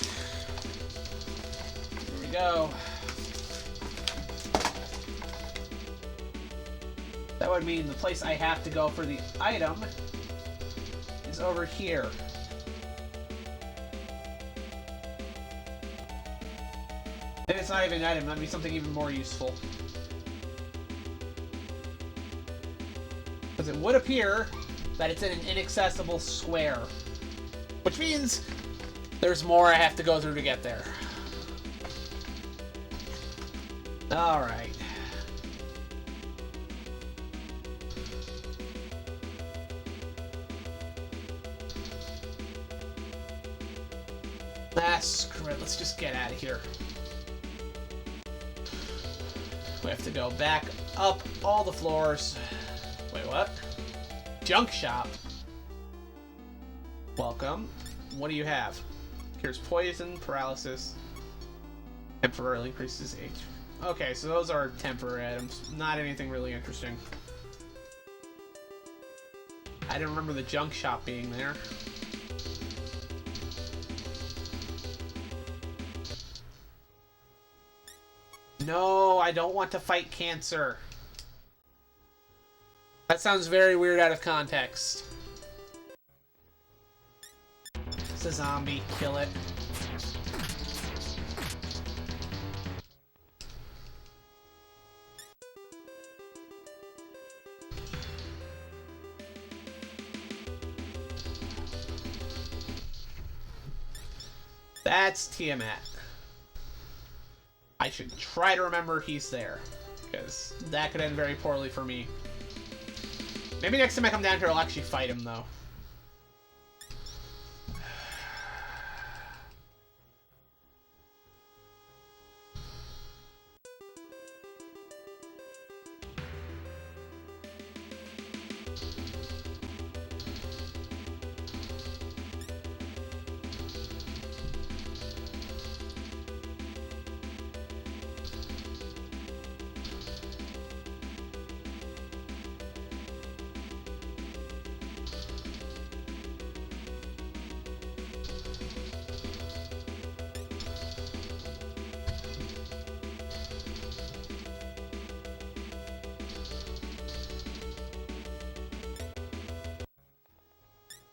Here we go. That would mean the place I have to go for the item is over here. And it's not even an item, that'd be something even more useful. Because it would appear that it's in an inaccessible square. Which means there's more I have to go through to get there. Alright. Ah, screw it. Let's just get out of here. We have to go back up all the floors. Wait, what? Junk shop. Welcome. What do you have? Cures poison, paralysis. Temporarily increases H. Okay, so those are temporary items. Not anything really interesting. I didn't remember the junk shop being there. No, I don't want to fight cancer. That sounds very weird out of context. It's a zombie. Kill it. That's Tiamat. I should try to remember he's there, because that could end very poorly for me. Maybe next time I come down here I'll actually fight him, though.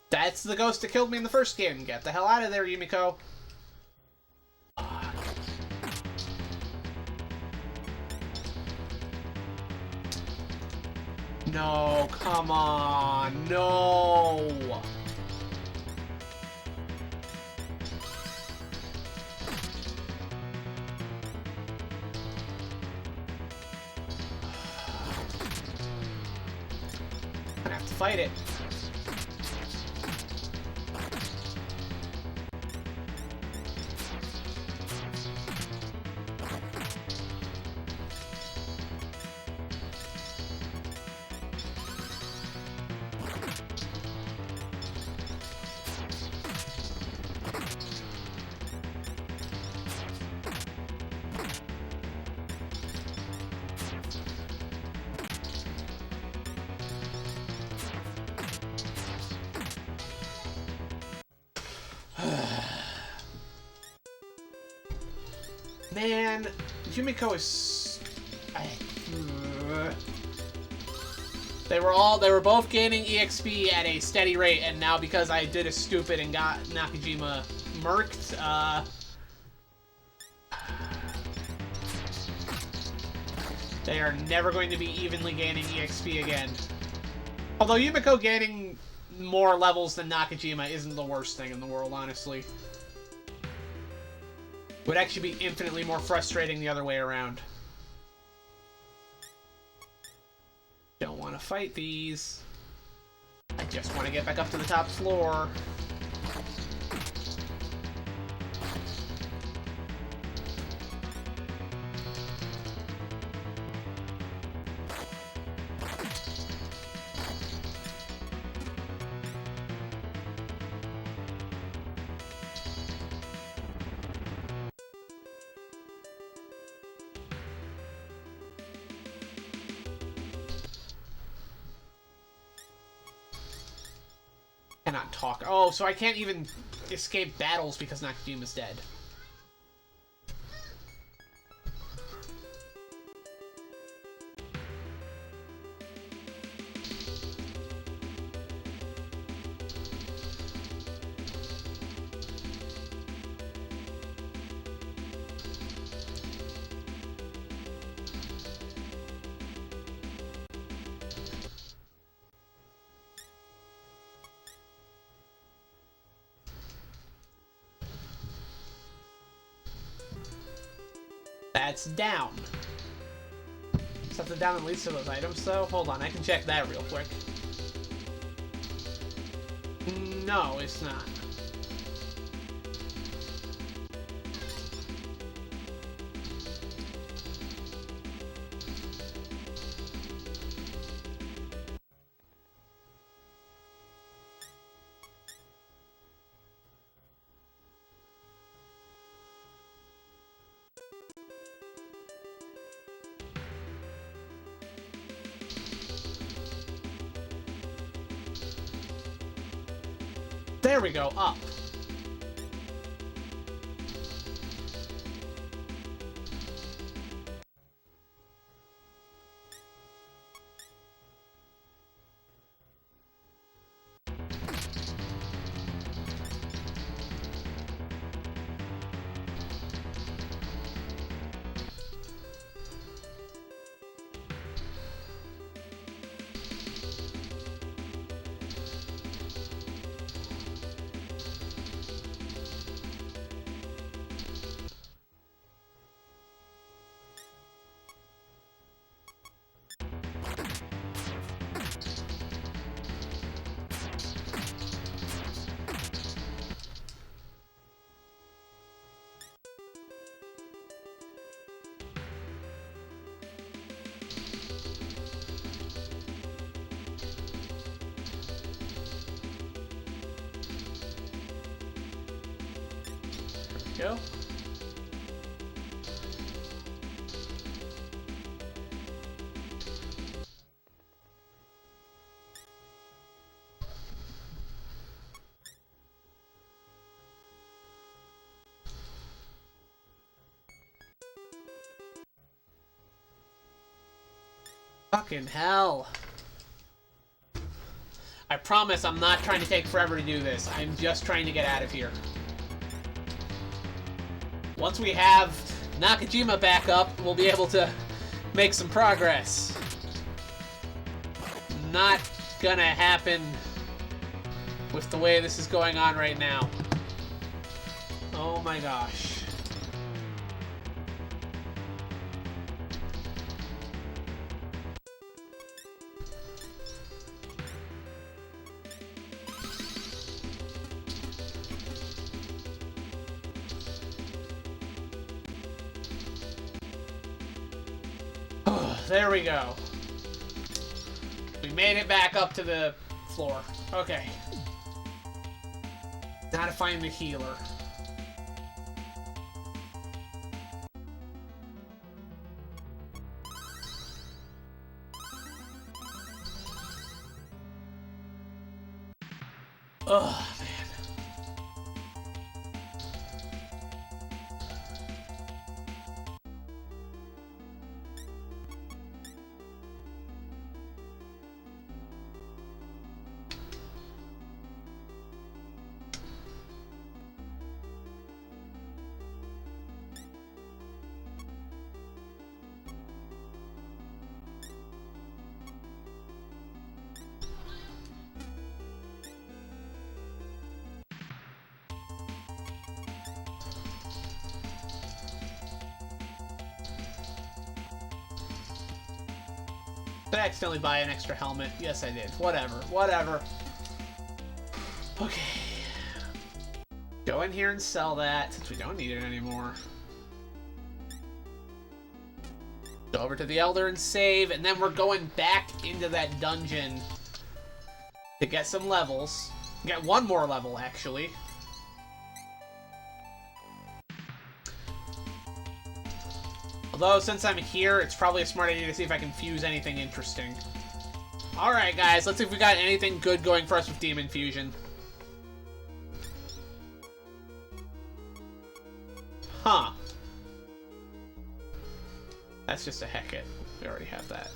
That's the ghost that killed me in the first game. Get the hell out of there, Yumiko. No, come on, no. I'm gonna have to fight it. Man, Yumiko is... They were both gaining EXP at a steady rate, and now because I did a stupid and got Nakajima murked, they are never going to be evenly gaining EXP again. Although Yumiko gaining more levels than Nakajima isn't the worst thing in the world, honestly. Would actually be infinitely more frustrating the other way around. Don't want to fight these. I just want to get back up to the top floor. Cannot talk. Oh, so I can't even escape battles because Nakajima's dead. That's down. Something down that leads to those items, though? Hold on, I can check that real quick. No, it's not. There we go, up. Go. Fucking hell. I promise I'm not trying to take forever to do this. I'm just trying to get out of here. Once we have Nakajima back up, we'll be able to make some progress. Not gonna happen with the way this is going on right now. Oh my gosh. There we go. We made it back up to the floor. Okay. Now to find the healer. Ugh, man. Did I accidentally buy an extra helmet? Yes, I did. Whatever. Whatever. Okay. Go in here and sell that, since we don't need it anymore. Go over to the Elder and save, and then we're going back into that dungeon to get some levels. Get one more level, actually. Although, since I'm here, it's probably a smart idea to see if I can fuse anything interesting. Alright, guys, let's see if we got anything good going for us with Demon Fusion. Huh. That's just a Hecate. We already have that.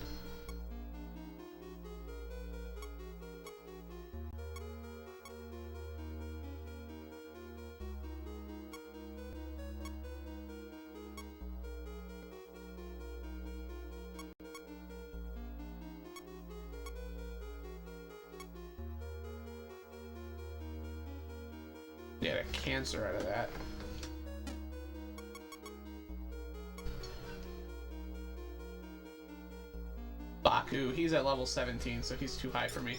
Get a cancer out of that. Baku, he's at level 17, so he's too high for me.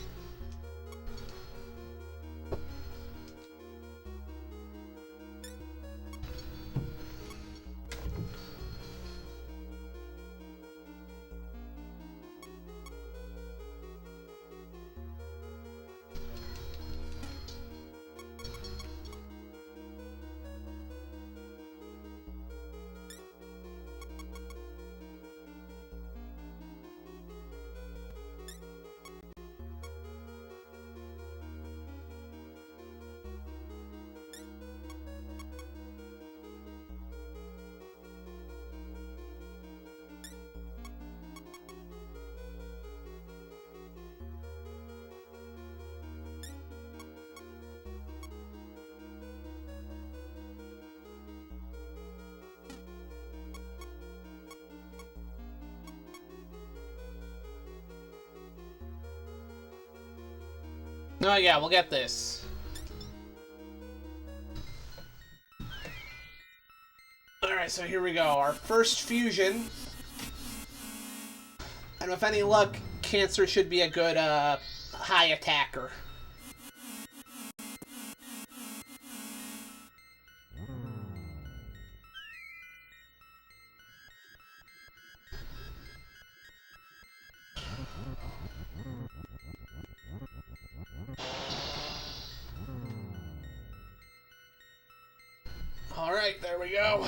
No, yeah, we'll get this. Alright, so here we go. Our first fusion. And with any luck, Cancer should be a good, high attacker. Alright, there we go.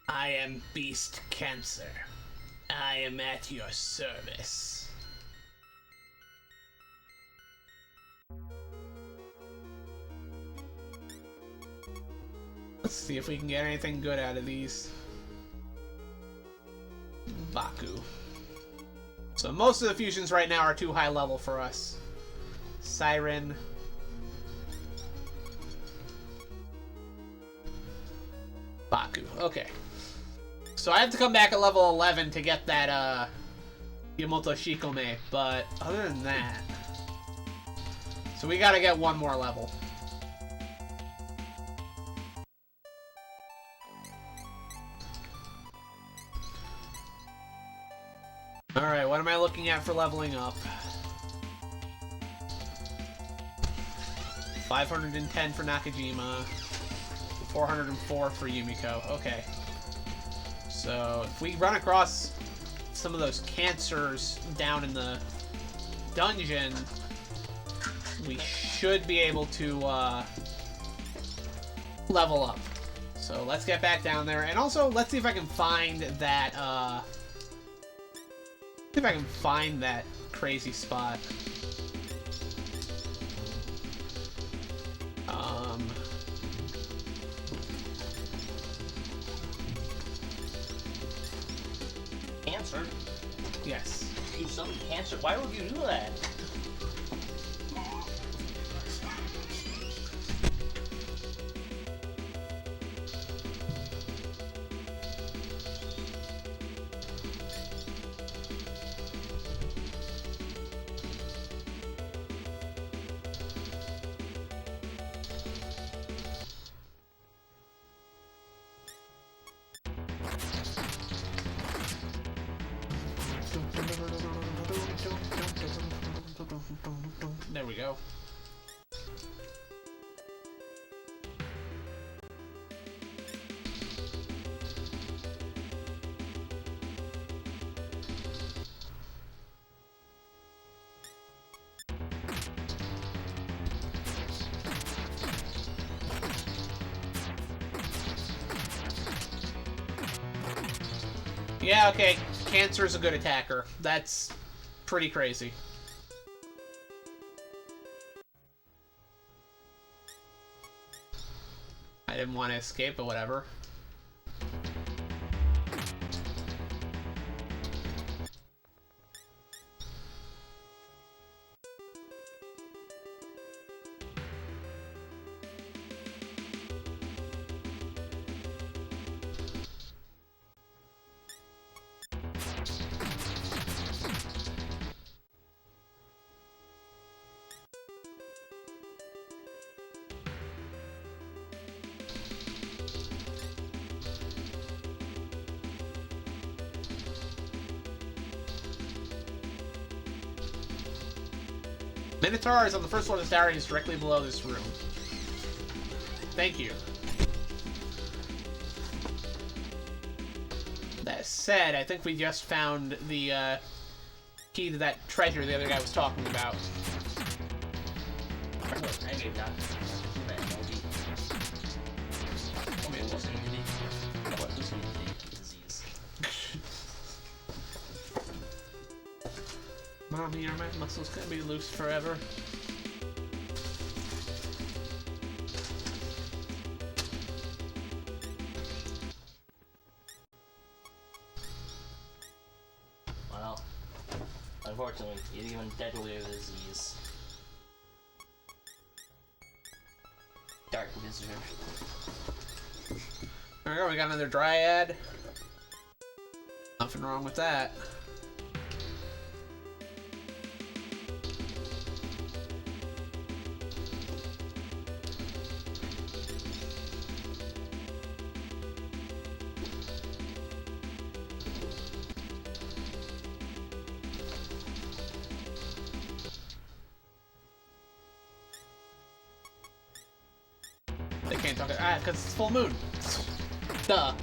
I am Beast Cancer. I am at your service. Let's see if we can get anything good out of these. Baku. So most of the fusions right now are too high level for us. Siren. Baku. Okay. So I have to come back at level 11 to get that, Yamoto Shikome, but other than that... So we gotta get one more level. Alright, what am I looking at for leveling up? 510 for Nakajima, 404 for Yumiko. Okay. So, if we run across some of those cancers down in the dungeon, we should be able to level up. So, let's get back down there. And also, let's see if I can find that, see if I can find that crazy spot. Cancer? Yes. You summoned cancer? Why would you do that? There we go. Yeah, okay. Cancer is a good attacker. That's pretty crazy. I didn't want to escape, but whatever. Minotaur is on the first floor of the tower and is directly below this room. Thank you. That said, I think we just found the key to that treasure the other guy was talking about. I gave that. Mommy, are my muscles gonna be loose forever? Well, unfortunately, it's even deadlier disease. Dark Visitor. There we go, we got another Dryad. Nothing wrong with that. They can't talk. Because it's full moon. Duh.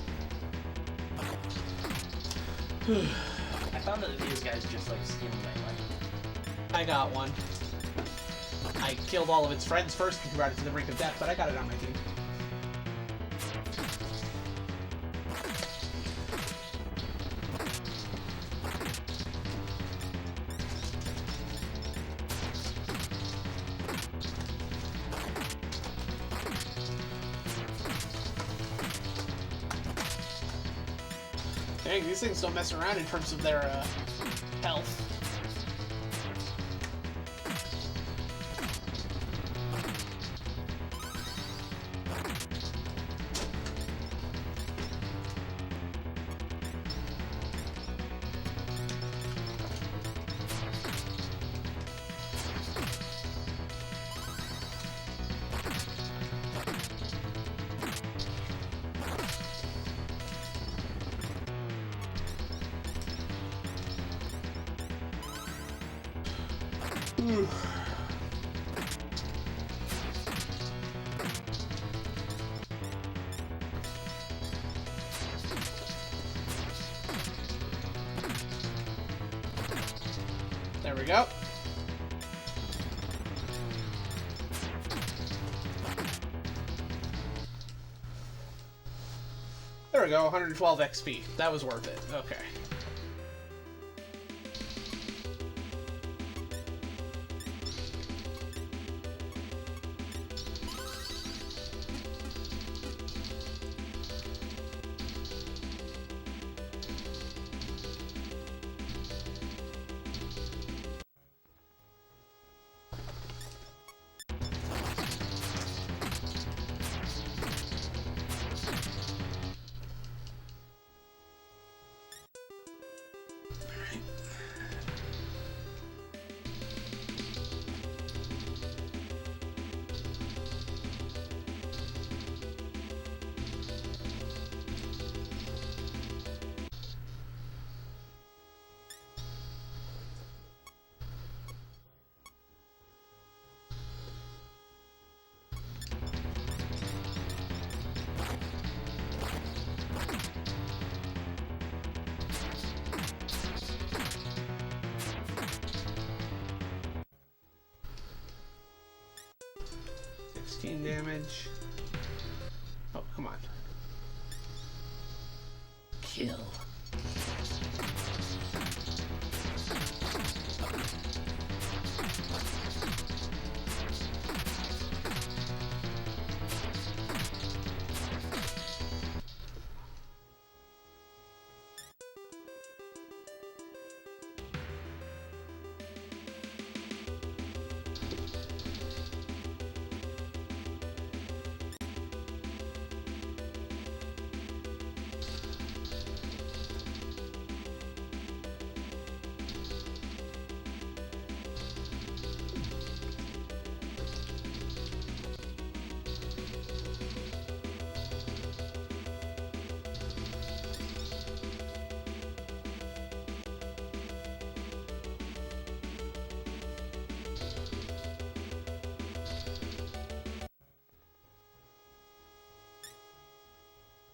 I found that these guys just like stealing my money. I got one. I killed all of its friends first and brought it to the brink of death, but I got it on my team. Dang, these things don't mess around in terms of their health. There we go. There we go, 112 XP. That was worth it. Okay. Damage. Oh, come on. Kill.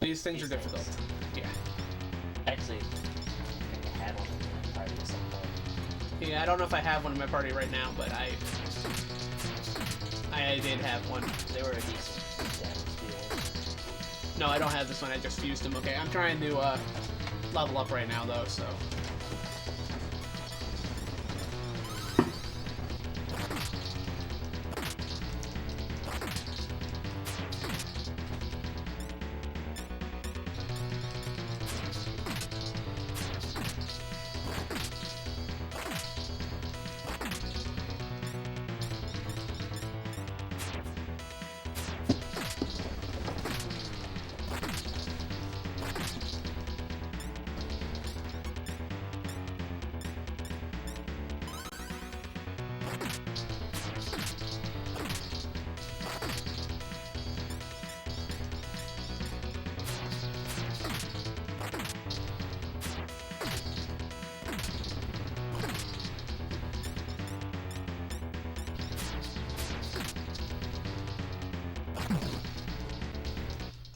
These things are difficult. Yeah. Actually, I think I had one in my party at some point. Yeah, I don't know if I have one in my party right now, but I did have one. They were a decent damage deal. No, I don't have this one. I just fused them. Okay, I'm trying to level up right now, though, so...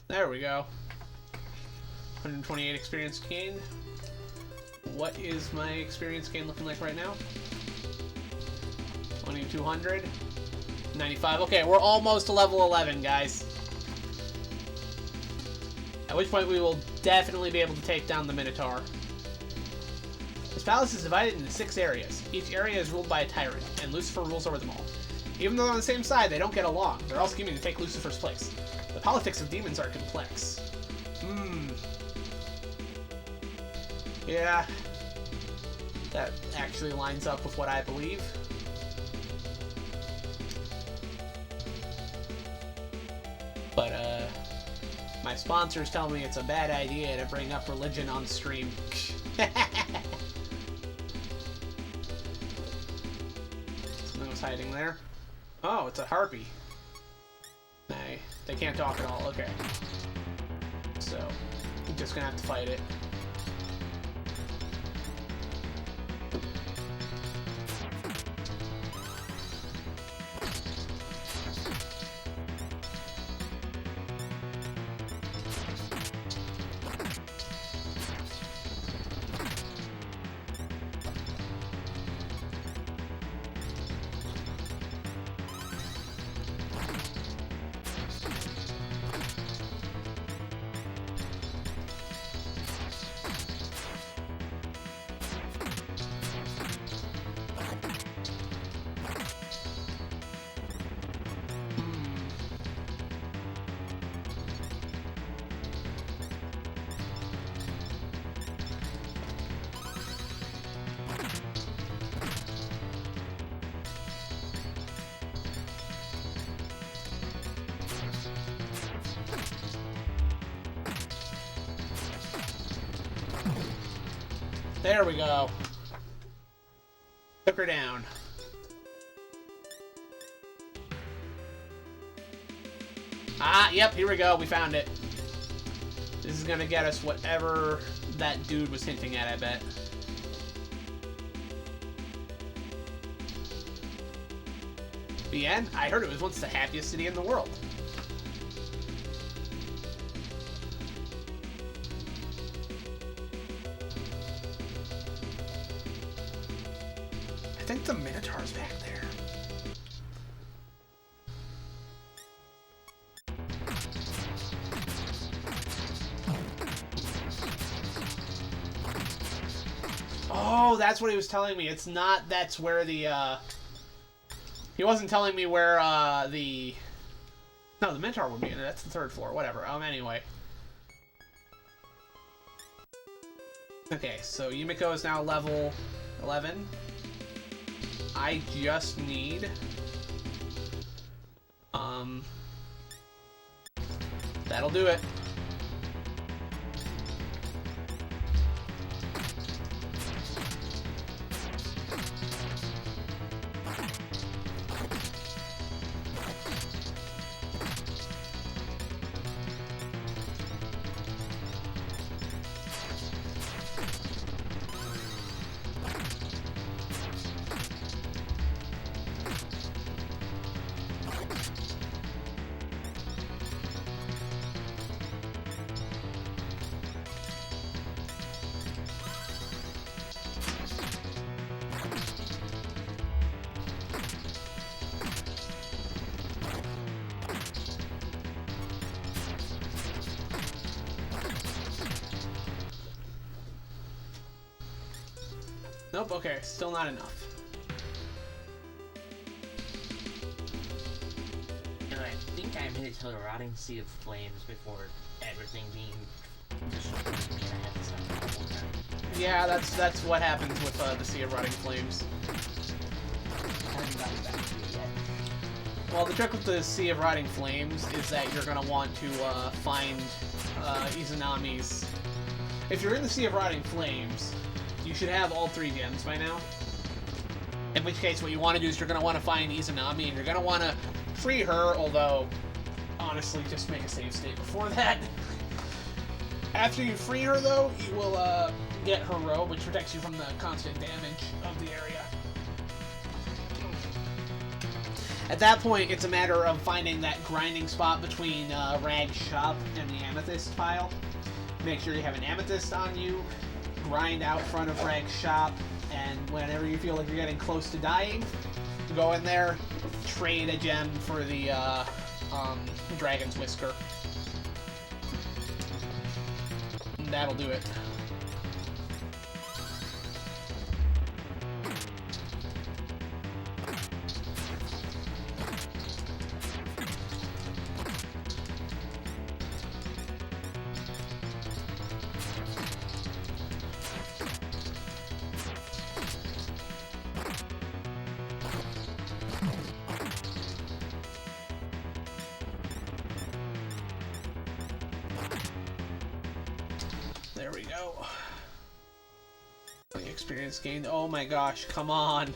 There we go. 128 experience gained. What is my experience gain looking like right now? 2200. 95. Okay, we're almost to level 11, guys. At which point we will definitely be able to take down the Minotaur. This palace is divided into 6 areas. Each area is ruled by a tyrant, and Lucifer rules over them all. Even though they're on the same side, they don't get along. They're all scheming to take Lucifer's place. The politics of demons are complex. Yeah. That actually lines up with what I believe. But, my sponsors tell me it's a bad idea to bring up religion on stream. Something was hiding there. Oh, it's a harpy. Nay, they can't talk at all. Okay. So, I'm just gonna have to fight it. There we go. Took her down. Ah, yep, here we go. We found it. This is gonna get us whatever that dude was hinting at, I bet. The end? I heard it was once the happiest city in the world. I think the Minotaur's back there. Oh, that's what he was telling me. It's not, that's where the, he wasn't telling me where, no, the Minotaur would be in there. That's the 3rd floor. Whatever. Anyway. Okay, so Yumiko is now level 11. I just need, that'll do it. Nope, okay, still not enough. And I think I'm headed to the rotting sea of flames before everything being destroyed. And I have to stop the whole time. Yeah, that's what happens with the Sea of Rotting Flames. I haven't gotten back to it yet. Well, the trick with the Sea of Rotting Flames is that you're going to want to find Izanami's... If you're in the Sea of Rotting Flames, you should have all 3 gems by now. In which case, what you want to do is you're going to want to find Izanami, and you're going to want to free her, although, honestly, just make a save state before that. After you free her, though, you will get her robe, which protects you from the constant damage of the area. At that point, it's a matter of finding that grinding spot between Rag's shop and the amethyst pile. Make sure you have an amethyst on you, grind out front of Rag's shop, and whenever you feel like you're getting close to dying, go in there, trade a gem for the Dragon's Whisker. And that'll do it. There we go. The experience gained. Oh my gosh, come on.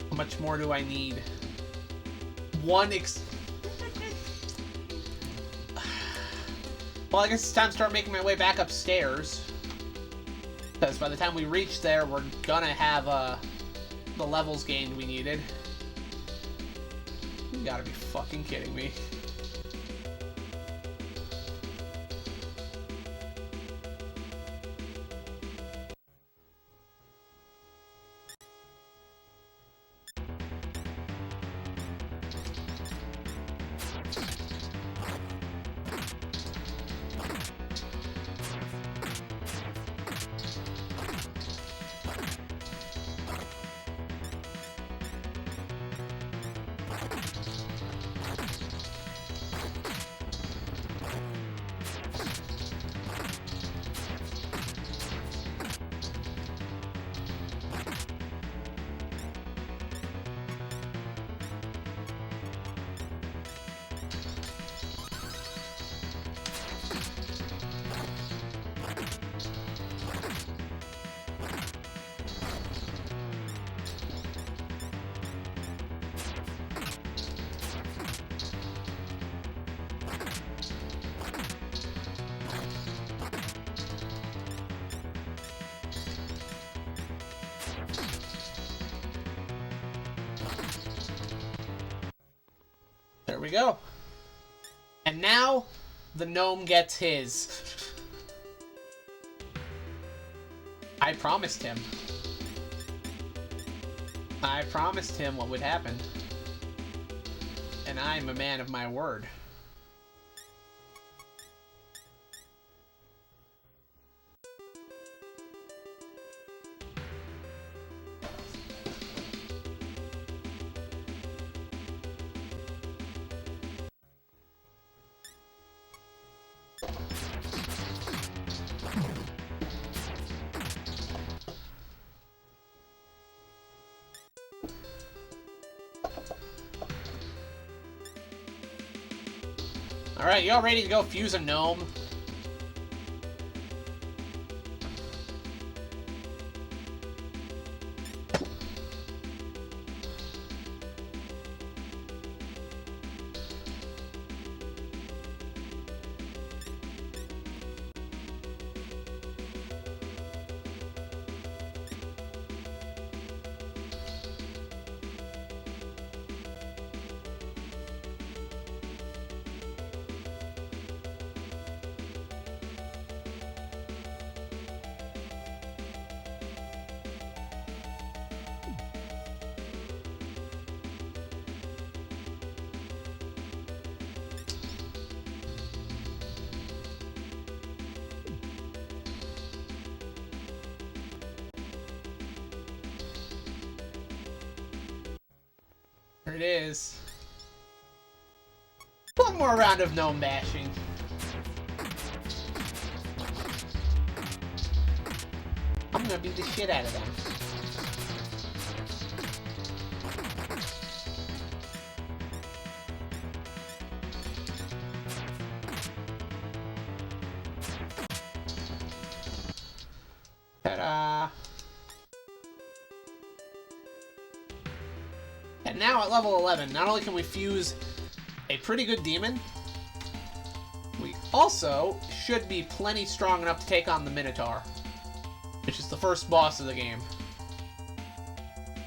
How much more do I need? Well, I guess it's time to start making my way back upstairs. Because by the time we reach there, we're gonna have the levels gained we needed. You gotta be fucking kidding me. There we go. And now, the gnome gets his. I promised him. I promised him what would happen. And I'm a man of my word. Alright, y'all ready to go fuse a gnome? There it is. One more round of gnome bashing. I'm gonna beat the shit out of them. Ta-da! And now at level 11, not only can we fuse a pretty good demon, we also should be plenty strong enough to take on the Minotaur, which is the first boss of the game.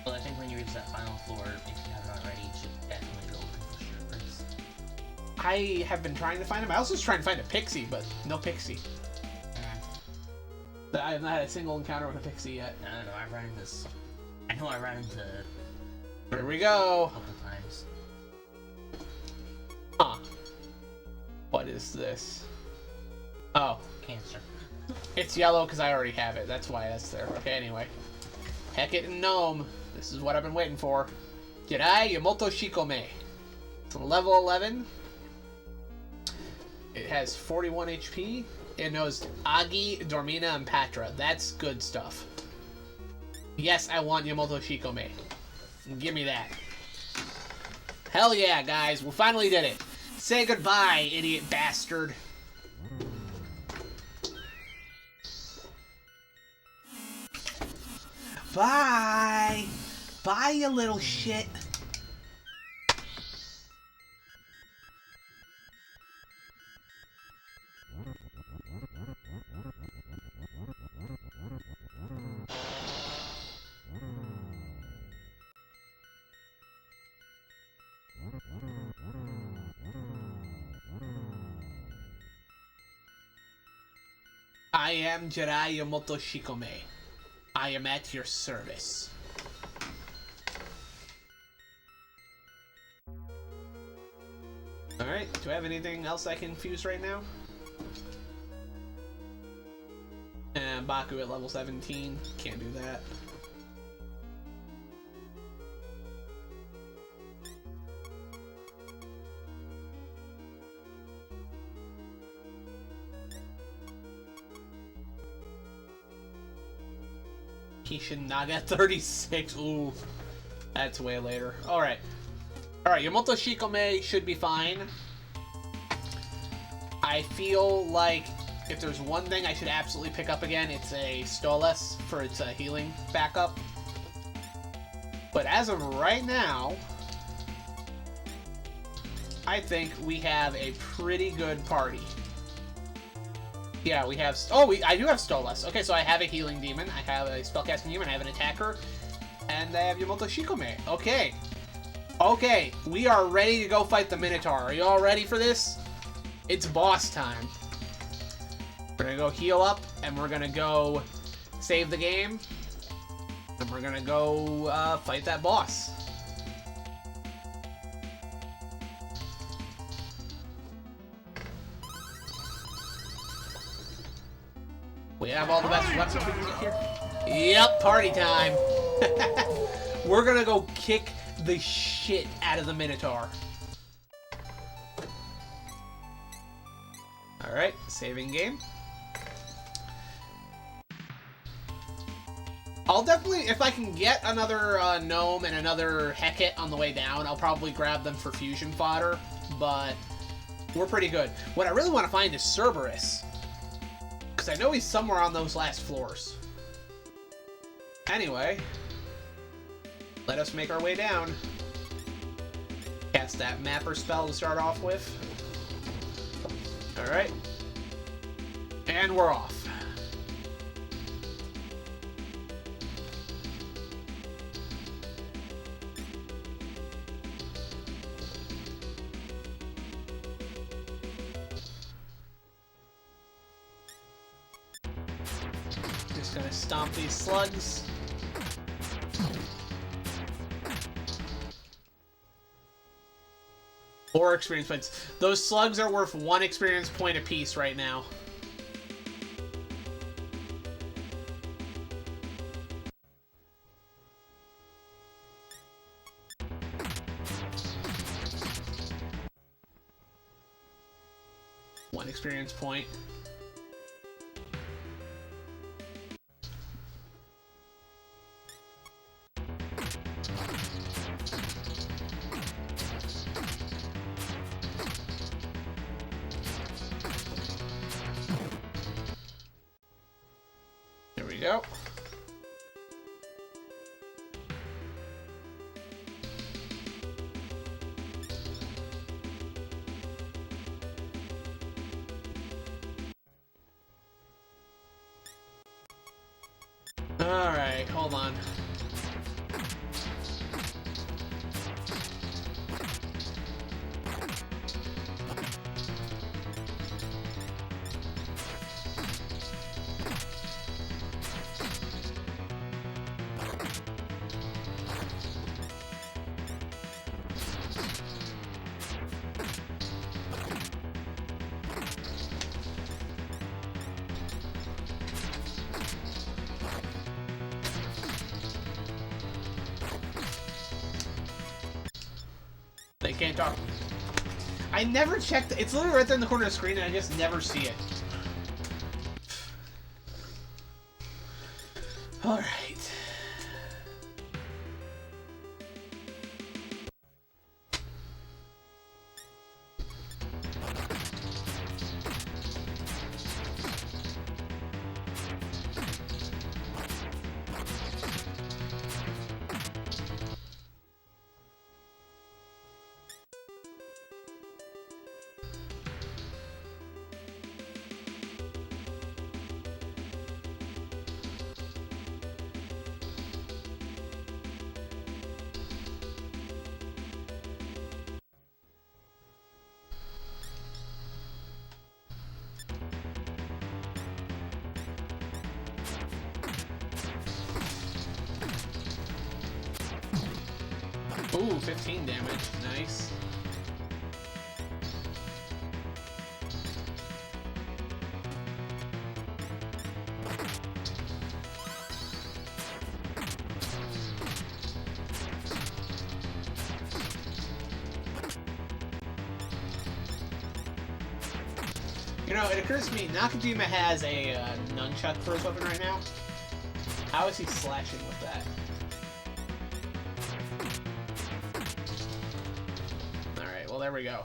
Well, I think when you reach that final I have been trying to find him. I also was trying to find a pixie, but no pixie. I have not had a single encounter with a pixie yet. I don't know, I ran into... I know I ran into... Here we go. A couple times. Huh. What is this? Oh. Cancer. It's yellow because I already have it. That's why that's there. Okay, anyway. Hecate and Gnome. This is what I've been waiting for. Jirai Yamoto Shikome. It's level 11. It has 41 HP. It knows Agi, Dormina, and Patra. That's good stuff. Yes, I want Yamoto Shikome. Give me that. Hell yeah, guys. We finally did it. Say goodbye, idiot bastard. Bye! Bye, you little shit. I am Jirai Yamoto Shikome. I am at your service. Alright, do I have anything else I can fuse right now? And Baku at level 17. Can't do that. Naga 36. Ooh. That's way later. Alright. Alright, Yamoto Shikome should be fine. I feel like if there's one thing I should absolutely pick up again, it's a Stolas for its healing backup. But as of right now, I think we have a pretty good party. Yeah, we have... Oh, I do have Stolas. Okay, so I have a healing demon, I have a spellcasting demon, I have an attacker, and I have Yamoto Shikome. Okay. Okay, we are ready to go fight the Minotaur. Are you all ready for this? It's boss time. We're gonna go heal up, and we're gonna go save the game, and we're gonna go fight that boss. We have all the best weapons we can get here. Yep, party time. We're gonna go kick the shit out of the Minotaur. Alright, saving game. I'll definitely, if I can get another Gnome and another Hecate on the way down, I'll probably grab them for fusion fodder, but we're pretty good. What I really want to find is Cerberus, because I know he's somewhere on those last floors. Anyway, let us make our way down. Cast that mapper spell to start off with. Alright. And we're off. Just gonna stomp these slugs. Four experience points. Those slugs are worth 1 experience point apiece right now. One experience point. Go. All right, hold on. They can't talk. I never checked. It's literally right there in the corner of the screen, and I just never see it. All right. Ooh, 15 damage. Nice. You know, it occurs to me, Nakajima has a nunchuck for his weapon right now. How is he slashing with that? Alright, well there we go.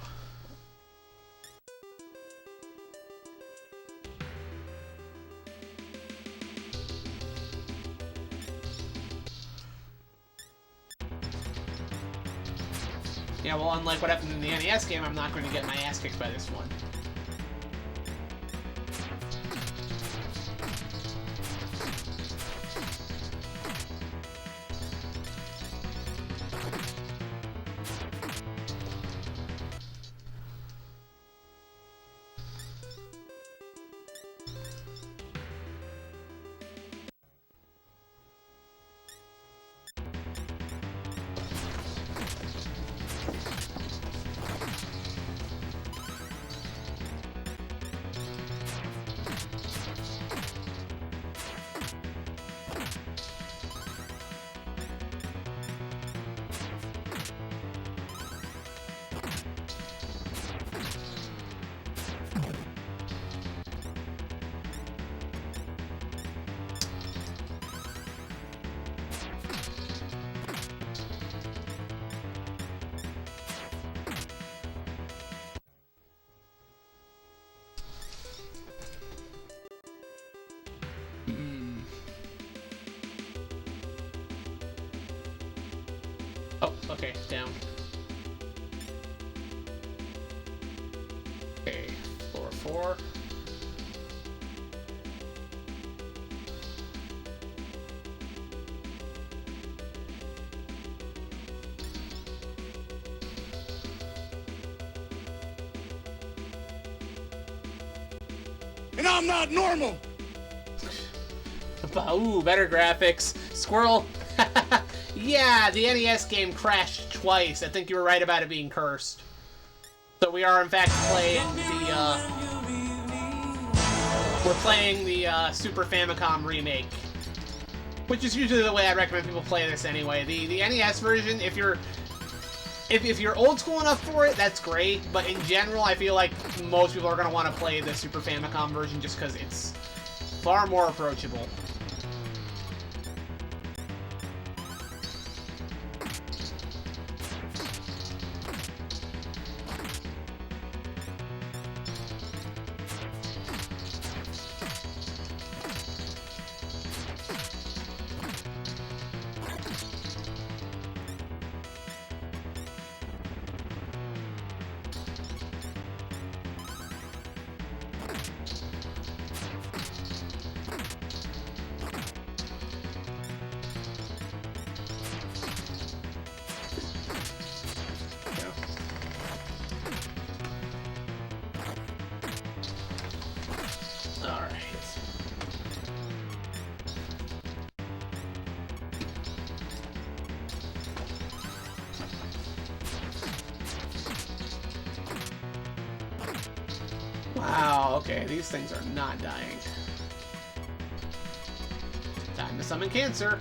Yeah, well unlike what happened in the NES game, I'm not going to get my ass kicked by this one. Oh, okay, down. Okay, floor 4. And I'm not normal. Ooh, better graphics. Squirrel. Yeah, the NES game crashed twice. I think you were right about it being cursed. So we are in fact playing the, we're playing the Super Famicom remake. Which is usually the way I recommend people play this anyway. The NES version, if you're old school enough for it, that's great. But in general, I feel like most people are going to want to play the Super Famicom version just because it's far more approachable. Wow, okay, these things are not dying. Time to summon cancer.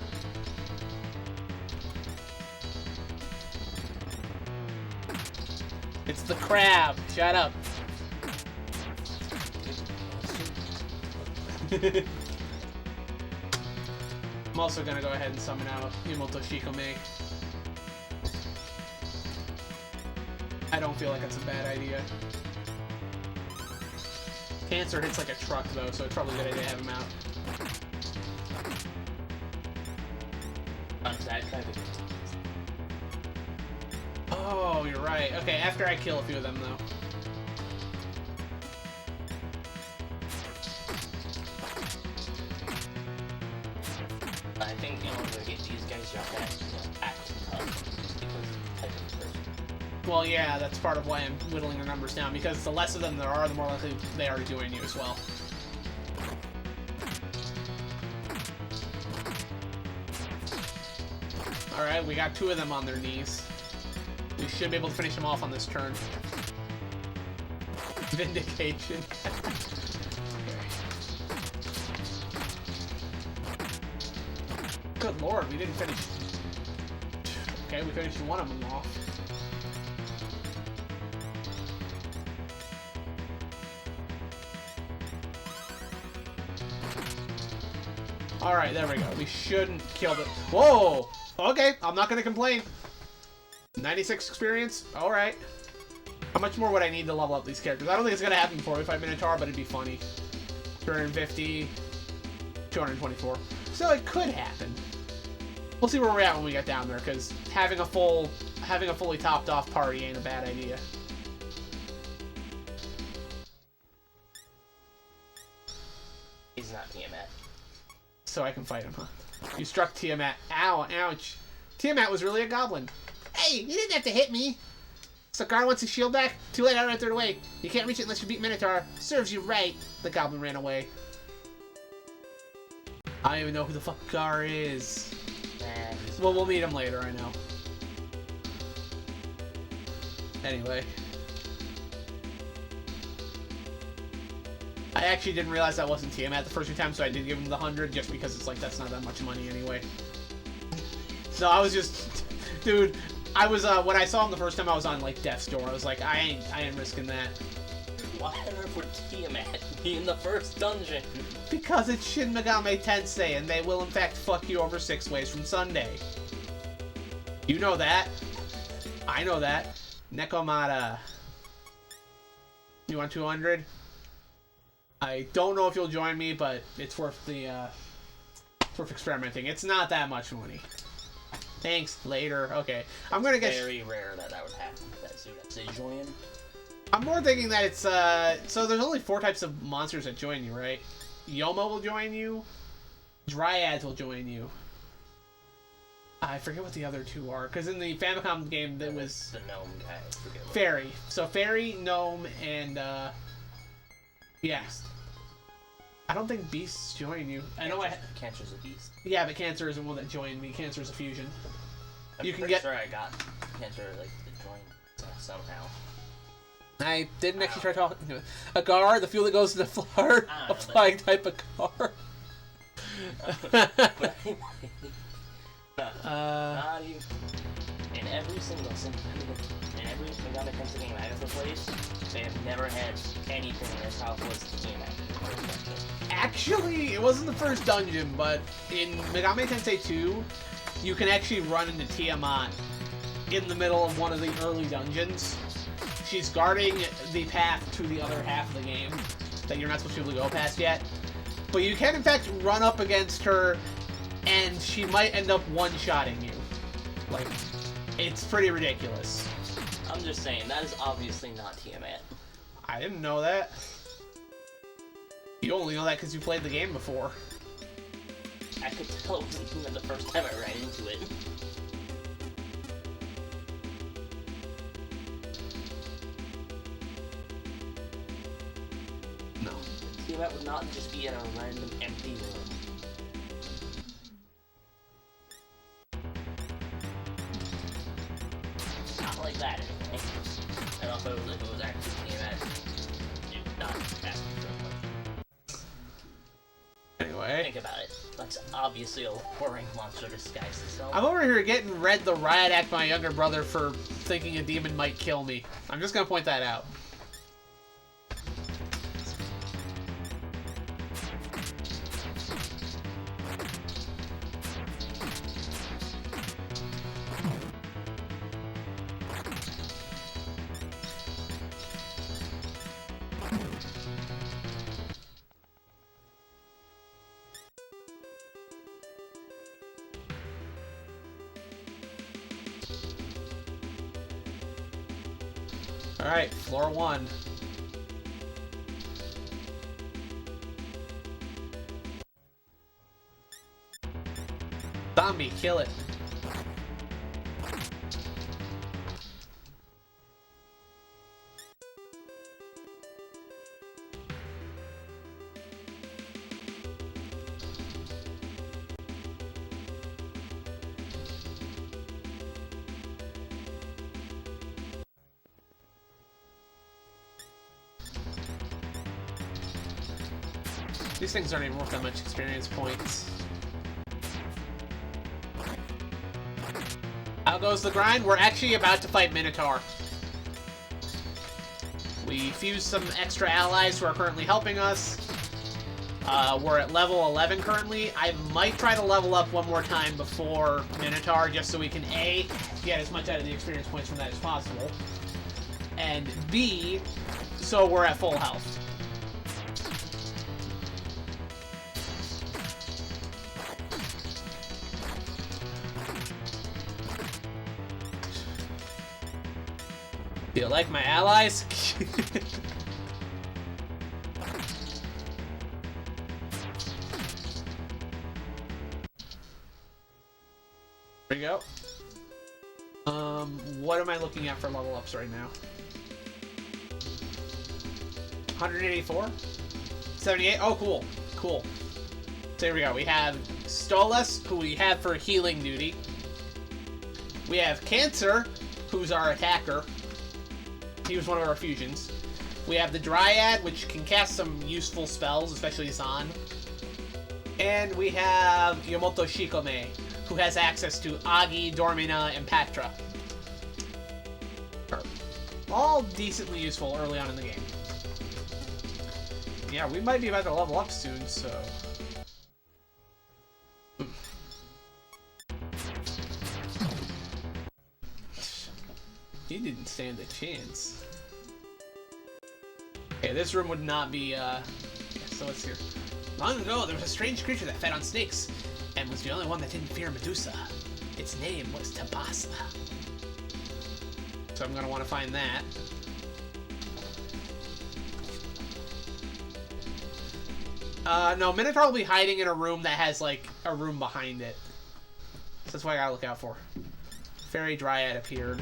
It's the crab. Shut up. I'm also gonna go ahead and summon out Yumoto Shikome. I don't feel like that's a bad idea. Cancer hits like a truck though, so it's probably a good idea to have him out. Oh, you're right. Okay, after I kill a few of them though. I think in order to get these guys, you have to act tough. Because type of person. Well, yeah, that's part of why I'm whittling the numbers down, because the less of them there are, the more likely they are to join you as well. Alright, we got 2 of them on their knees. We should be able to finish them off on this turn. Vindication. Good lord, we didn't finish. Okay, we finished one of them off. Alright, there we go. We shouldn't kill the... Whoa! Okay, I'm not gonna complain. 96 experience? Alright. How much more would I need to level up these characters? I don't think it's gonna happen before we fight Minotaur, but it'd be funny. 250... 224. So it could happen. We'll see where we're at when we get down there, because having a fully topped off party ain't a bad idea. He's not Tiamat. So I can fight him, huh? You struck Tiamat. Ow, ouch. Tiamat was really a goblin. Hey, you didn't have to hit me. Sakar wants his shield back? Too late, I already threw it away. You can't reach it unless you beat Minotaur. Serves you right. The goblin ran away. I don't even know who the fuck Gar is. Well, we'll meet him later, I know. Anyway. I actually didn't realize that wasn't Tiamat the first 2 times, so I did give him the 100, just because it's like, that's not that much money anyway. So I was just... Dude, I was, when I saw him the first time, I was on, like, death's door. I was like, I ain't risking that. Why on earth would Tiamat be in the first dungeon? Because it's Shin Megami Tensei, and they will in fact fuck you over 6 ways from Sunday. You know that. I know that. Nekomata. You want 200? I don't know if you'll join me, but it's worth the, worth experimenting. It's not that much money. Thanks, later. Okay. I'm gonna get... Very rare that would happen with that suit. Say join. I'm more thinking that it's, so there's only 4 types of monsters that join you, right? Yoma will join you. Dryads will join you. I forget what the other 2 are, because in the Famicom game, there was... The gnome guy. I forget what Fairy. So Fairy, Gnome, and, yeah. Beast. I don't think Beasts join you. I know Cancer's a beast. Yeah, but Cancer isn't one that joined me. Cancer's a fusion. I'm You can pretty get... sure I got Cancer, like, to join somehow. I didn't actually try talking to it. A Gar, the fuel that goes to the floor. A flying type of car. But anyway... Not even... In every single in every Megami Tensei game I ever played, they have never had anything as powerful as Tiamat. Actually, it wasn't the first dungeon, but in Megami Tensei 2, you can actually run into Tiamat in the middle of one of the early dungeons. She's guarding the path to the other half of the game that you're not supposed to be able to go past yet. But you can, in fact, run up against her, and she might end up one-shotting you. Like, it's pretty ridiculous. I'm just saying, that is obviously not Tiamat. I didn't know that. You only know that because you played the game before. I could tell it wasn't Tiamat the first time I ran into it. No. Tiamat would not just be in a random empty room. Not like that, anyway. And also, if it was actually Tiamat, it would not pass me so much. Anyway. Think about it. That's obviously a lower-ranked monster disguised itself. I'm over here getting read the riot act by my younger brother for thinking a demon might kill me. I'm just gonna point that out. Alright, floor 1. Zombie, kill it. These things aren't even worth that much experience points. How goes the grind? We're actually about to fight Minotaur. We fused some extra allies who are currently helping us. We're at level 11 currently. I might try to level up one more time before Minotaur, just so we can A, get as much out of the experience points from that as possible, and B, so we're at full health. Do you like my allies? There we go. What am I looking at for level ups right now? 184? 78? Oh, cool. Cool. So here we go. We have Stolas, who we have for healing duty. We have Cancer, who's our attacker. He was one of our fusions. We have the Dryad, which can cast some useful spells, especially Zan. And we have Yomoto Shikome, who has access to Agi, Dormina, and Patra. All decently useful early on in the game. Yeah, we might be about to level up soon, so... He didn't stand a chance. Okay, this room would not be, yeah, so let's hear. Long ago, there was a strange creature that fed on snakes, and was the only one that didn't fear Medusa. Its name was Tabasa. So I'm gonna want to find that. No, Minotaur will be hiding in a room that has, like, a room behind it. So that's what I gotta look out for. Fairy Dryad appeared.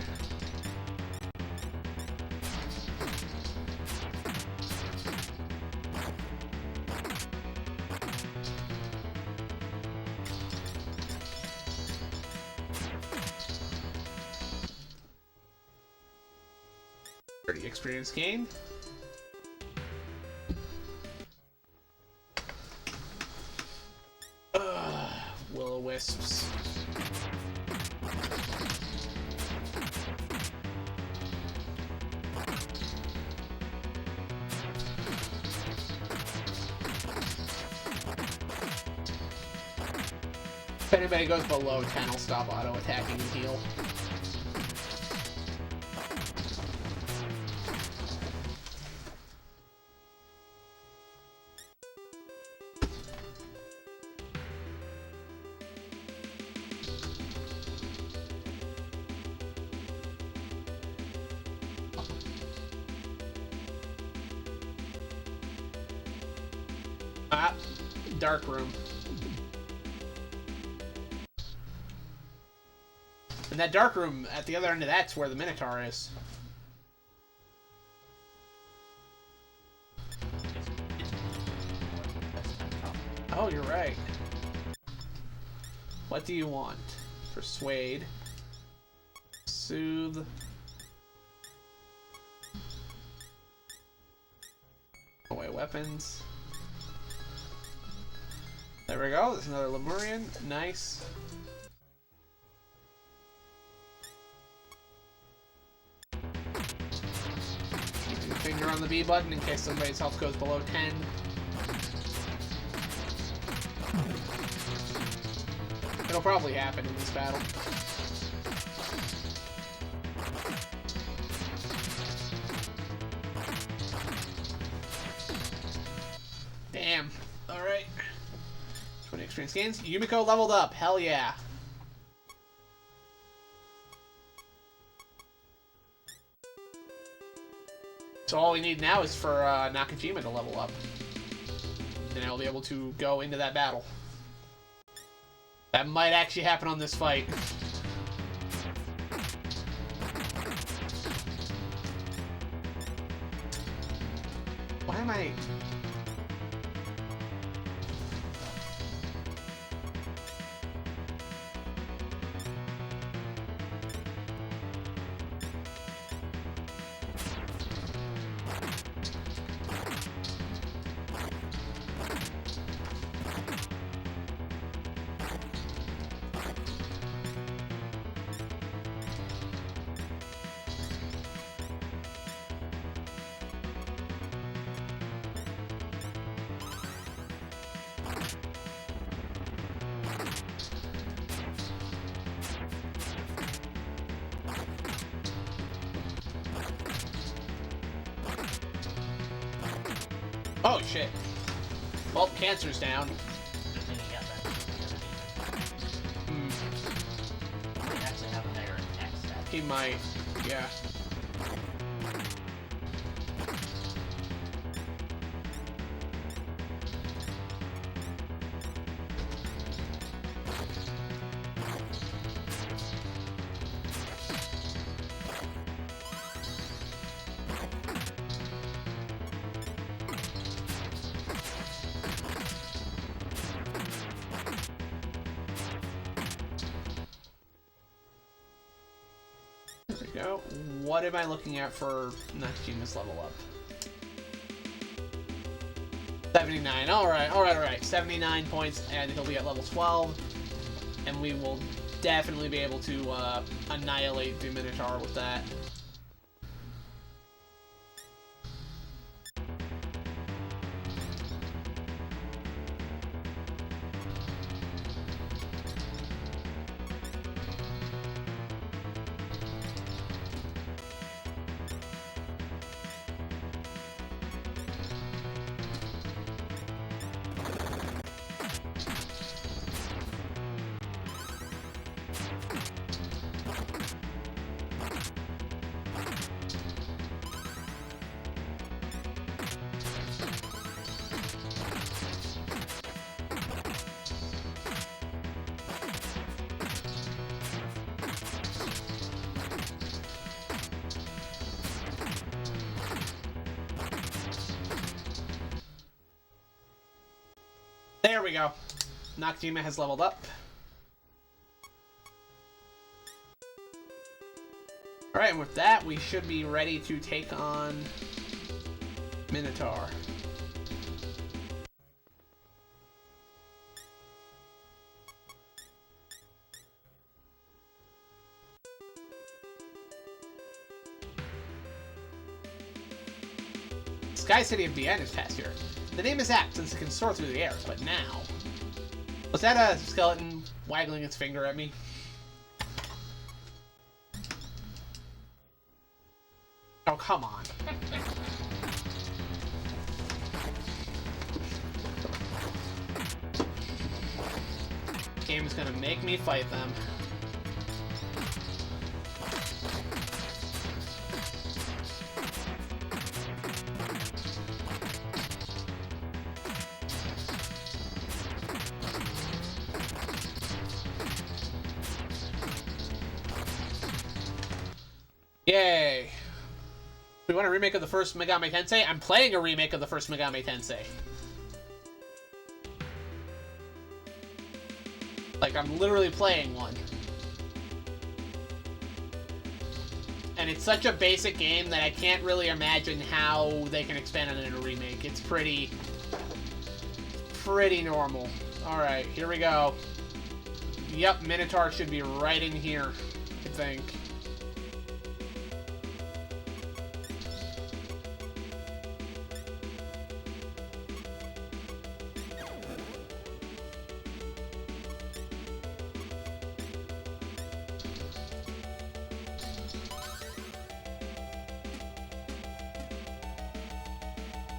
Experience gain. Will-o-wisps. If anybody goes below 10, I'll stop auto-attacking and heal. Dark room. And that dark room, at the other end of that's where the Minotaur is. Oh, you're right. What do you want? Persuade. Soothe. Away weapons. There we go. There's another Lemurian. Nice. Keeping your finger on the B button in case somebody's health goes below 10. It'll probably happen in this battle. Damn. Alright. 20 experience gains. Yumiko leveled up. Hell yeah. So all we need now is for Nakajima to level up. Then I'll be able to go into that battle. That might actually happen on this fight. Why am I... Oh, shit. Well, cancer's down. Good thing you got that. He might actually have a higher attack stat. He might. Yeah. Go. What am I looking at for Nakajima's level up? 79. Alright. 79 points, and he'll be at level 12. And we will definitely be able to annihilate the Minotaur with that. There we go. Nakajima has leveled up. Alright, and with that, we should be ready to take on Minotaur. Sky City of Vienna is past here. The name is apt since it can soar through the air, but now... Was that a skeleton waggling its finger at me? Oh, come on. Game is gonna make me fight them. Yay! We want a remake of the first Megami Tensei? I'm playing a remake of the first Megami Tensei. Like, I'm literally playing one. And it's such a basic game that I can't really imagine how they can expand on it in a remake. It's pretty normal. Alright, here we go. Yep, Minotaur should be right in here, I think.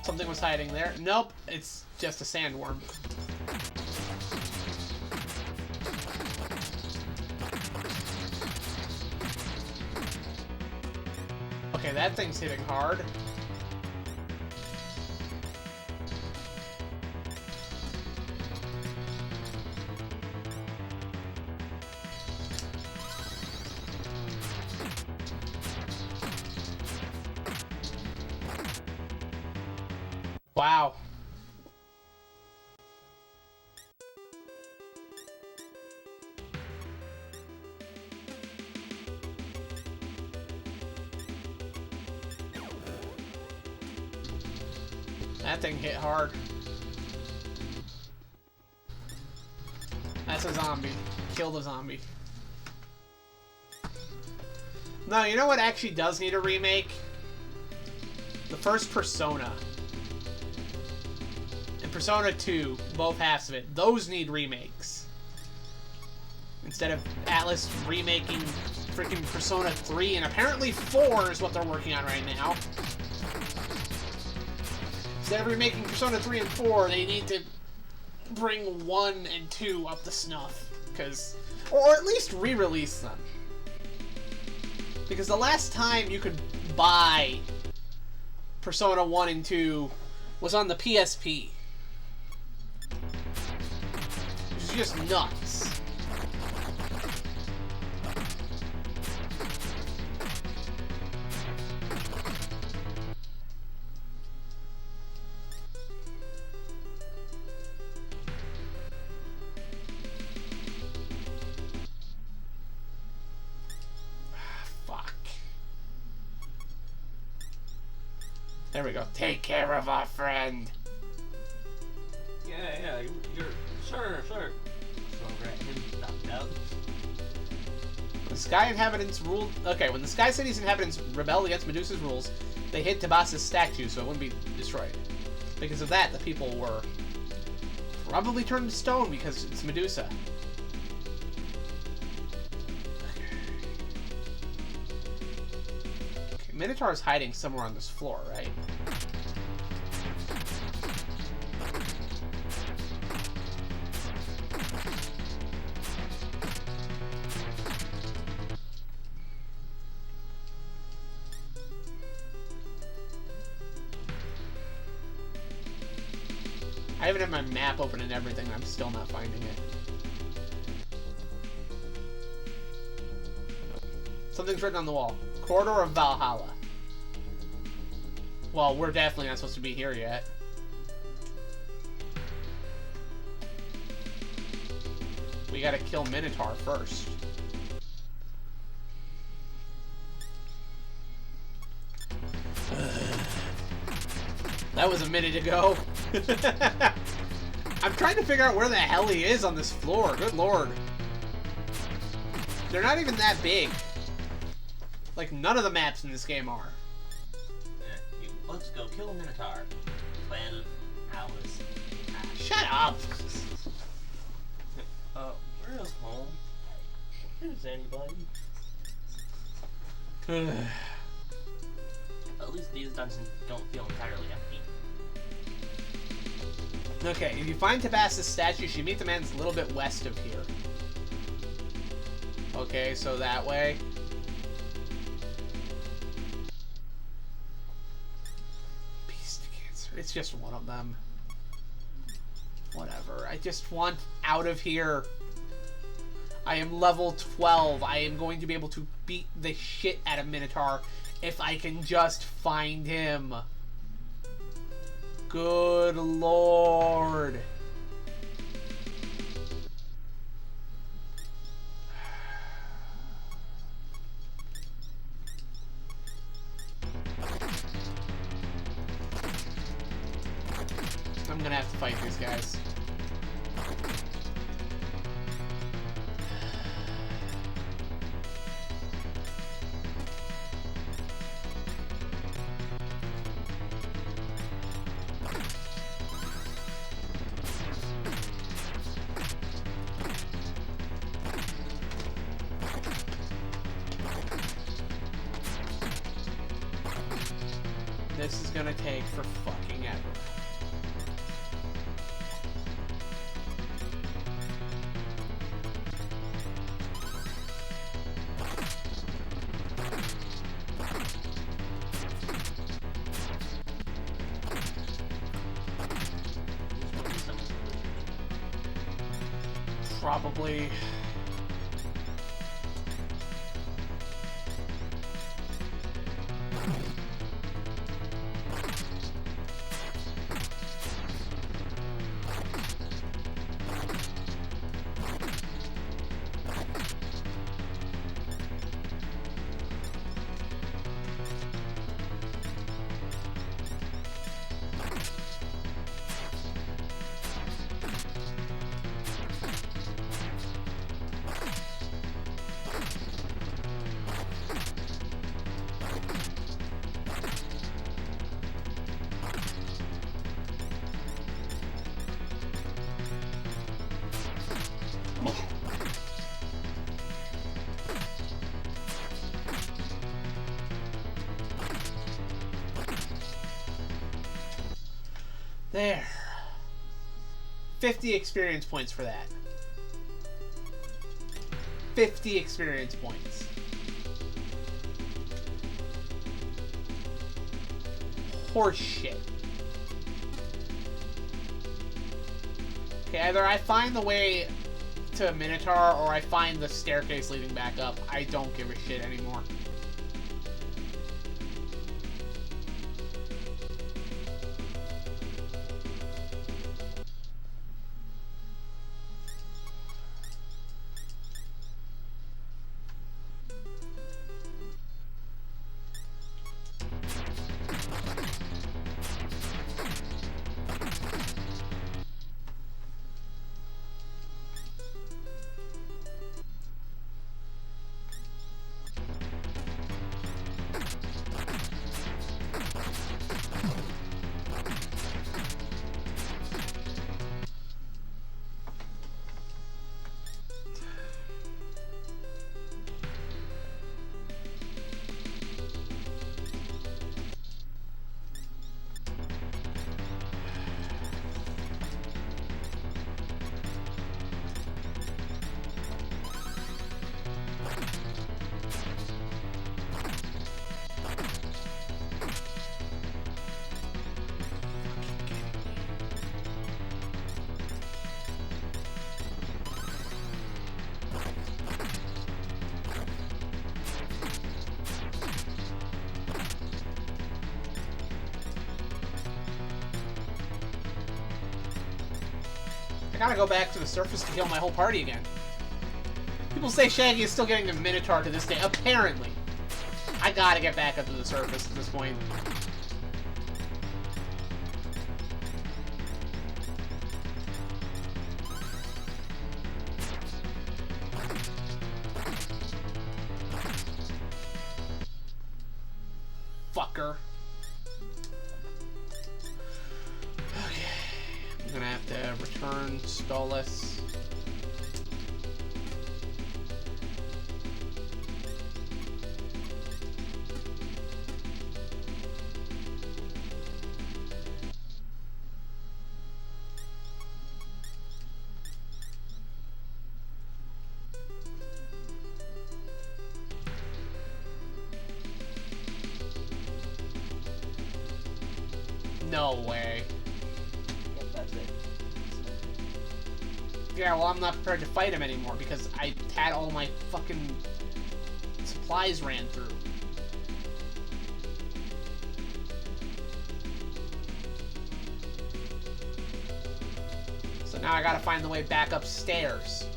Something was hiding there. Nope, it's just a sandworm. Okay, that thing's hitting hard. Wow. That thing hit hard. That's a zombie. Kill the zombie. No, you know what actually does need a remake? The first Persona. And Persona 2, both halves of it. Those need remakes. Instead of Atlas remaking freaking Persona 3, and apparently 4 is what they're working on right now. Instead of remaking Persona 3 and 4, they need to bring 1 and 2 up to snuff. Or at least re-release them. Because the last time you could buy Persona 1 and 2 was on the PSP. Which is just nuts. There we go. Take care of our friend. Yeah, you're sure. So rat him knocked out. The Sky Inhabitants ruled. Okay, when the Sky City's inhabitants rebelled against Medusa's rules, they hid Tabas's statue so it wouldn't be destroyed. Because of that, the people were probably turned to stone because it's Medusa. Minotaur is hiding somewhere on this floor, right? I even have my map open and everything, and I'm still not finding it. Something's written on the wall. Corridor of Valhalla. Well, we're definitely not supposed to be here yet. We gotta kill Minotaur first. That was a minute ago. I'm trying to figure out where the hell he is on this floor. Good lord. They're not even that big. Like, none of the maps in this game are. Yeah, let's go kill a Minotaur. 12 hours. Shut up! Where's home? Where's anybody? At least these dungeons don't feel entirely empty. Okay, if you find Tabas's statue, you meet the man that's a little bit west of here. Okay, so that way. Beast cancer. It's just one of them. Whatever. I just want out of here. I am level 12. I am going to be able to beat the shit out of Minotaur if I can just find him. Good lord. I'm gonna have to fight these guys. this is gonna take for fucking ever. Probably. There. 50 experience points for that. 50 experience points. Horse shit. Okay, either I find the way to Minotaur or I find the staircase leading back up. I don't give a shit anymore. I gotta go back to the surface to heal my whole party again. People say Shaggy is still getting the Minotaur to this day. Apparently. I gotta get back up to the surface at this point. Fucker. I'm gonna have to return Stolas. No way. Yep, that's it. Yeah, well, I'm not prepared to fight him anymore because I had all my fucking supplies ran through. So now I gotta find the way back upstairs.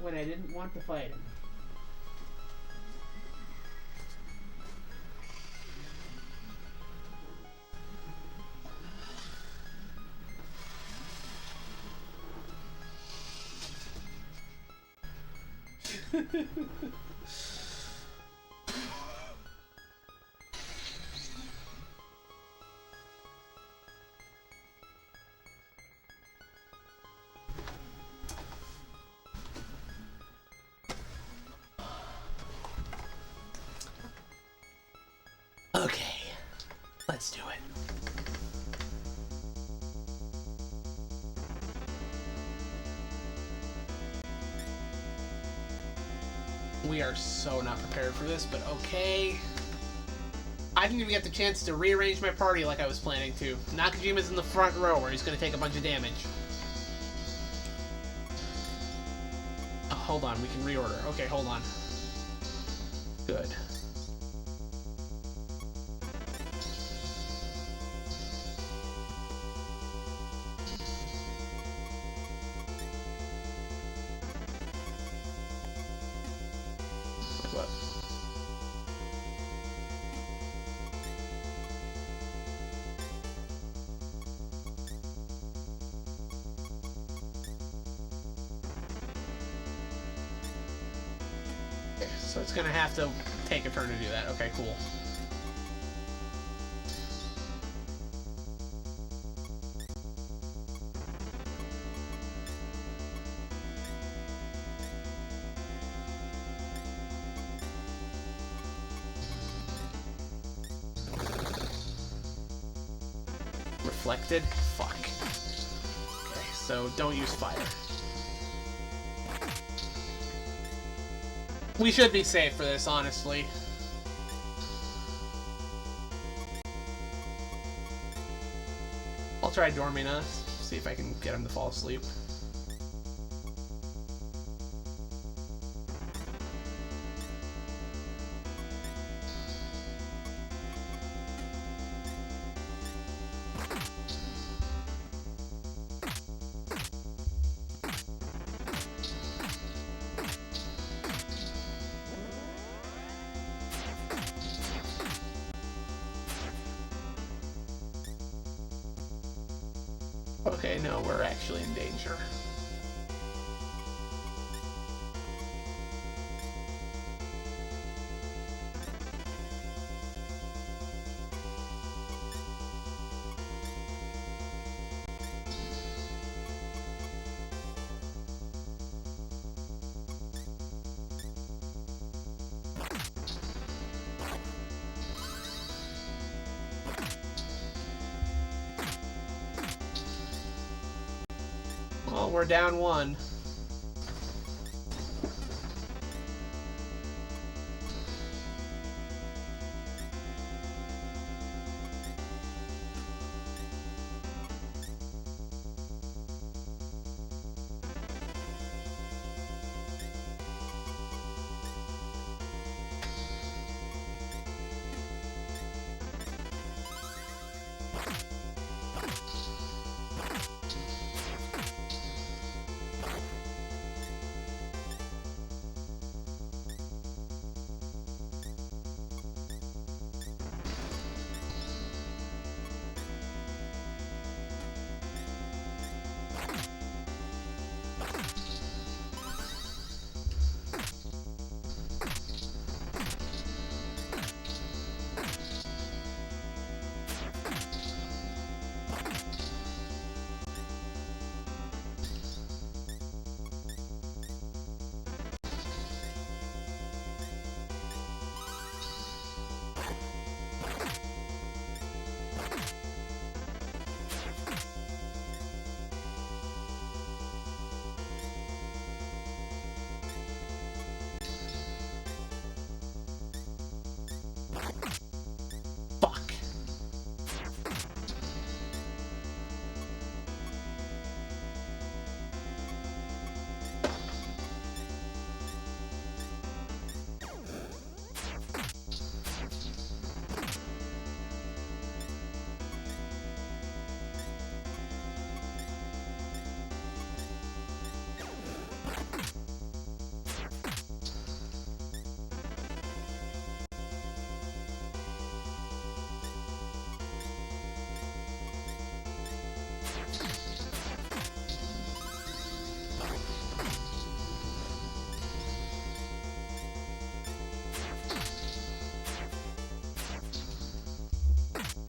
when I didn't want to fight him. Okay, let's do it. We are so not prepared for this, but okay. I didn't even get the chance to rearrange my party like I was planning to. Nakajima's in the front row where he's going to take a bunch of damage. Oh, hold on, we can reorder. Okay, hold on. Good. What? Okay, so it's gonna have to take a turn to do that. Okay, cool. Reflected? Fuck. Okay, so don't use fire. We should be safe for this, honestly. I'll try Dormina, see if I can get him to fall asleep. Okay, no, we're actually in danger. Well, we're down one.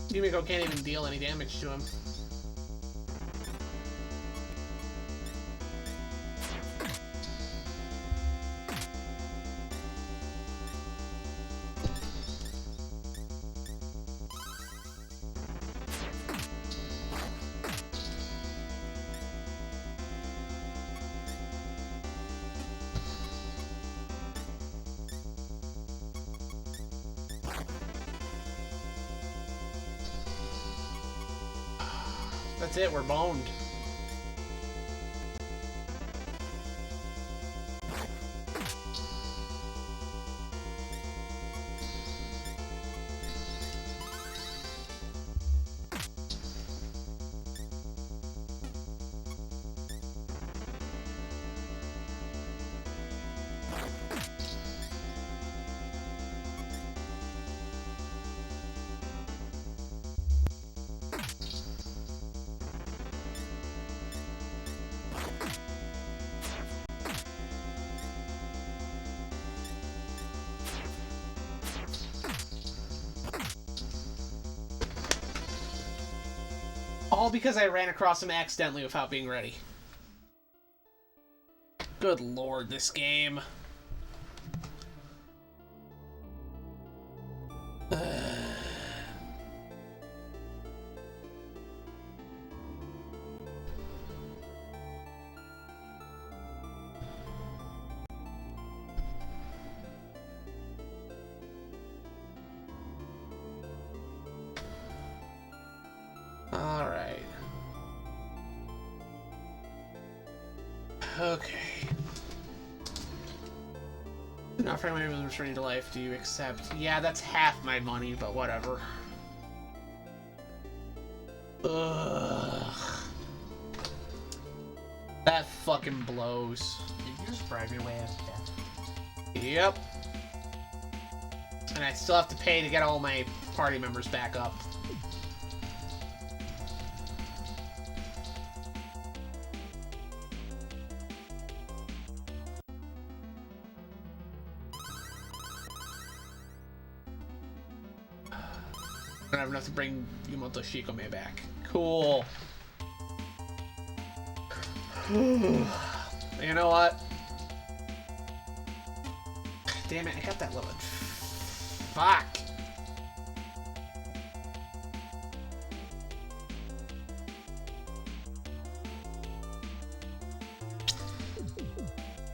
Yumiko can't even deal any damage to him. That's it, we're boned. All because I ran across him accidentally without being ready. Good lord, this game. Alright. Okay. Not for my returning to life, do you accept? Yeah, that's half my money, but whatever. Ugh. That fucking blows. Did you just bribe your way out of death? Yep. And I still have to pay to get all my party members back up. I don't have enough to bring Yumoto Shikome back. Cool. You know what? Damn it, I got that little... Fuck!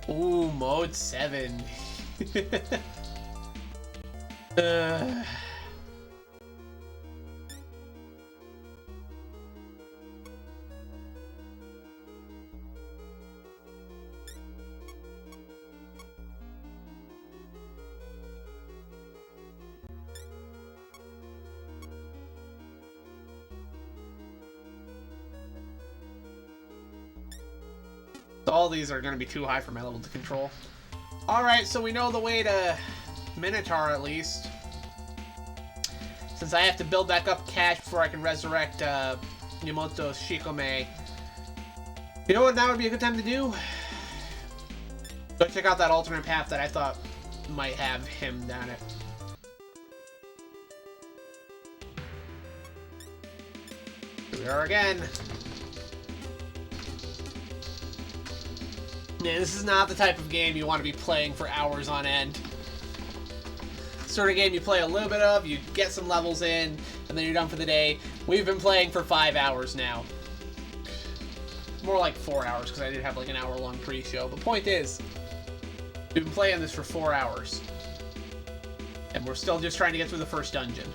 Ooh, mode 7. All these are going to be too high for my level to control. Alright, so we know the way to Minotaur at least. Since I have to build back up cash before I can resurrect Yumoto Shikome. You know what now would be a good time to do? Go check out that alternate path that I thought might have him down it. Here we are again. Yeah, this is not the type of game you want to be playing for hours on end. Sort of game you play a little bit of, you get some levels in, and then you're done for the day. We've been playing for 5 hours now. More like 4 hours, because I did have like an hour-long pre-show. But point is, we've been playing this for 4 hours. And we're still just trying to get through the first dungeon.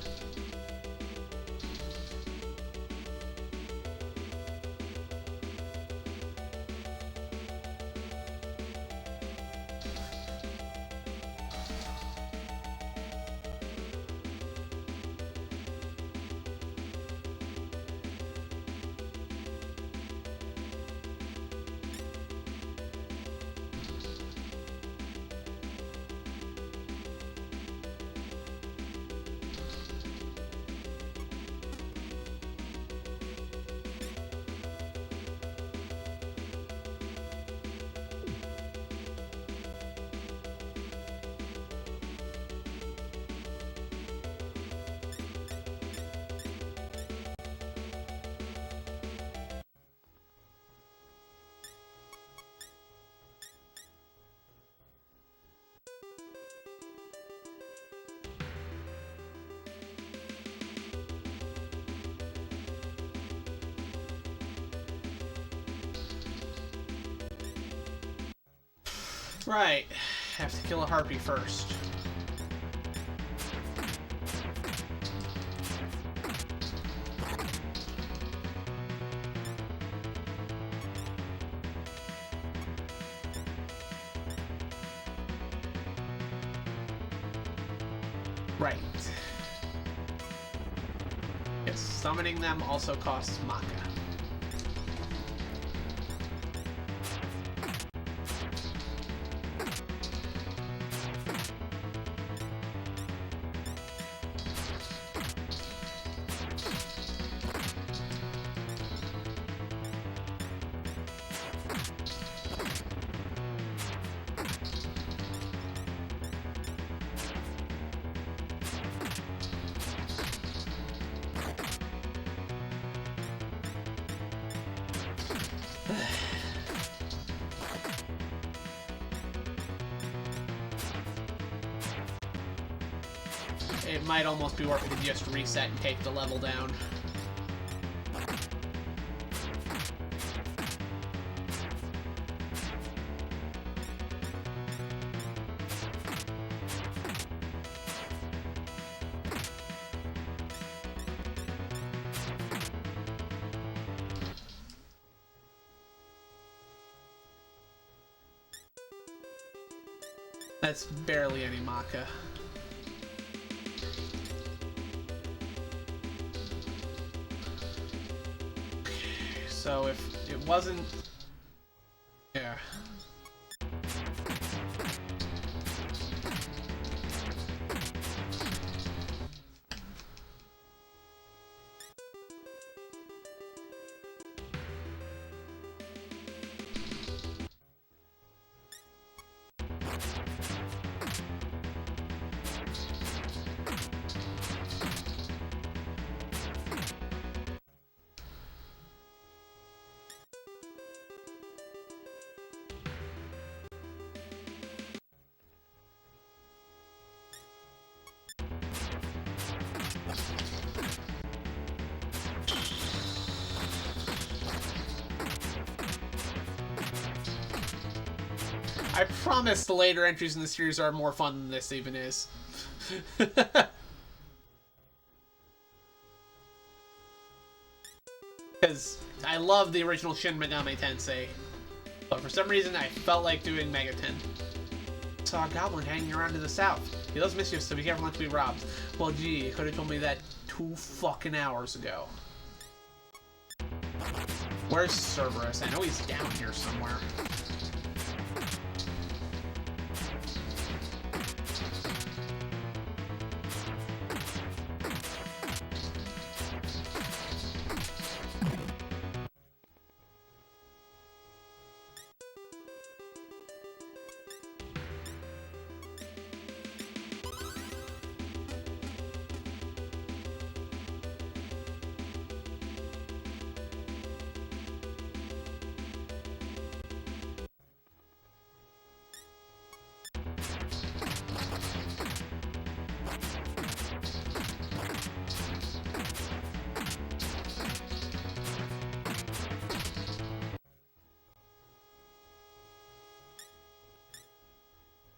Right. Have to kill a harpy first. Right. Yes, summoning them also costs Maka. It might almost be worth it to just reset and take the level down. That's barely any Maka. So if it wasn't... Yeah. I promise the later entries in the series are more fun than this even is. Because I love the original Shin Megami Tensei, but for some reason I felt like doing Megaten. Saw a goblin hanging around to the south. He loves mischief, so be careful not to be robbed. Well, gee, you could have told me that 2 fucking hours ago. Where's Cerberus? I know he's down here somewhere.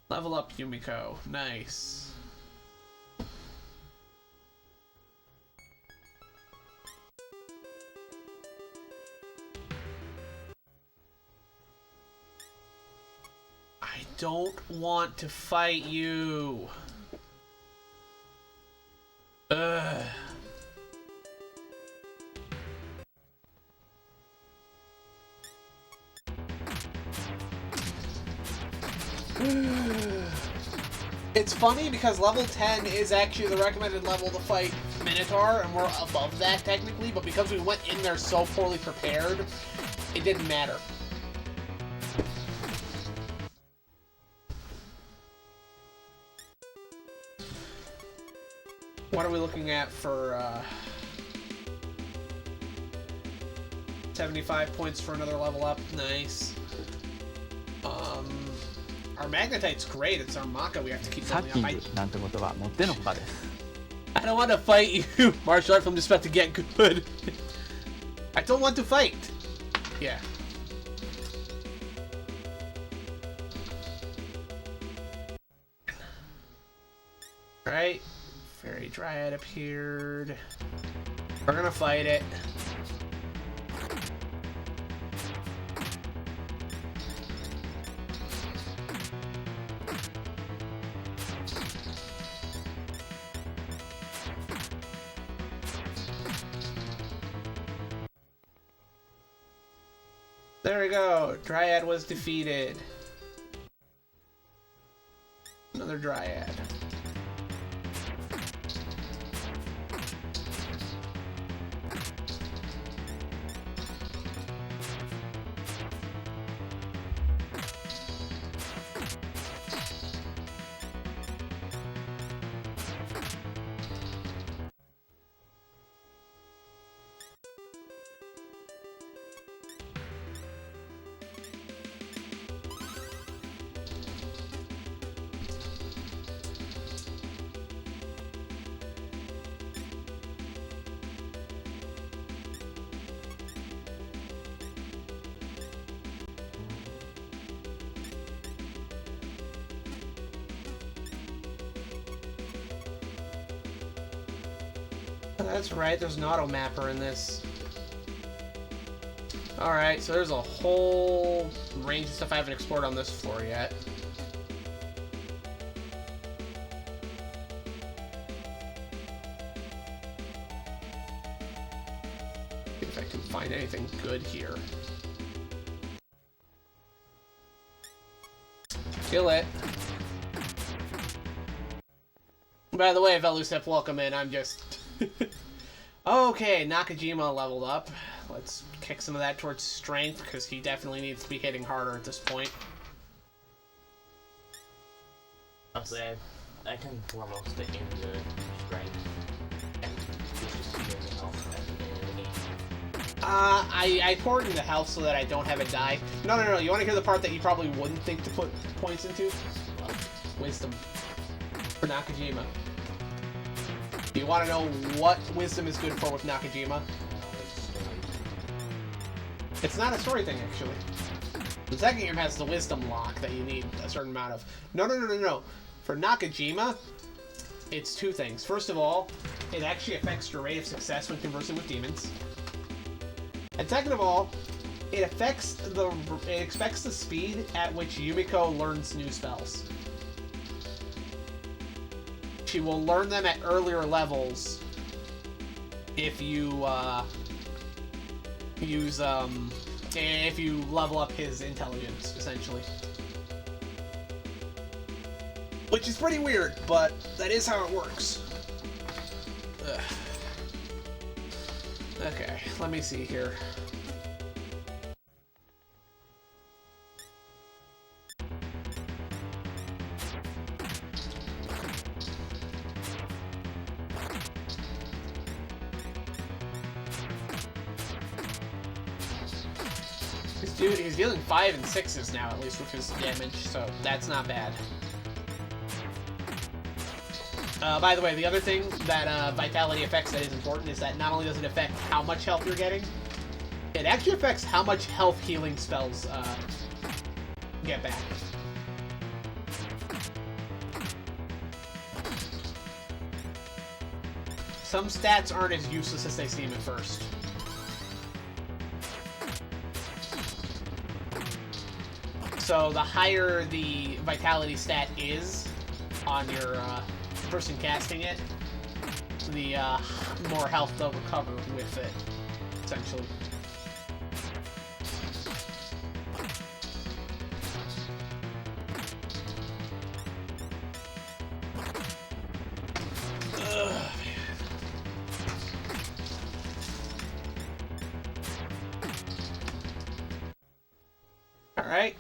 Level up Yumiko. Nice. I don't want to fight you. Ugh. It's funny because level 10 is actually the recommended level to fight Minotaur, and we're above that technically, but because we went in there so poorly prepared, it didn't matter. What are we looking at for 75 points for another level up? Nice. Our Magnetite's great. It's our Maka we have to keep サッ building キン up. グなんてことはもってのほかです I don't want to fight you, martial arts. I'm just about to get good. I don't want to fight. Yeah. Right? Fairy Dryad appeared. We're gonna fight it. There we go. Dryad was defeated. Another Dryad. That's right, there's an auto mapper in this. Alright, so there's a whole range of stuff I haven't explored on this floor yet. See if I can find anything good here. Kill it. By the way, Velusep, welcome in. I'm just... Okay, Nakajima leveled up. Let's kick some of that towards strength, because he definitely needs to be hitting harder at this point. Honestly, I can foremost stick into strength. And just healing the health at the beginning of the game. I poured into health so that I don't have it die. No. You want to hear the part that you probably wouldn't think to put points into? Wisdom. For Nakajima. Do you want to know what wisdom is good for with Nakajima? It's not a story thing, actually. The second game has the wisdom lock that you need a certain amount of. No. For Nakajima, it's two things. First of all, it actually affects your rate of success when conversing with demons. And second of all, it expects the speed at which Yumiko learns new spells. She will learn them at earlier levels if you if you level up his intelligence, essentially. Which is pretty weird, but that is how it works. Ugh. Okay, let me see here. He's dealing 5 and 6s now, at least with his damage, so that's not bad. By the way, the other thing that Vitality affects that is important is that not only does it affect how much health you're getting, it actually affects how much health healing spells get back. Some stats aren't as useless as they seem at first. So the higher the vitality stat is on your person casting it, the more health they'll recover with it, essentially. All right.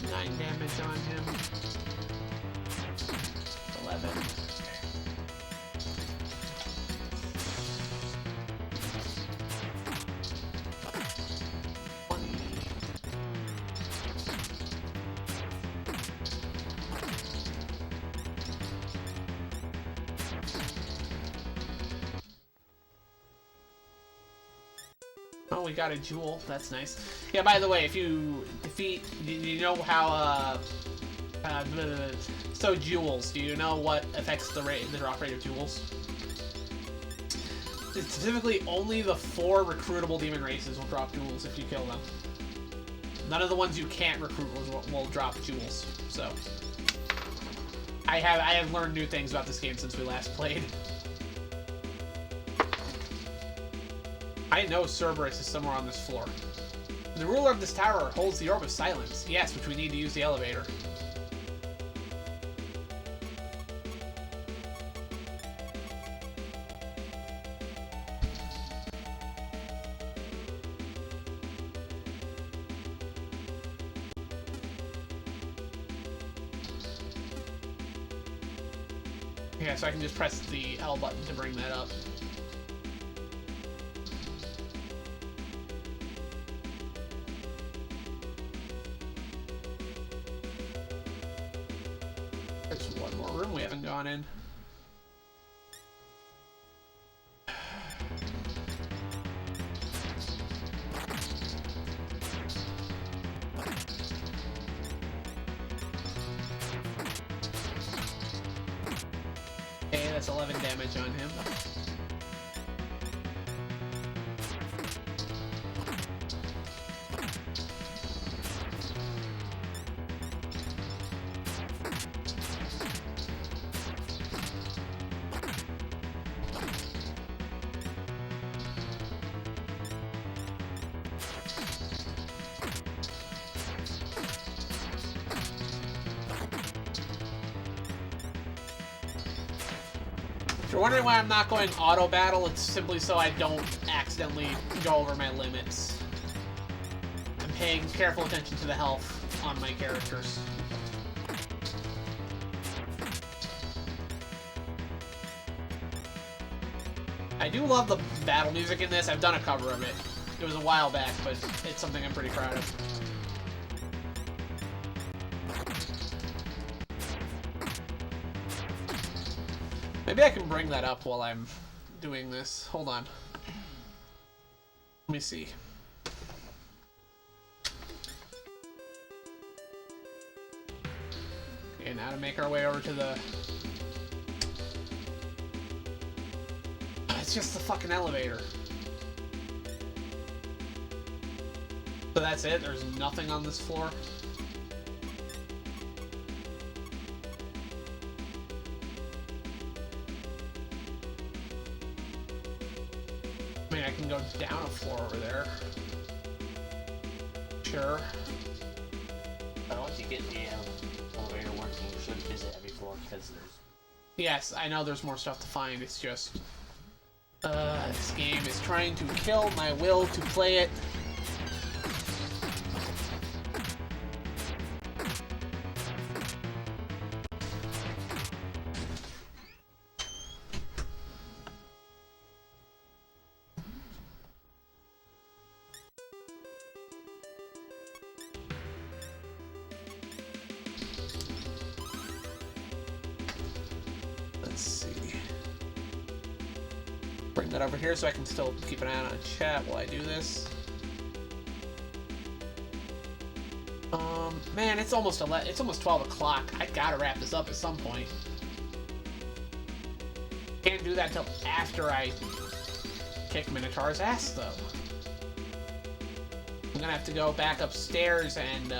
9 damage on him. 11. Oh, we got a jewel. That's nice. Yeah, by the way, if you defeat... You know how, so jewels, do you know what affects the drop rate of jewels? Specifically, only the 4 recruitable demon races will drop jewels if you kill them. None of the ones you can't recruit will drop jewels. So, I have learned new things about this game since we last played. I know Cerberus is somewhere on this floor. The ruler of this tower holds the Orb of Silence. Yes, which we need to use the elevator. Yeah, so I can just press the L button to bring that up. There's one more room we haven't gone in. Okay, that's 11 damage on him. If you're wondering why I'm not going auto battle, it's simply so I don't accidentally go over my limits. I'm paying careful attention to the health on my characters. I do love the battle music in this. I've done a cover of it. It was a while back, but it's something I'm pretty proud of. Maybe I can bring that up while I'm doing this. Hold on. Let me see. Okay, now to make our way over to the... It's just the fucking elevator. So that's it? There's nothing on this floor? I mean, I can go down a floor over there. Sure. But once you get the elevator working, you should visit every floor because there's... Yes, I know there's more stuff to find. It's just... this game is trying to kill my will to play it. Let's see. Bring that over here so I can still keep an eye on chat while I do this. Man, it's almost 12 o'clock. I gotta wrap this up at some point. Can't do that till after I kick Minotaur's ass, though. I'm gonna have to go back upstairs and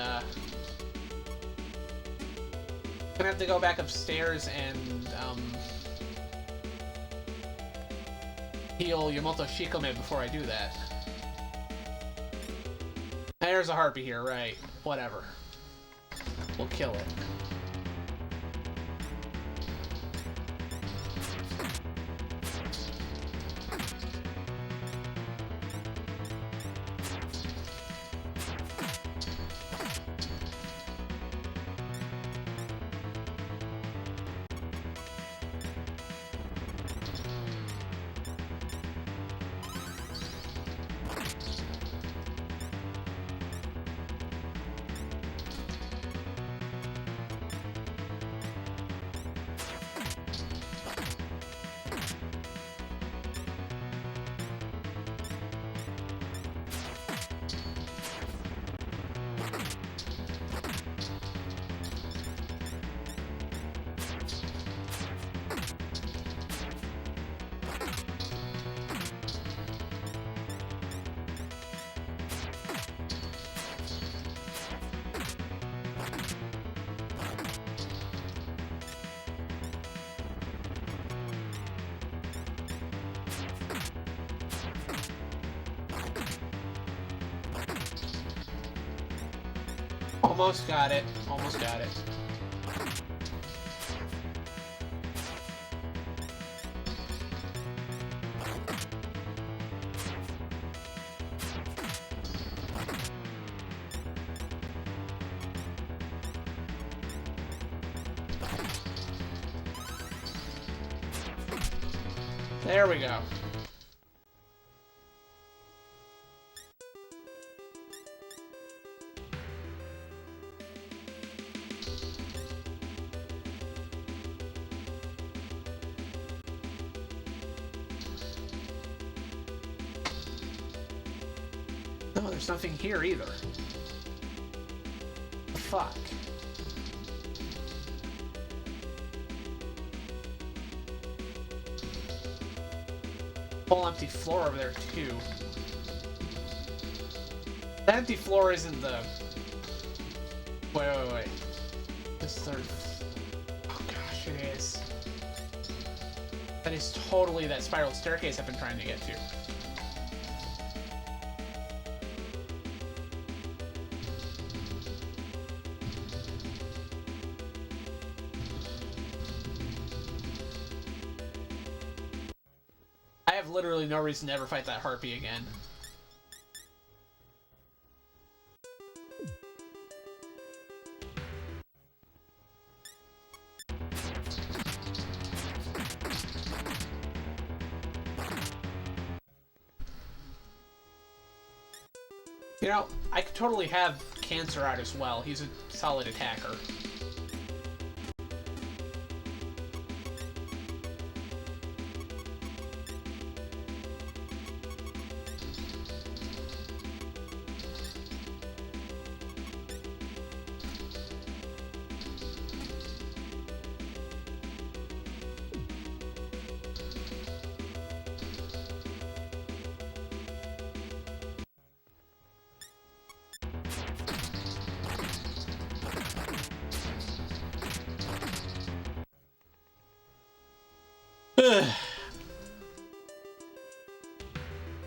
heal Yamato Shikome before I do that. There's a harpy here, right? Whatever. We'll kill it. Almost got it. Almost got it. There we go. No, there's nothing here either. Fuck. Whole empty floor over there too. The empty floor isn't the... Wait. This third... Oh gosh, it is. That is totally that spiral staircase I've been trying to get to. I have literally no reason to ever fight that harpy again. You know, I could totally have Cancer out as well. He's a solid attacker.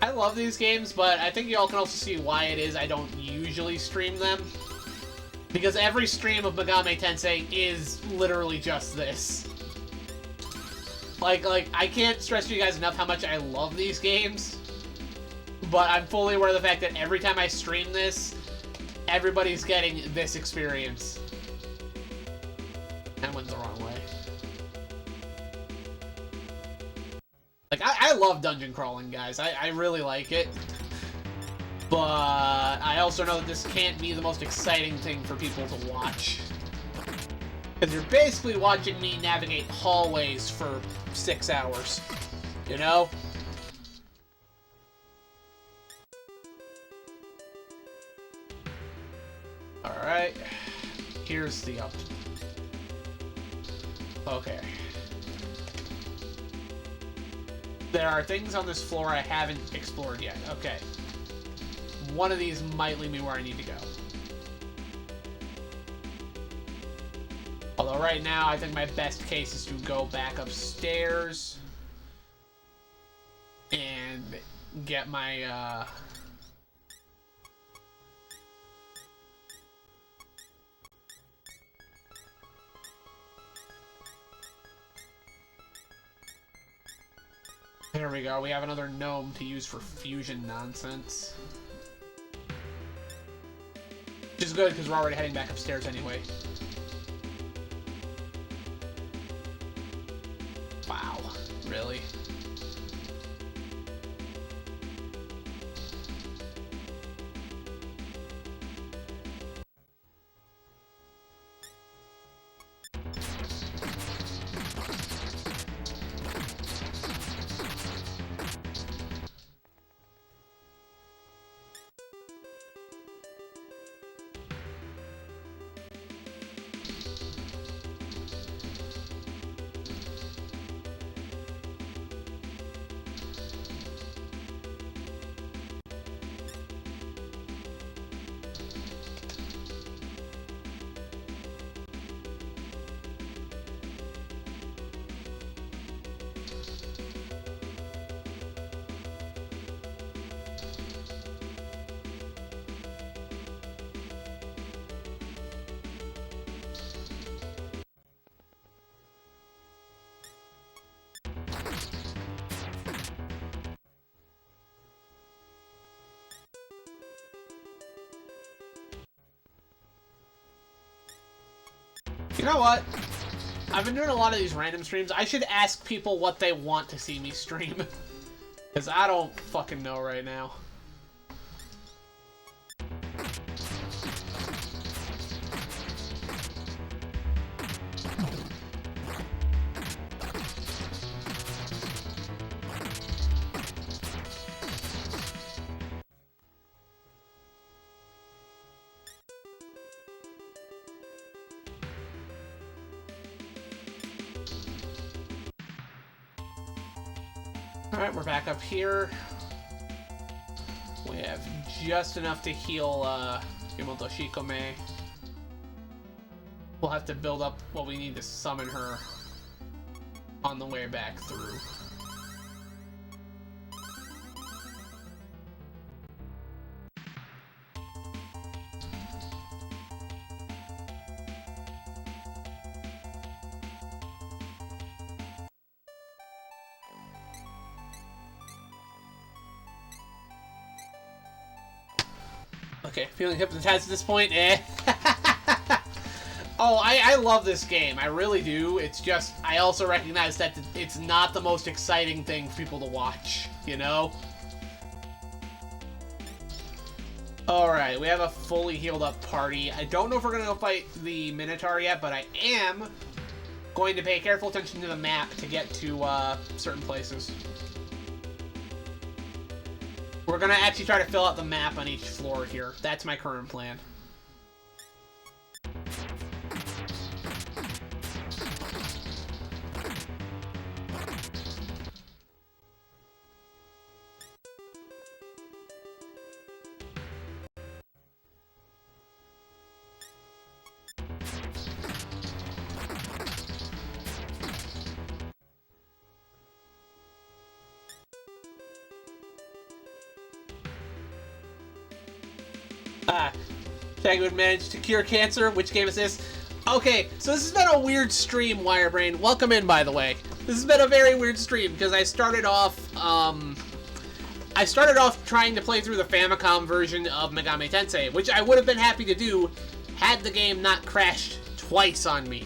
I love these games, but I think y'all can also see why it is I don't usually stream them. Because every stream of Megami Tensei is literally just this. Like, I can't stress to you guys enough how much I love these games. But I'm fully aware of the fact that every time I stream this, everybody's getting this experience. That went the wrong way. Like, I love dungeon crawling, guys. I really like it. But I also know that this can't be the most exciting thing for people to watch. Because you're basically watching me navigate hallways for 6 hours. You know? Alright. Here's the up. Okay. There are things on this floor I haven't explored yet. Okay. One of these might lead me where I need to go. Although right now, I think my best case is to go back upstairs and get my, There we go. We have another gnome to use for fusion nonsense. Which is good, because we're already heading back upstairs anyway. Wow. Really? You know what? I've been doing a lot of these random streams. I should ask people what they want to see me stream. Because I don't fucking know right now. Alright, we're back up here. We have just enough to heal Yamato Shikome. We'll have to build up what we need to summon her on the way back through. Okay, feeling hypnotized at this point? Eh. Oh, I love this game. I really do. It's just, I also recognize that it's not the most exciting thing for people to watch, you know? Alright, we have a fully healed up party. I don't know if we're going to go fight the Minotaur yet, but I am going to pay careful attention to the map to get to certain places. We're gonna actually try to fill out the map on each floor here. That's my current plan. Shaggy would manage to cure cancer. Which game is this? Okay, so this has been a weird stream, Wirebrain. Welcome in, by the way. This has been a very weird stream because I started off trying to play through the Famicom version of Megami Tensei, which I would have been happy to do had the game not crashed twice on me.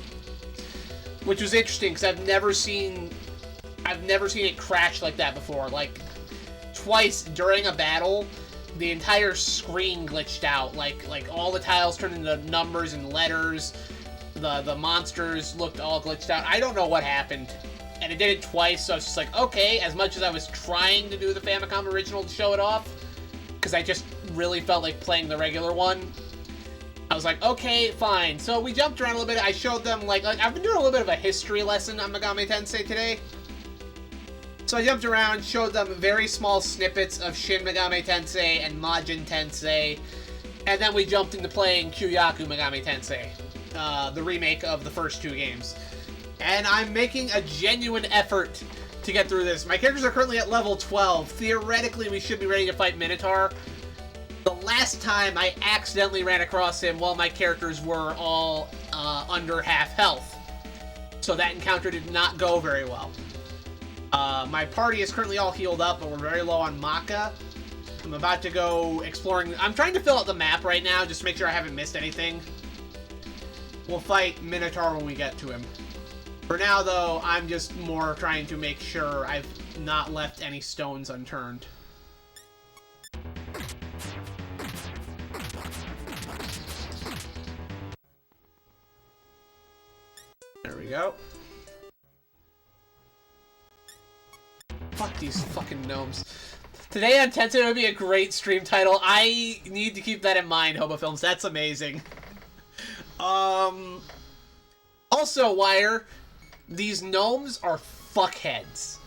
Which was interesting because I've never seen it crash like that before. Like twice during a battle, the entire screen glitched out. Like all the tiles turned into numbers and letters. The monsters looked all glitched out. I don't know what happened. And it did it twice, so I was just like, okay, as much as I was trying to do the Famicom original to show it off, because I just really felt like playing the regular one, I was like, okay, fine. So we jumped around a little bit. I showed them, like I've been doing a little bit of a history lesson on Megami Tensei today. So I jumped around, showed them very small snippets of Shin Megami Tensei and Majin Tensei, and then we jumped into playing Kyoyaku Megami Tensei, the remake of the first two games. And I'm making a genuine effort to get through this. My characters are currently at level 12. Theoretically, we should be ready to fight Minotaur. The last time I accidentally ran across him while my characters were all under half health. So that encounter did not go very well. My party is currently all healed up, but we're very low on Maka. I'm about to go exploring. I'm trying to fill out the map right now, just to make sure I haven't missed anything. We'll fight Minotaur when we get to him. For now, though, I'm just more trying to make sure I've not left any stones unturned. There we go. Fuck these fucking gnomes. Today on Tensei would be a great stream title. I need to keep that in mind, Hobo Films. That's amazing. Also, Wire, these gnomes are fuckheads.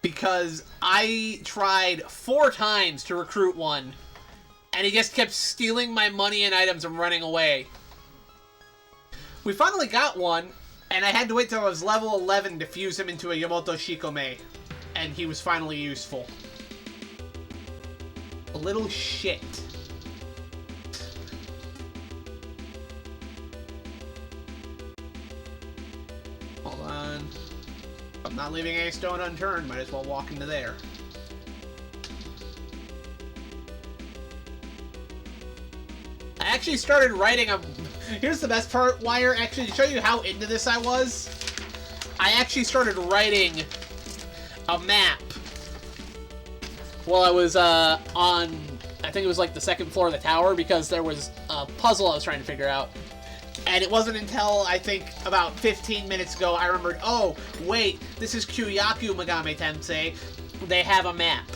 Because I tried 4 times to recruit one, and he just kept stealing my money and items and running away. We finally got one, and I had to wait till I was level 11 to fuse him into a Yamato Shikome. And he was finally useful. A little shit. Hold on. I'm not leaving any stone unturned. Might as well walk into there. I actually started writing Here's the best part, Wire. Actually, to show you how into this I was, I actually started writing a map while I was on, I think it was like the second floor of the tower, because there was a puzzle I was trying to figure out. And it wasn't until, I think, about 15 minutes ago I remembered, oh, wait, this is Kyoyaku Megami Tensei. They have a map.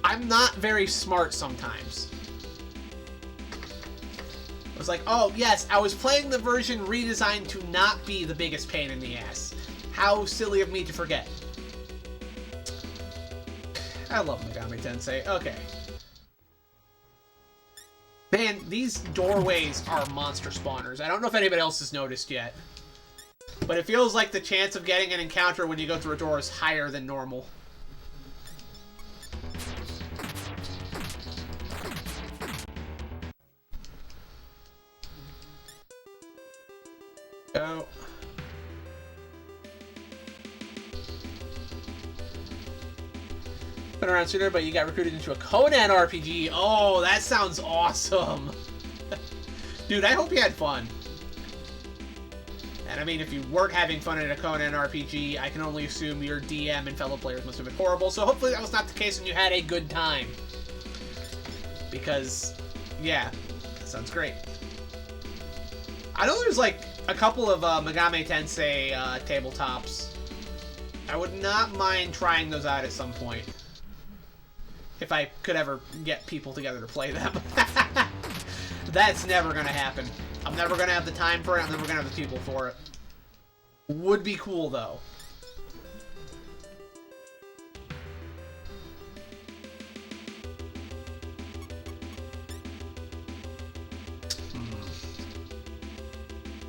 I'm not very smart sometimes. I was like, oh, yes, I was playing the version redesigned to not be the biggest pain in the ass. How silly of me to forget. I love Megami Tensei. Okay. Man, these doorways are monster spawners. I don't know if anybody else has noticed yet. But it feels like the chance of getting an encounter when you go through a door is higher than normal. Go. Been around sooner, but you got recruited into a Conan RPG. Oh, that sounds awesome. Dude, I hope you had fun. And I mean, if you weren't having fun in a Conan RPG, I can only assume your DM and fellow players must have been horrible, so hopefully that was not the case and you had a good time. Because, yeah, that sounds great. I know there's like a couple of Megami Tensei tabletops. I would not mind trying those out at some point. If I could ever get people together to play them. That's never gonna happen. I'm never gonna have the time for it, I'm never gonna have the people for it. Would be cool, though.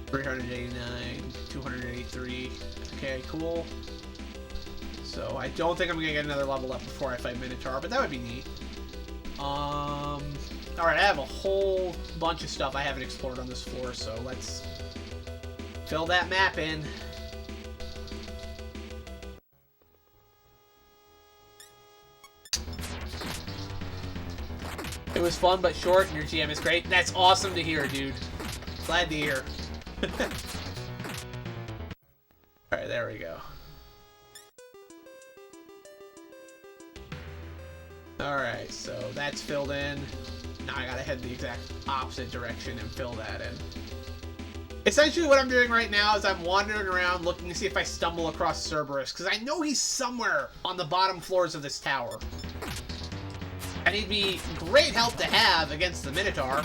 389, 283. Okay, cool. So I don't think I'm gonna get another level up before I fight Minotaur, but that would be neat. Alright, I have a whole bunch of stuff I haven't explored on this floor, so let's fill that map in. It was fun but short, and your GM is great. That's awesome to hear, dude. Glad to hear. Alright, there we go. Alright, so that's filled in. Now I gotta head the exact opposite direction and fill that in. Essentially what I'm doing right now is I'm wandering around looking to see if I stumble across Cerberus, because I know he's somewhere on the bottom floors of this tower. And he'd be great help to have against the Minotaur.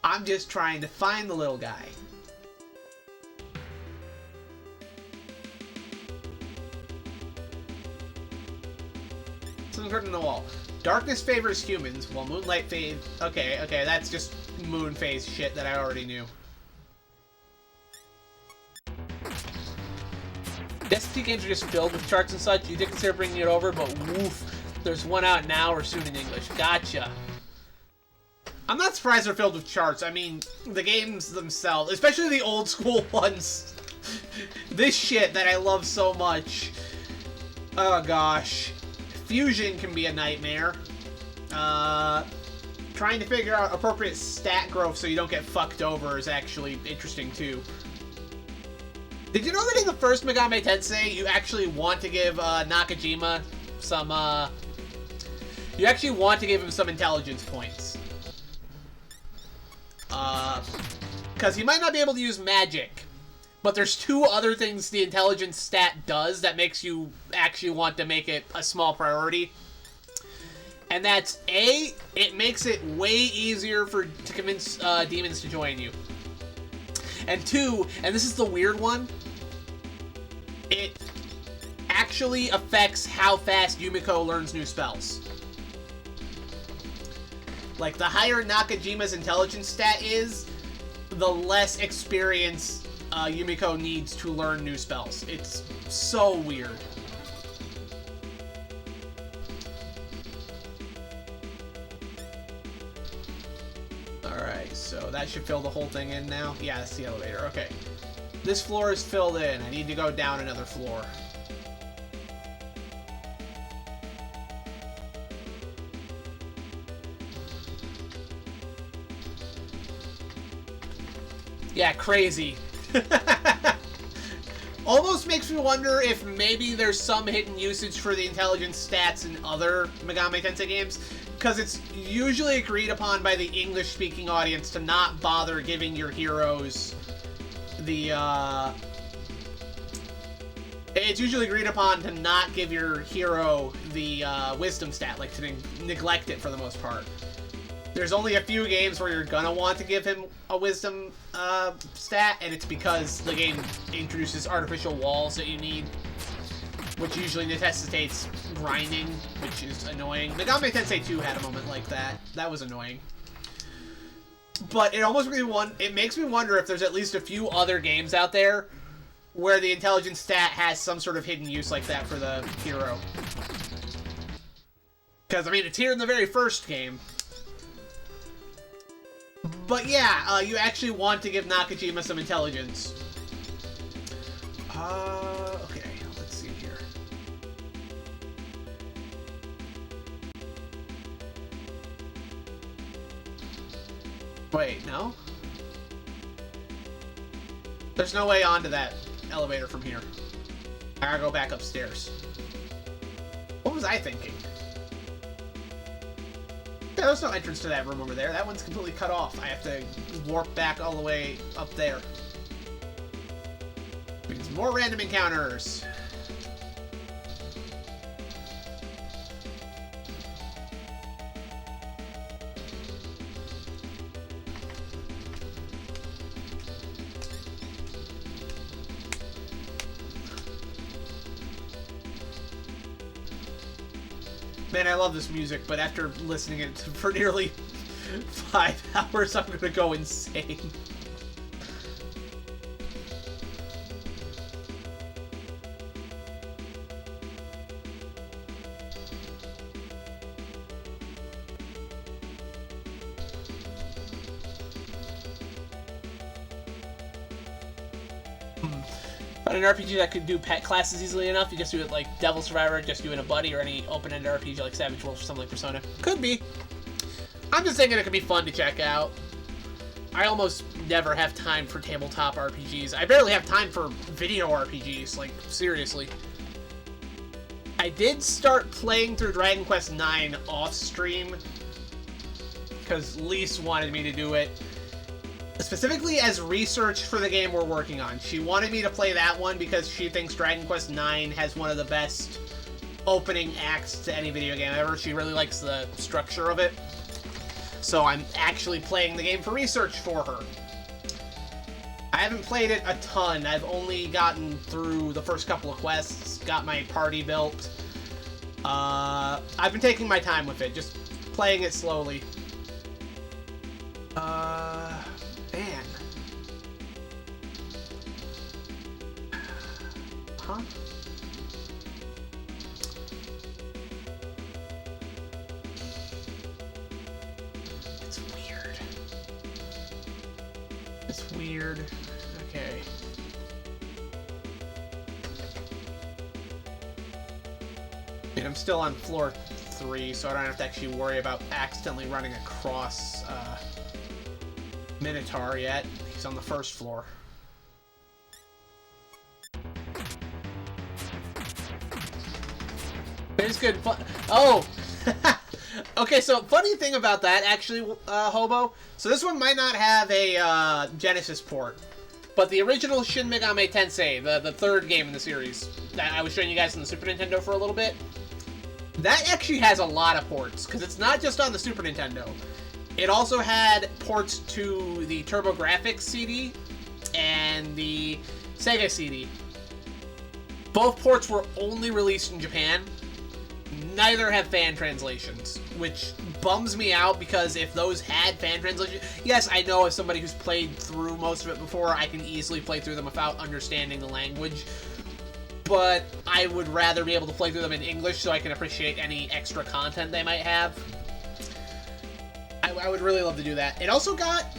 I'm just trying to find the little guy. Something's written on the wall. Darkness favors humans, while moonlight favors... Okay, that's just moon phase shit that I already knew. Destiny games are just filled with charts and such. You did consider bringing it over, but woof. There's one out now or soon in English. Gotcha. I'm not surprised they're filled with charts. I mean, the games themselves, especially the old school ones. This shit that I love so much. Oh gosh. Fusion can be a nightmare. Trying to figure out appropriate stat growth so you don't get fucked over is actually interesting too. Did you know that in the first Megami Tensei, you actually want to give Nakajima some, you actually want to give him some intelligence points. Because he might not be able to use magic, but there's two other things the intelligence stat does that makes you actually want to make it a small priority. And that's A, it makes it way easier to convince demons to join you. And two, and this is the weird one, it actually affects how fast Yumiko learns new spells. Like, the higher Nakajima's intelligence stat is, the less experience Yumiko needs to learn new spells. It's so weird. Alright, so that should fill the whole thing in now. Yeah, that's the elevator. Okay. This floor is filled in. I need to go down another floor. Yeah, crazy. Almost makes me wonder if maybe there's some hidden usage for the intelligence stats in other Megami Tensei games, because it's usually agreed upon by the English-speaking audience to not bother giving your heroes the, It's usually agreed upon to not give your hero the wisdom stat, like to neglect it for the most part. There's only a few games where you're gonna want to give him a wisdom stat, and it's because the game introduces artificial walls that you need, which usually necessitates grinding, which is annoying. Megami Tensei 2 had a moment like that. That was annoying. But it almost makes me wonder if there's at least a few other games out there where the intelligence stat has some sort of hidden use like that for the hero. Because, I mean, it's here in the very first game. But yeah, you actually want to give Nakajima some intelligence. Okay, let's see here. Wait, no? There's no way onto that elevator from here. I gotta go back upstairs. What was I thinking? Yeah, there's no entrance to that room over there. That one's completely cut off. I have to warp back all the way up there. Means more random encounters. Man, I love this music, but after listening it for nearly 5 hours, I'm gonna go insane. But an RPG that could do pet classes easily enough, you just do it like Devil Survivor, just doing a buddy, or any open-ended RPG like Savage Worlds or something like Persona. Could be. I'm just thinking it could be fun to check out. I almost never have time for tabletop RPGs. I barely have time for video RPGs, like, seriously. I did start playing through Dragon Quest IX off-stream, because Lise wanted me to do it. Specifically as research for the game we're working on. She wanted me to play that one because she thinks Dragon Quest IX has one of the best opening acts to any video game ever. She really likes the structure of it. So I'm actually playing the game for research for her. I haven't played it a ton. I've only gotten through the first couple of quests, got my party built. I've been taking my time with it, just playing it slowly. Man. Huh? It's weird. It's weird. Okay. I mean, I'm still on floor 3, so I don't have to actually worry about accidentally running across, Minotaur yet. He's on the first floor. It's good fun. Oh! Okay, so funny thing about that, actually, Hobo. So this one might not have a Genesis port, but the original Shin Megami Tensei, the third game in the series, that I was showing you guys on the Super Nintendo for a little bit, that actually has a lot of ports, because it's not just on the Super Nintendo. It also had ports to the TurboGrafx CD and the Sega CD. Both ports were only released in Japan. Neither have fan translations, which bums me out because if those had fan translations... Yes, I know as somebody who's played through most of it before, I can easily play through them without understanding the language. But I would rather be able to play through them in English so I can appreciate any extra content they might have. I would really love to do that. It also got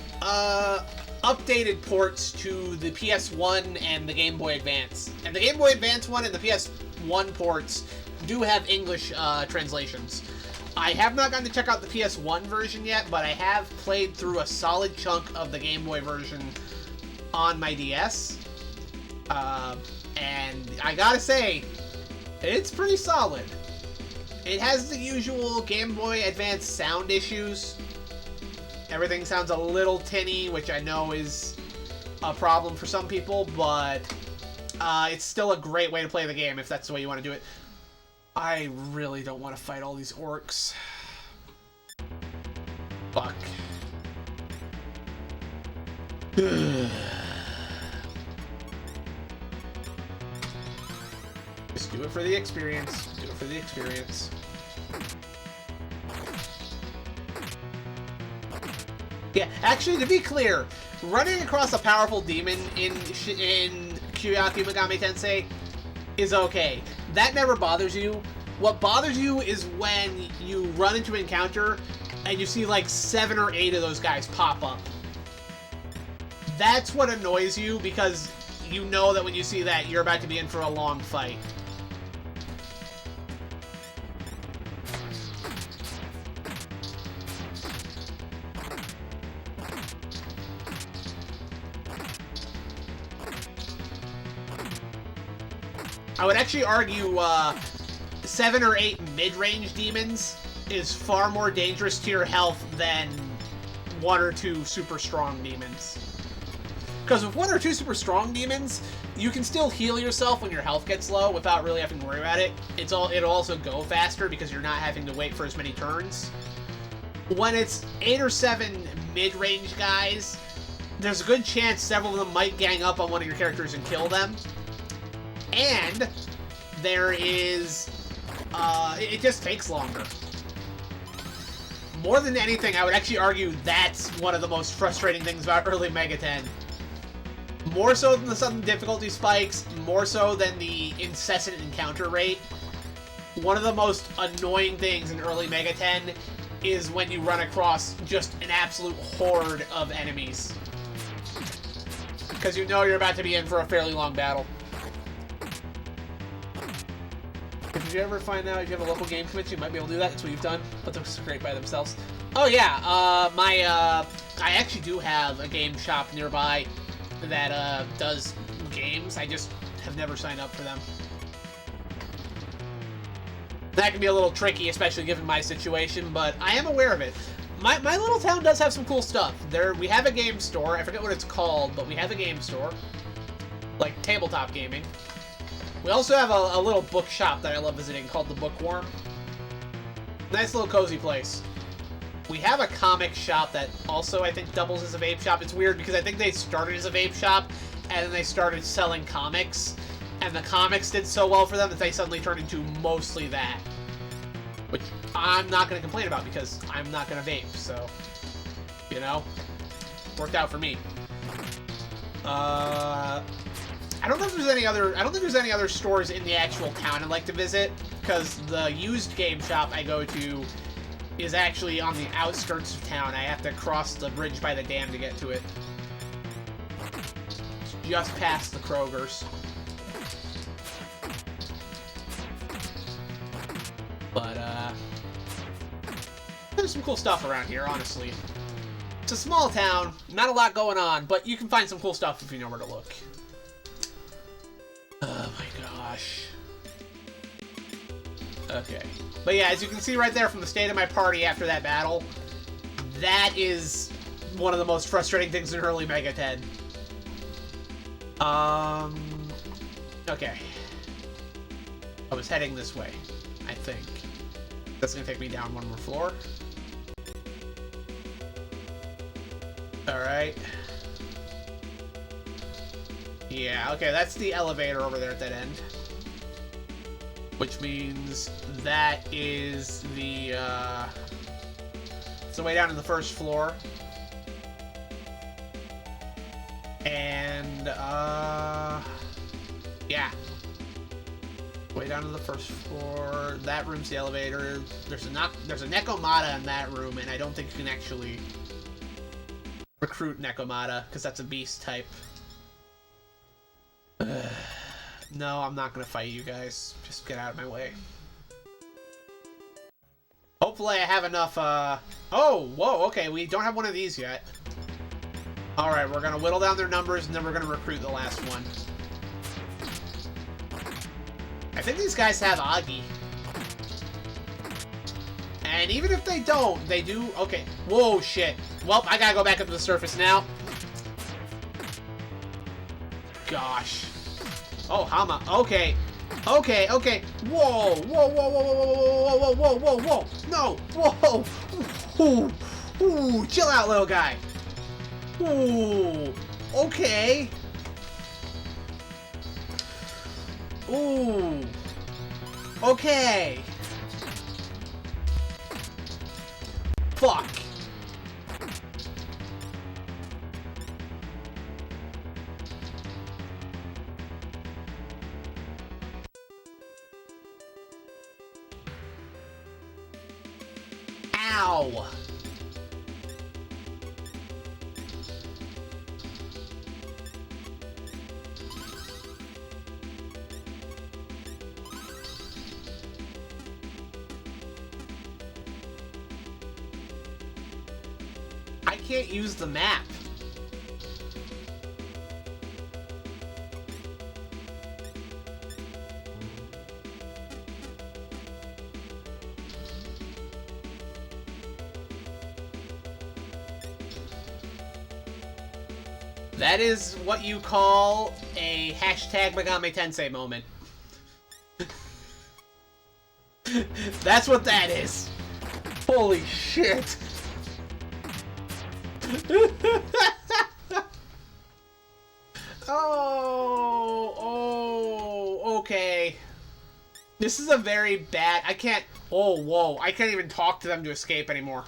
updated ports to the PS1 and the Game Boy Advance. And the Game Boy Advance one and the PS1 ports do have English translations. I have not gotten to check out the PS1 version yet, but I have played through a solid chunk of the Game Boy version on my DS. And I gotta say, it's pretty solid. It has the usual Game Boy Advance sound issues. Everything sounds a little tinny, which I know is a problem for some people, but it's still a great way to play the game if that's the way you want to do it. I really don't want to fight all these orcs. Fuck. Just do it for the experience. Do it for the experience. Yeah, actually, to be clear, running across a powerful demon in Kyuyaki Megami Tensei is okay. That never bothers you. What bothers you is when you run into an encounter and you see like 7 or 8 of those guys pop up. That's what annoys you, because you know that when you see that, you're about to be in for a long fight. I would actually argue 7 or 8 mid-range demons is far more dangerous to your health than 1 or 2 super strong demons. Because with 1 or 2 super strong demons, you can still heal yourself when your health gets low without really having to worry about it. It'll also go faster because you're not having to wait for as many turns. When it's 8 or 7 mid-range guys, there's a good chance several of them might gang up on one of your characters and kill them. And there is, it just takes longer. More than anything, I would actually argue that's one of the most frustrating things about early Mega 10. More so than the sudden difficulty spikes, more so than the incessant encounter rate. One of the most annoying things in early Mega 10 is when you run across just an absolute horde of enemies. Because you know you're about to be in for a fairly long battle. Did you ever find out if you have a local game convention, you might be able to do that? That's what you've done. But those are great by themselves. Oh yeah, I actually do have a game shop nearby that does games. I just have never signed up for them. That can be a little tricky, especially given my situation, but I am aware of it. My little town does have some cool stuff. We have a game store. I forget what it's called, but we have a game store. Like tabletop gaming. We also have a little bookshop that I love visiting called the Bookworm. Nice little cozy place. We have a comic shop that also, I think, doubles as a vape shop. It's weird because I think they started as a vape shop, and then they started selling comics, and the comics did so well for them that they suddenly turned into mostly that. Which I'm not going to complain about because I'm not going to vape, so, you know, worked out for me. I don't know if there's any other. I don't think there's any other stores in the actual town I'd like to visit, because the used game shop I go to is actually on the outskirts of town. I have to cross the bridge by the dam to get to it. It's just past the Kroger's. But there's some cool stuff around here, honestly. It's a small town, not a lot going on, but you can find some cool stuff if you know where to look. Oh my gosh. Okay. But yeah, as you can see right there from the state of my party after that battle, that is one of the most frustrating things in early Mega 10. Okay. I was heading this way, I think. That's gonna take me down one more floor. Alright. Yeah, okay, that's the elevator over there at that end. Which means that is the, it's the way down to the first floor. And, yeah. Way down to the first floor. That room's the elevator. There's a Nekomata in that room, and I don't think you can actually recruit Nekomata, because that's a beast type. No, I'm not gonna fight you guys. Just get out of my way. Hopefully I have enough, oh, whoa, okay, we don't have one of these yet. Alright, we're gonna whittle down their numbers, and then we're gonna recruit the last one. I think these guys have Agi. And even if they don't, they do... Okay. Whoa, shit. Well, I gotta go back up to the surface now. Gosh. Oh, Hama. Okay. Okay, okay. Whoa, whoa, whoa, whoa, whoa, whoa, whoa, whoa, whoa, whoa. No. Whoa. Ooh. Ooh. Chill out, little guy. Ooh. Okay. Ooh. Okay. Fuck. Ow. I can't use the map. That is what you call a hashtag Megami Tensei moment. That's what that is. Holy shit. Oh, okay. This is a very bad... I can't... Oh, whoa. I can't even talk to them to escape anymore.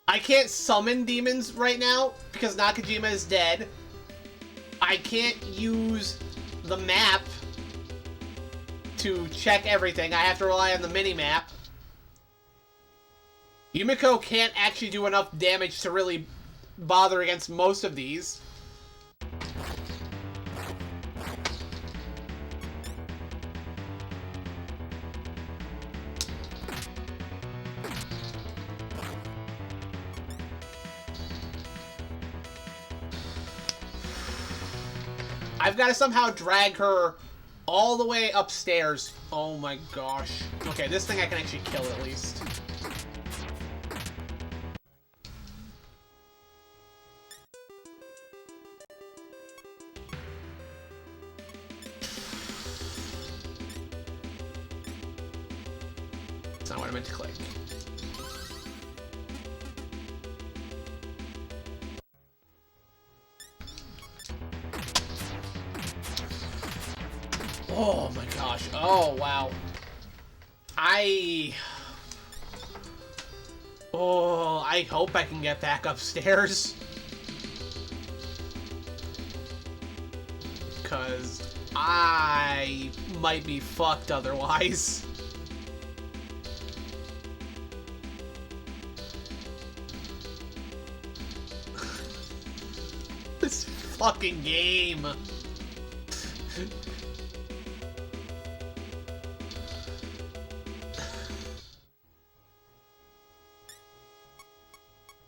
I can't summon demons right now because Nakajima is dead. I can't use the map to check everything. I have to rely on the mini-map. Yumiko can't actually do enough damage to really bother against most of these. I've got to somehow drag her all the way upstairs. Oh my gosh. Okay, this thing I can actually kill at least. That's not what I meant to click. Oh my gosh. Oh, wow. I hope I can get back upstairs. Because I might be fucked otherwise. This fucking game.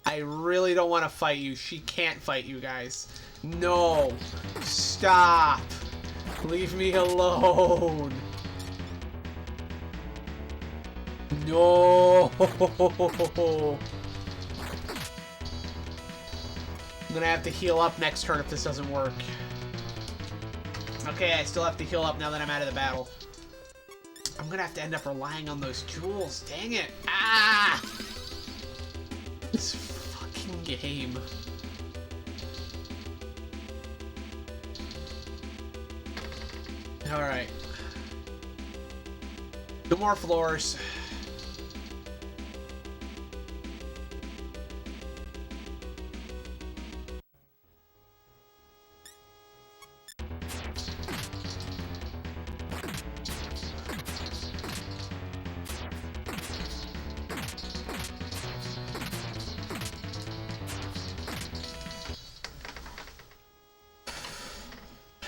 I really don't want to fight you. She can't fight you guys. No. Stop. Leave me alone. No. I'm gonna have to heal up next turn if this doesn't work. Okay, I still have to heal up now that I'm out of the battle. I'm gonna have to end up relying on those jewels. Dang it. Ah! This fucking game. Alright. 2 more floors.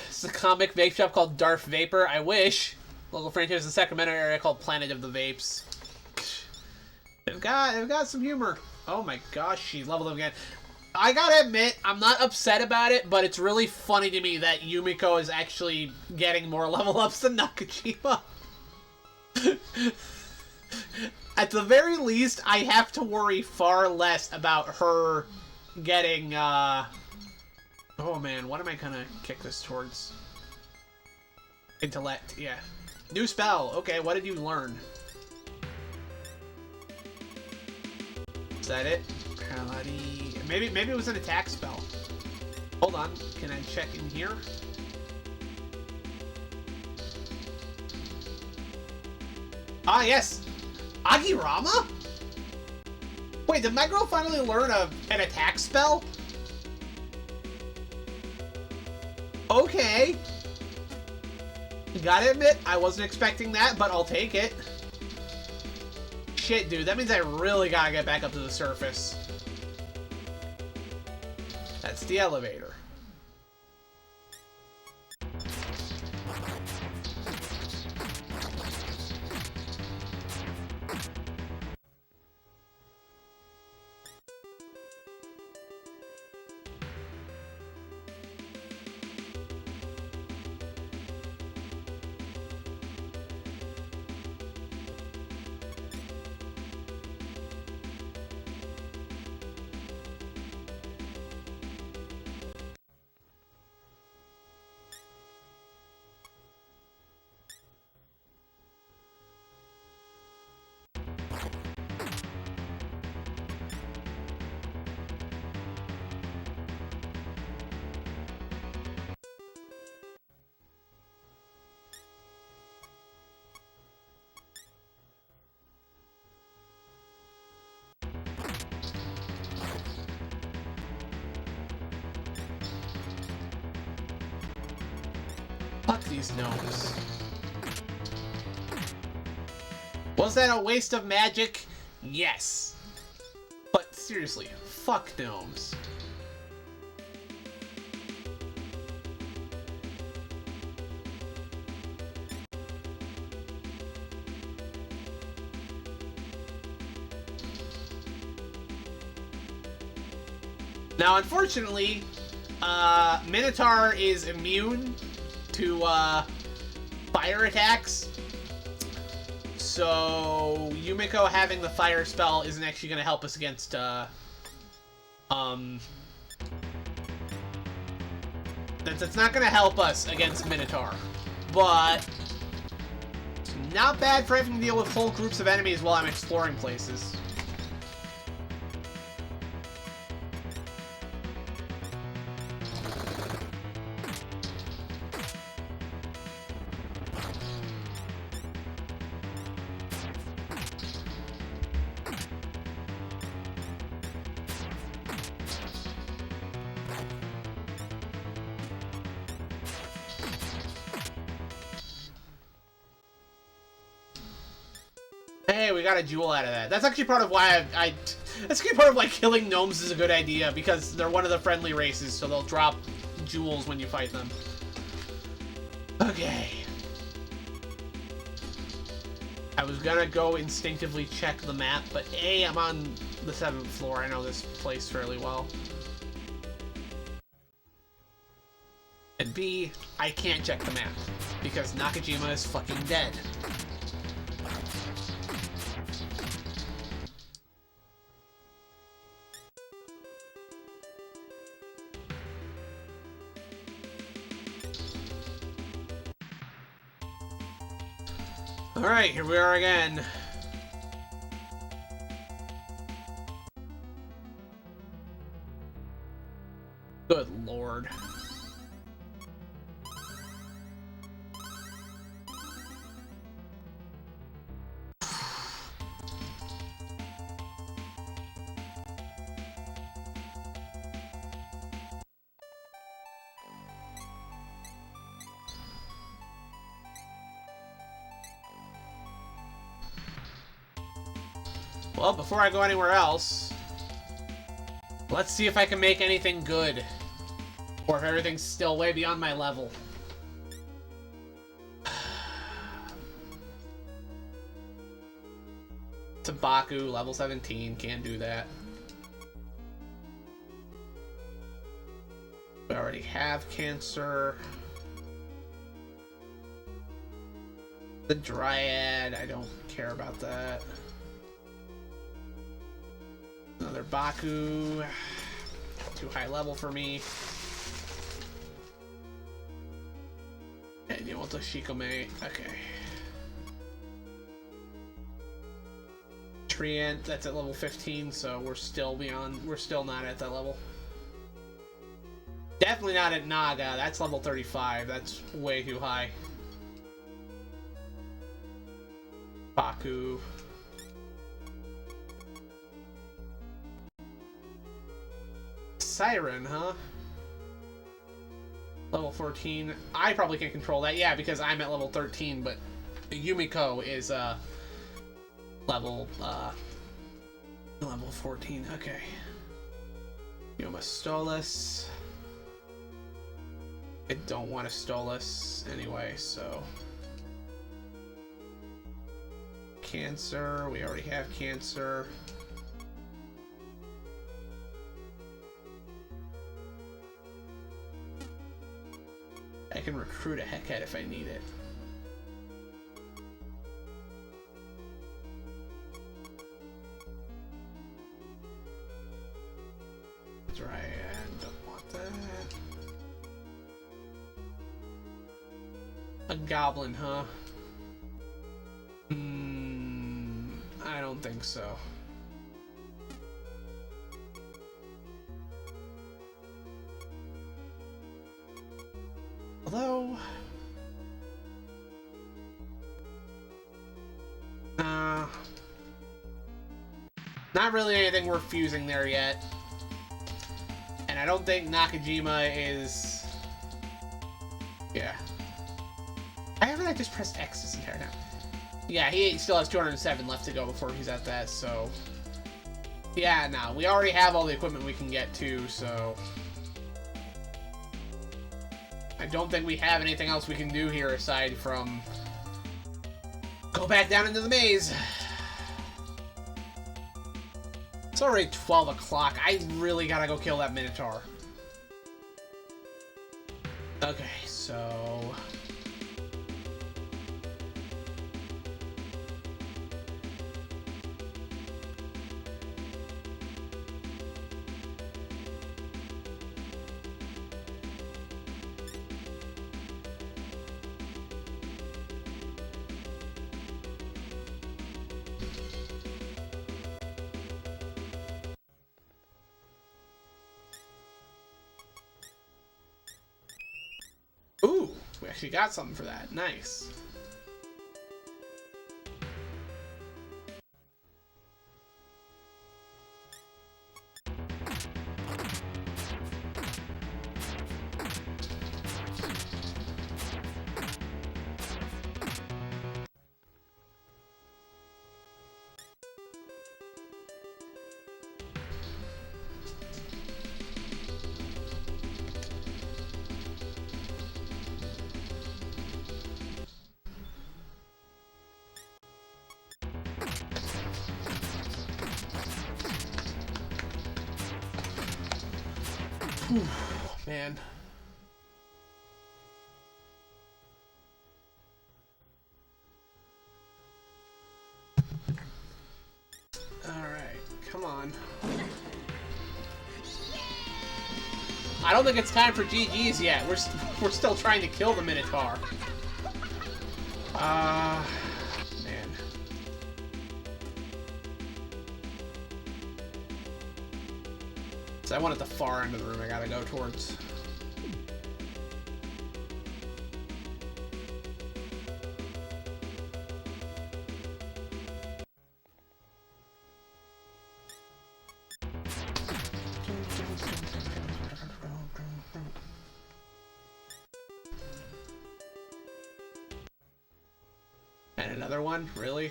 It's a comic vape shop called Darth Vapor. I wish. Local franchise in the Sacramento area called Planet of the Vapes. They've got some humor. Oh my gosh, she leveled up again. I gotta admit, I'm not upset about it, but it's really funny to me that Yumiko is actually getting more level ups than Nakajima. At the very least, I have to worry far less about her getting, Oh man, what am I gonna kick this towards? Intellect, yeah. New spell. Okay, what did you learn? Is that it? Maybe it was an attack spell. Hold on, can I check in here? Ah, yes! Agirama? Wait, did my girl finally learn an attack spell? Okay. Gotta admit, I wasn't expecting that, but I'll take it. Shit, dude, that means I really gotta get back up to the surface. That's the elevator. Fuck these gnomes. Was that a waste of magic? Yes. But seriously, fuck gnomes. Now, unfortunately, Minotaur is immune to fire attacks, so Yumiko having the fire spell isn't actually going to help us against that's not going to help us against Minotaur, but it's not bad for having to deal with whole groups of enemies while I'm exploring places. Hey, we got a jewel out of that. That's actually part of why that's actually part of why killing gnomes is a good idea, because they're one of the friendly races, so they'll drop jewels when you fight them. Okay. I was gonna go instinctively check the map, but A, I'm on the 7th floor. I know this place fairly well. And B, I can't check the map, because Nakajima is fucking dead. Alright, here we are again. Good lord. Well, before I go anywhere else, let's see if I can make anything good. Or if everything's still way beyond my level. Tabaku, level 17, can't do that. We already have Cancer. The Dryad, I don't care about that. Another Baku. Too high level for me. And you want the Shikome. Okay. Treant, that's at level 15, so we're still not at that level. Definitely not at Naga, that's level 35, that's way too high. Baku. Siren, huh? Level 14. I probably can control that, yeah, because I'm at level 13, but Yumiko is, level 14. Okay. Yoma Stolas. I don't want to Stolas anyway, so. Cancer. We already have Cancer. I can recruit a Heckhead if I need it. Dryad, don't want that. A Goblin, huh? I don't think so. Although... not really anything we're fusing there yet. And I don't think Nakajima is... Yeah. I haven't just pressed X this entire time. Yeah, he still has 207 left to go before he's at that, so... Yeah, no, we already have all the equipment we can get to, so... I don't think we have anything else we can do here aside from... go back down into the maze! It's already 12 o'clock. I really gotta go kill that Minotaur. Okay, so... Ooh, we actually got something for that. Nice. Whew, man. Alright, come on. I don't think it's time for GG's yet. We're still trying to kill the Minotaur. Man. So I want at the far end of the room I gotta go towards. And another one? Really?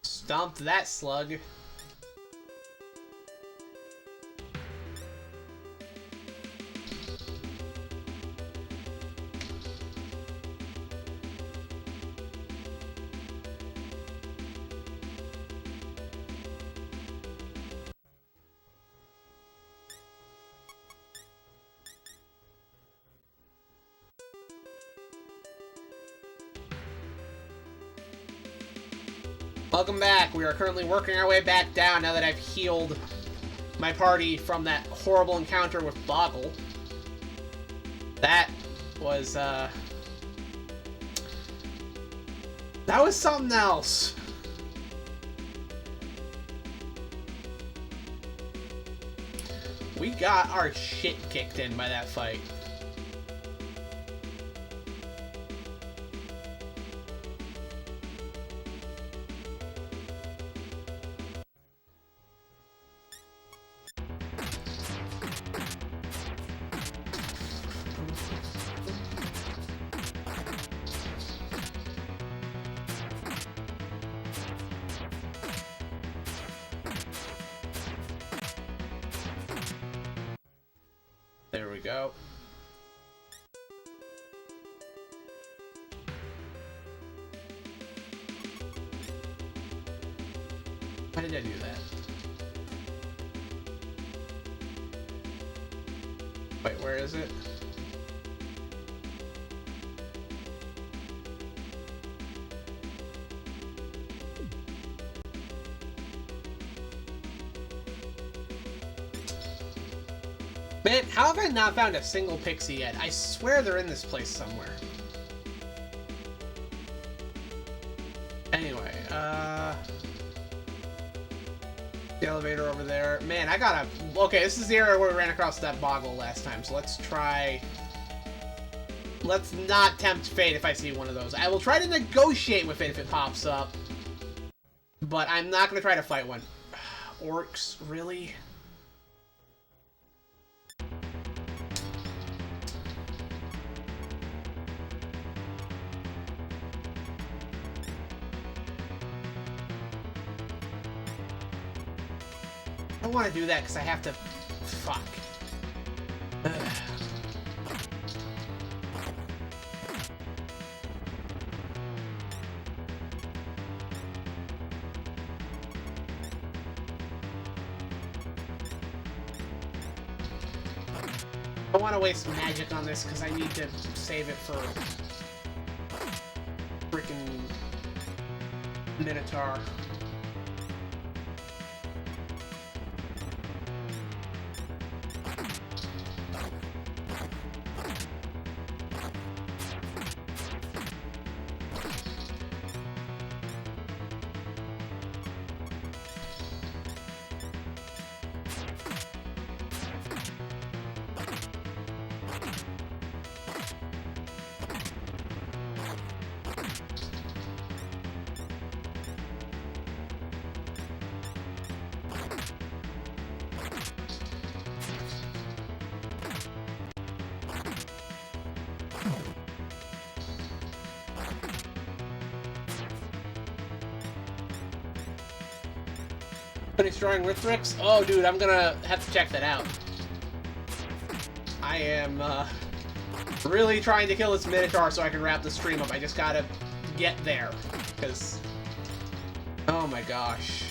Stomped that slug. Welcome back. We are currently working our way back down now that I've healed my party from that horrible encounter with Boggle. That was something else. We got our shit kicked in by that fight. There we go. Why did I do that? Wait, where is it? Man, how have I not found a single pixie yet? I swear they're in this place somewhere. Anyway, the elevator over there. Man, I gotta... Okay, this is the area where we ran across that Boggle last time, so let's try... Let's not tempt fate if I see one of those. I will try to negotiate with it if it pops up. But I'm not gonna try to fight one. Orcs, really? I don't want to do that because I have to... Fuck. I don't want to waste magic on this because I need to save it for... freaking... Minotaur. Finish drawing Rithrics? Oh, dude, I'm gonna have to check that out. I am, really trying to kill this Minotaur so I can wrap the stream up. I just gotta get there, because... Oh my gosh.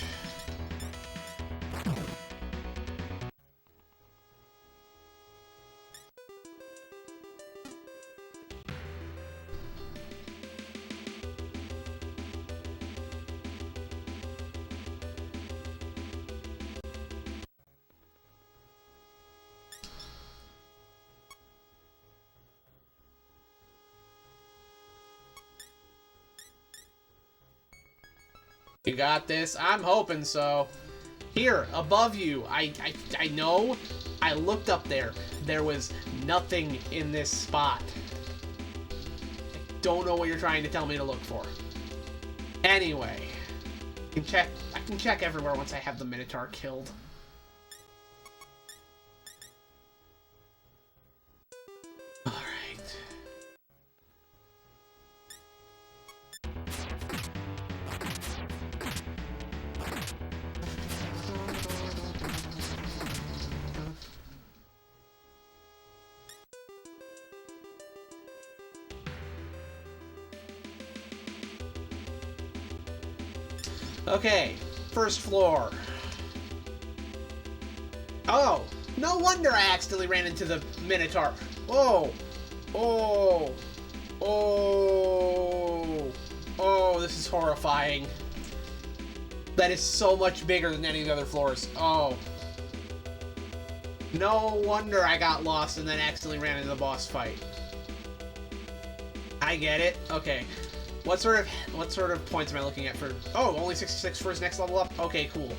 You got this? I'm hoping so. Here, above you. I know. I looked up there. There was nothing in this spot. I don't know what you're trying to tell me to look for. Anyway. I can check everywhere once I have the Minotaur killed. Okay, first floor. Oh, no wonder I accidentally ran into the Minotaur. Oh, oh, oh, oh, this is horrifying. That is so much bigger than any of the other floors. Oh. No wonder I got lost and then accidentally ran into the boss fight. I get it. Okay. What sort of points am I looking at for... Oh, only 66 for his next level up? Okay, cool.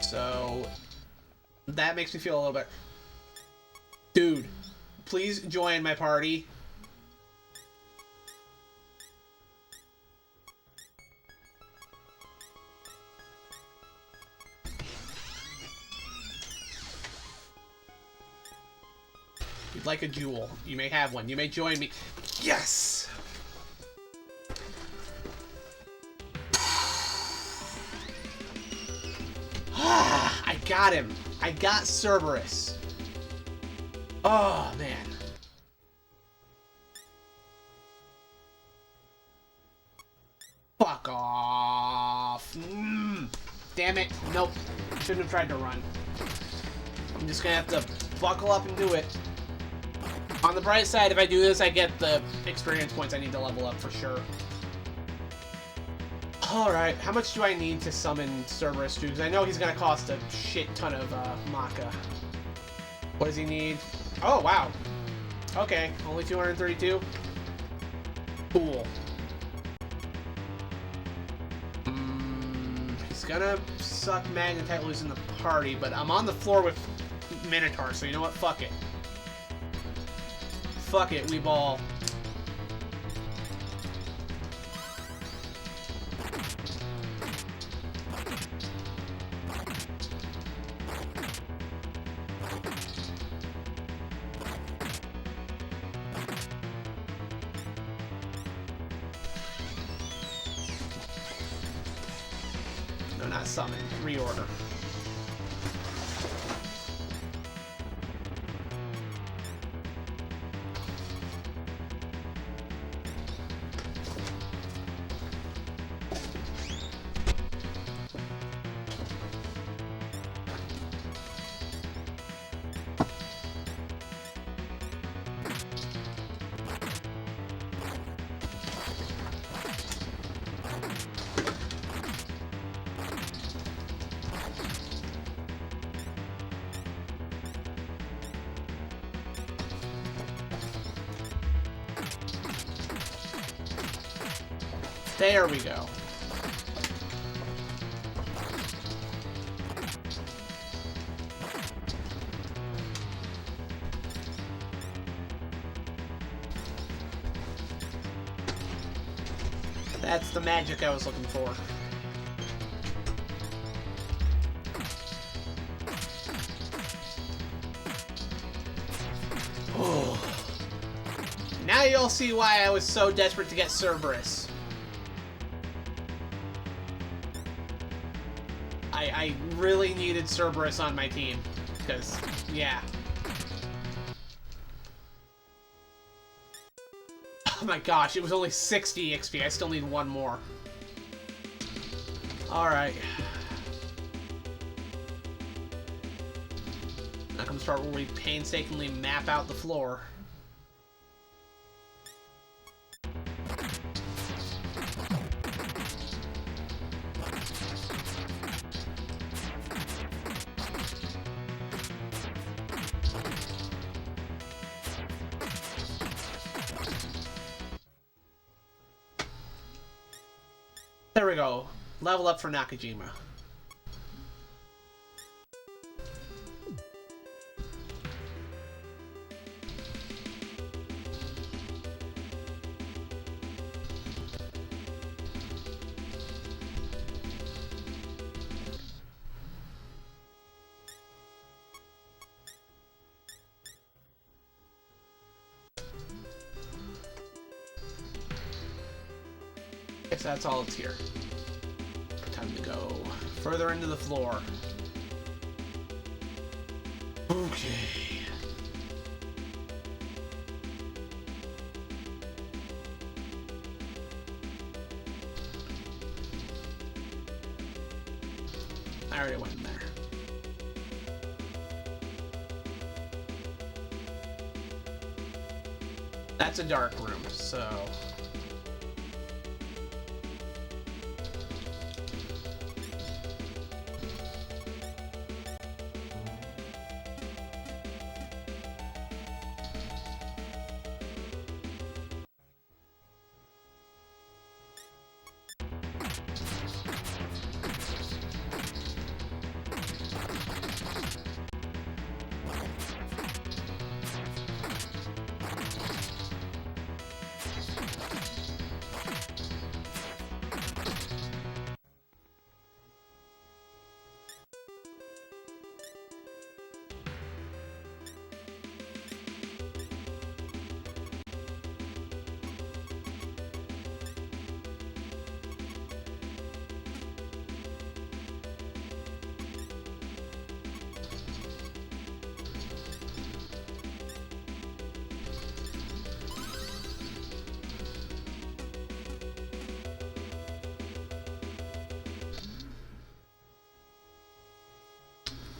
So... that makes me feel a little better. Dude, please join my party. You'd like a jewel. You may have one. You may join me. Yes! I got him. I got Cerberus. Oh, man. Fuck off. Damn it. Nope. Shouldn't have tried to run. I'm just gonna have to buckle up and do it. On the bright side, if I do this, I get the experience points I need to level up for sure. Alright, how much do I need to summon Cerberus to? Because I know he's going to cost a shit ton of Maka. What does he need? Oh, wow. Okay, only 232? Cool. He's going to suck Magnetite loose in the party, but I'm on the floor with Minotaur, so you know what? Fuck it. Fuck it, we ball. No, not summon. Reorder. There we go. That's the magic I was looking for. Oh. Now you'll see why I was so desperate to get Cerberus. I really needed Cerberus on my team, because, yeah. Oh my gosh, it was only 60 XP. I still need one more. Alright. Now comes the part where we painstakingly map out the floor. There we go. Level up for Nakajima. Guess that's all it's here. Time to go further into the floor. Okay. I already went in there. That's a dark room, so...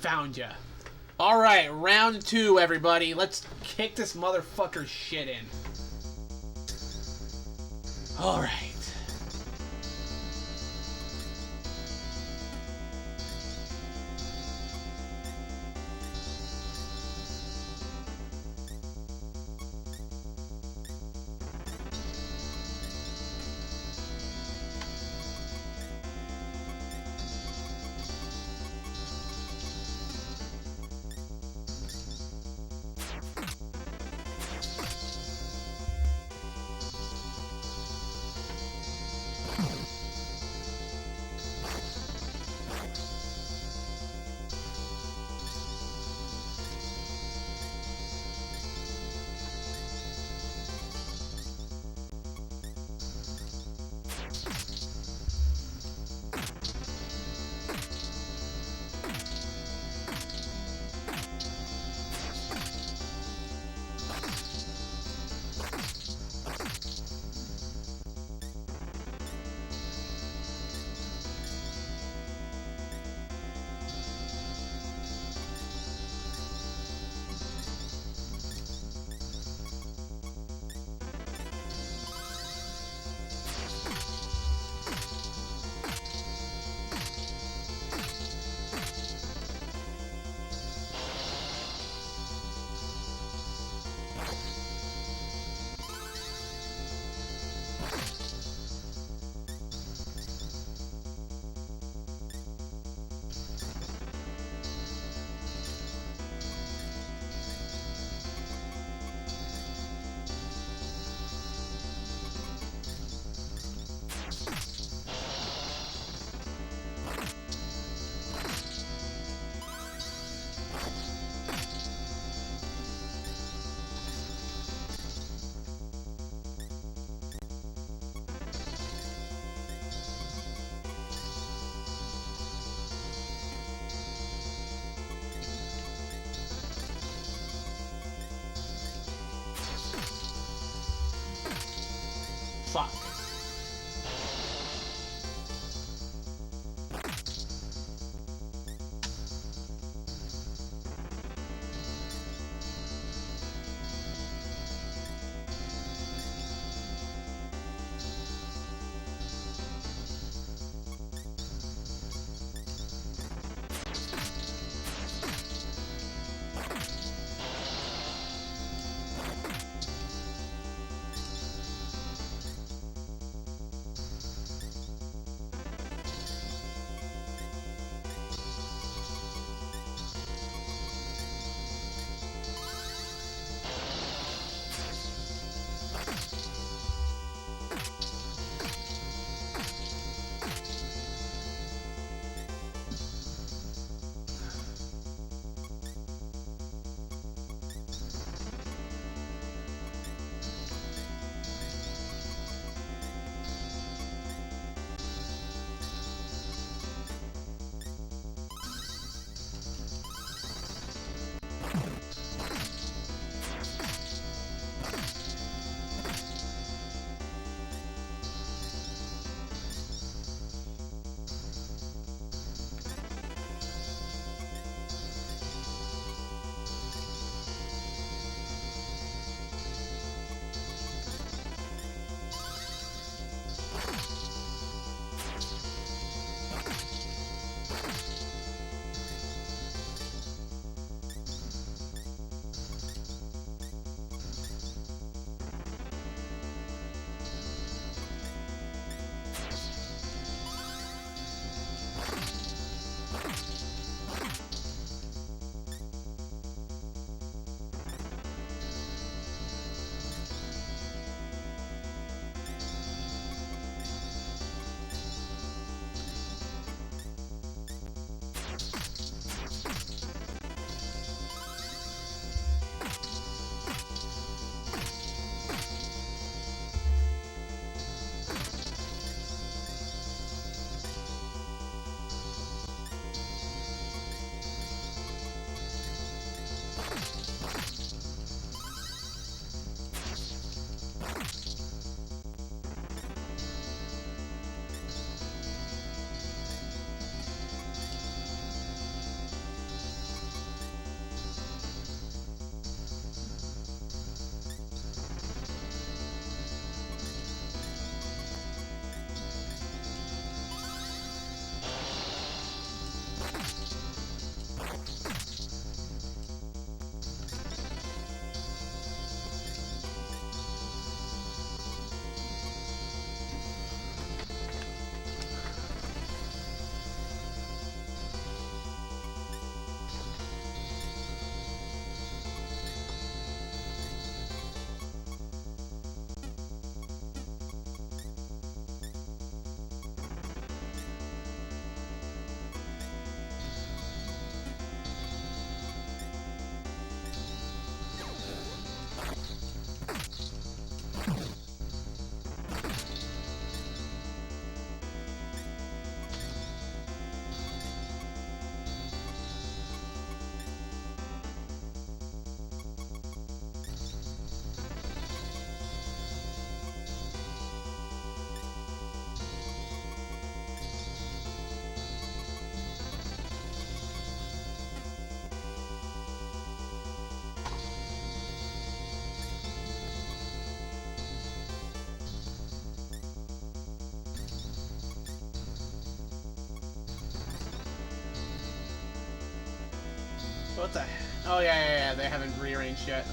Found ya. Alright, round 2, everybody. Let's kick this motherfucker's shit in. Alright. Fuck. What the? Oh yeah. They haven't rearranged yet.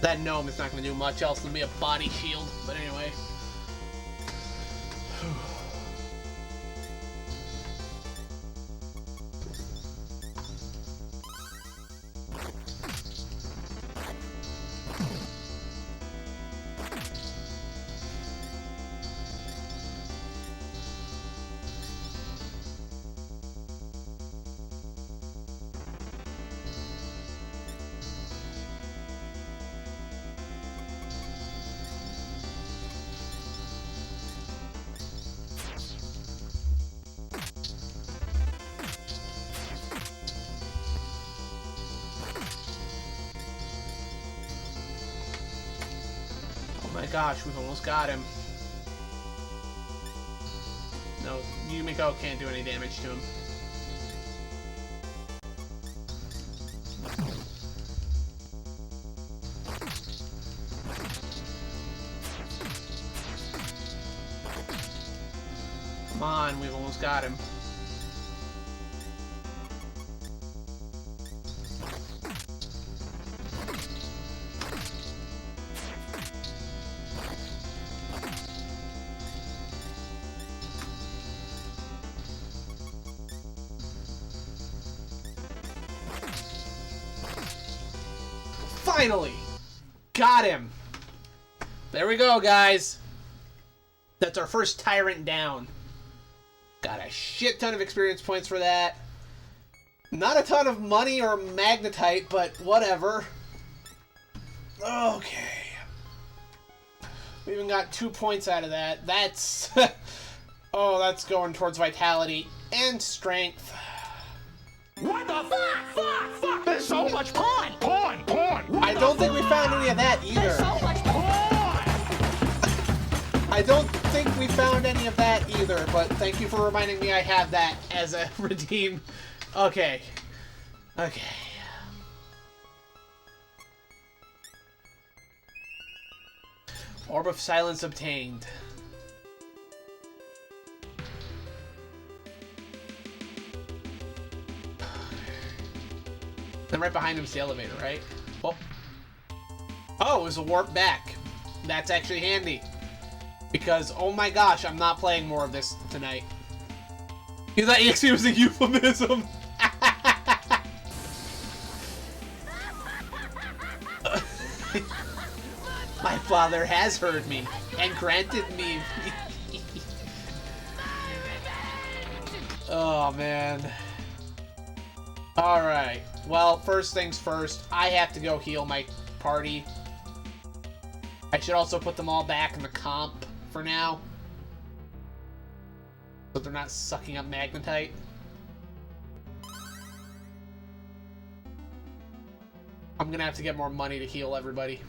That gnome is not going to do much else than be a body shield, but anyway. Oh my gosh, we've almost got him. No, Yumiko can't do any damage to him. Come on, we've almost got him. Finally! Got him! There we go, guys. That's our first tyrant down. Got a shit ton of experience points for that. Not a ton of money or magnetite, but whatever. Okay. We even got 2 points out of that. That's... oh, that's going towards vitality and strength. What the fuck? There's so much porn! I don't think we found any of that either. There's so much porn! I don't think we found any of that either, but thank you for reminding me I have that as a redeem. Okay. Okay. Orb of Silence obtained. Then right behind him's the elevator, right? Oh. Oh, it was a warp back. That's actually handy. Because, oh my gosh, I'm not playing more of this tonight. You thought EXP was a euphemism? My father has heard me and granted me. Oh, man. Alright. Well, first things first, I have to go heal my party. I should also put them all back in the comp for now. So they're not sucking up magnetite. I'm gonna have to get more money to heal everybody.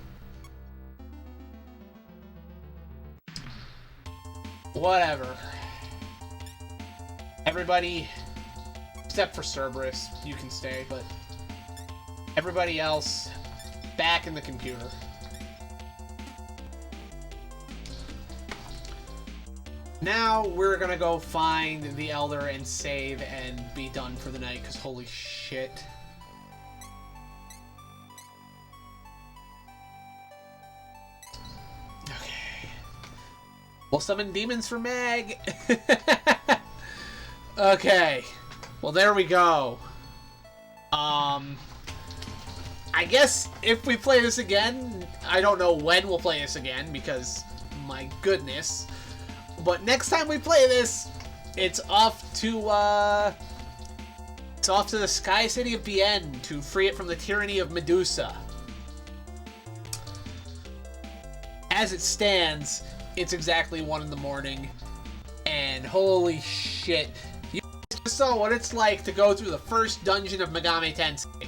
Whatever. Everybody, except for Cerberus, you can stay, but everybody else, back in the computer. Now we're gonna go find the Elder and save and be done for the night, because holy shit. Okay. We'll summon demons for Meg! Okay. Well, there we go. I guess if we play this again, I don't know when we'll play this again, because, my goodness. But next time we play this, it's off to the Sky City of Bien to free it from the tyranny of Medusa. As it stands, it's exactly 1 in the morning, and holy shit, you just saw what it's like to go through the first dungeon of Megami Tensei.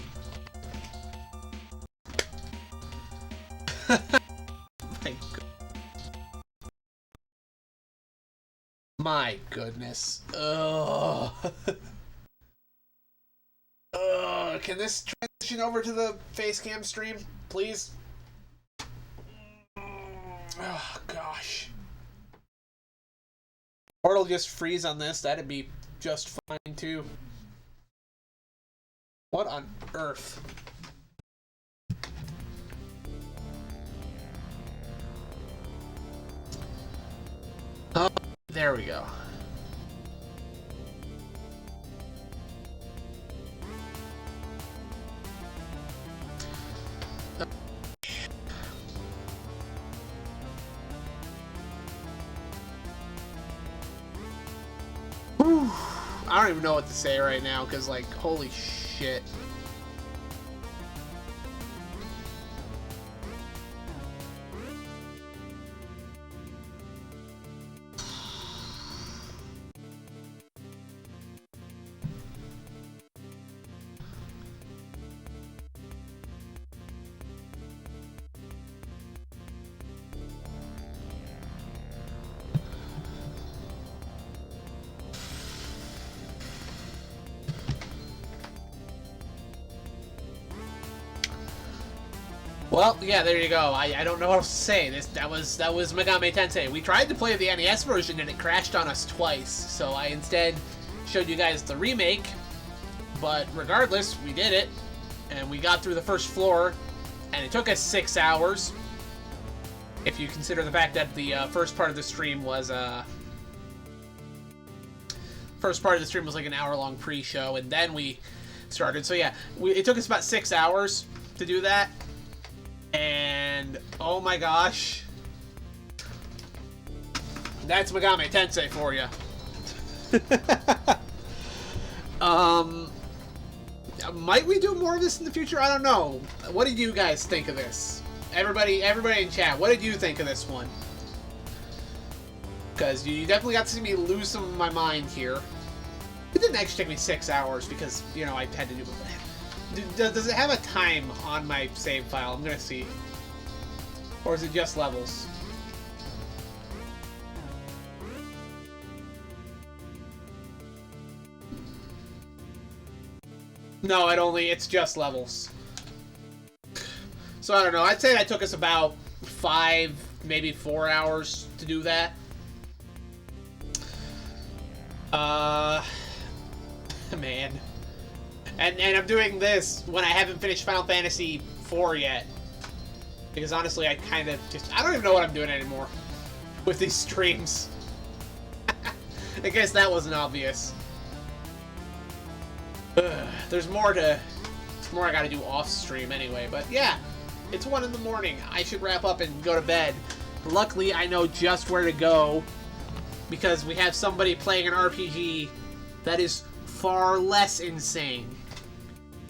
My goodness. Ugh. Ugh. Can this transition over to the Facecam stream, please? Oh, gosh. Or it'll just freeze on this. That'd be just fine, too. What on earth? Oh, there we go. Whew. I don't even know what to say right now, because, like, holy shit. Well, yeah, there you go. I don't know what else to say. That was Megami Tensei. We tried to play the NES version and it crashed on us twice, so I instead showed you guys the remake. But regardless, we did it, and we got through the first floor, and it took us 6 hours. If you consider the fact that the first part of the stream was like an hour-long pre-show, and then we started. So yeah, it took us about 6 hours to do that. And oh my gosh, that's Megami Tensei for you. Might we do more of this in the future? I don't know. What did you guys think of this? Everybody in chat, what did you think of this one? Because you definitely got to see me lose some of my mind here. It didn't actually take me 6 hours because, you know, I had to do it. Does it have a time on my save file? I'm gonna see. Or is it just levels? No, it's just levels. So I don't know, I'd say that took us about 5, maybe 4 hours to do that. Man. And I'm doing this when I haven't finished Final Fantasy IV yet. Because honestly, I kind of just... I don't even know what I'm doing anymore with these streams. I guess that wasn't obvious. There's more I gotta do off stream anyway. But yeah, it's 1 in the morning. I should wrap up and go to bed. Luckily, I know just where to go. Because we have somebody playing an RPG that is far less insane.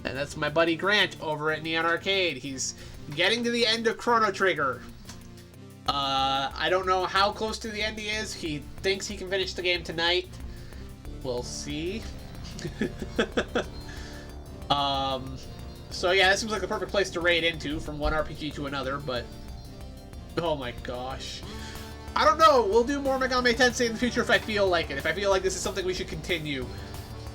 And that's my buddy Grant over at Neon Arcade. He's getting to the end of Chrono Trigger. I don't know how close to the end he is. He thinks he can finish the game tonight. We'll see. So yeah, this seems like the perfect place to raid into from one RPG to another, but... Oh my gosh. I don't know. We'll do more Megami Tensei in the future if I feel like it. If I feel like this is something we should continue.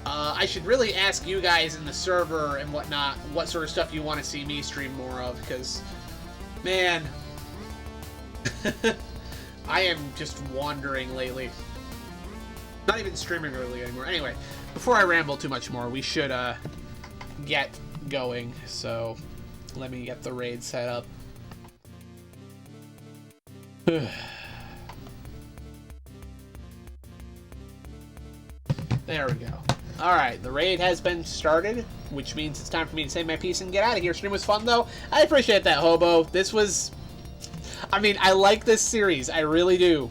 I should really ask you guys in the server and whatnot what sort of stuff you want to see me stream more of, because, man, I am just wandering lately. Not even streaming really anymore. Anyway, before I ramble too much more, we should get going. So let me get the raid set up. There we go. Alright, the raid has been started, which means it's time for me to say my piece and get out of here. Stream was fun, though. I appreciate that, Hobo. This was... I mean, I like this series. I really do.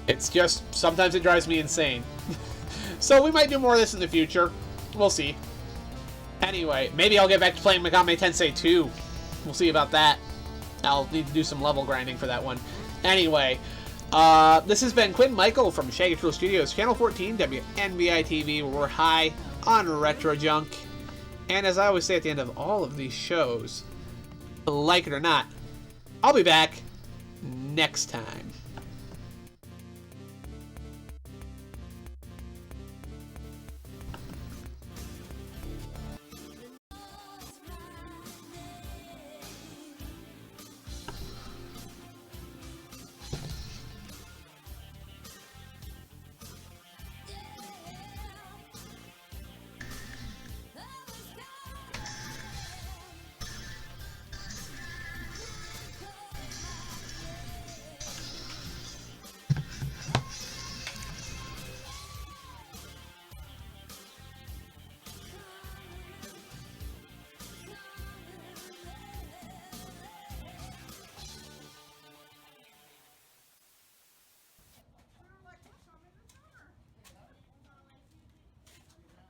It's just, sometimes it drives me insane. So we might do more of this in the future. We'll see. Anyway, maybe I'll get back to playing Megami Tensei 2. We'll see about that. I'll need to do some level grinding for that one. Anyway... this has been Quinn Michael from Shaggy Troll Studios, Channel 14, WNBI TV, where we're high on retro junk. And as I always say at the end of all of these shows, like it or not, I'll be back next time.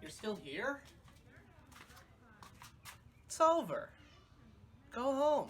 You're still here? It's over. Go home.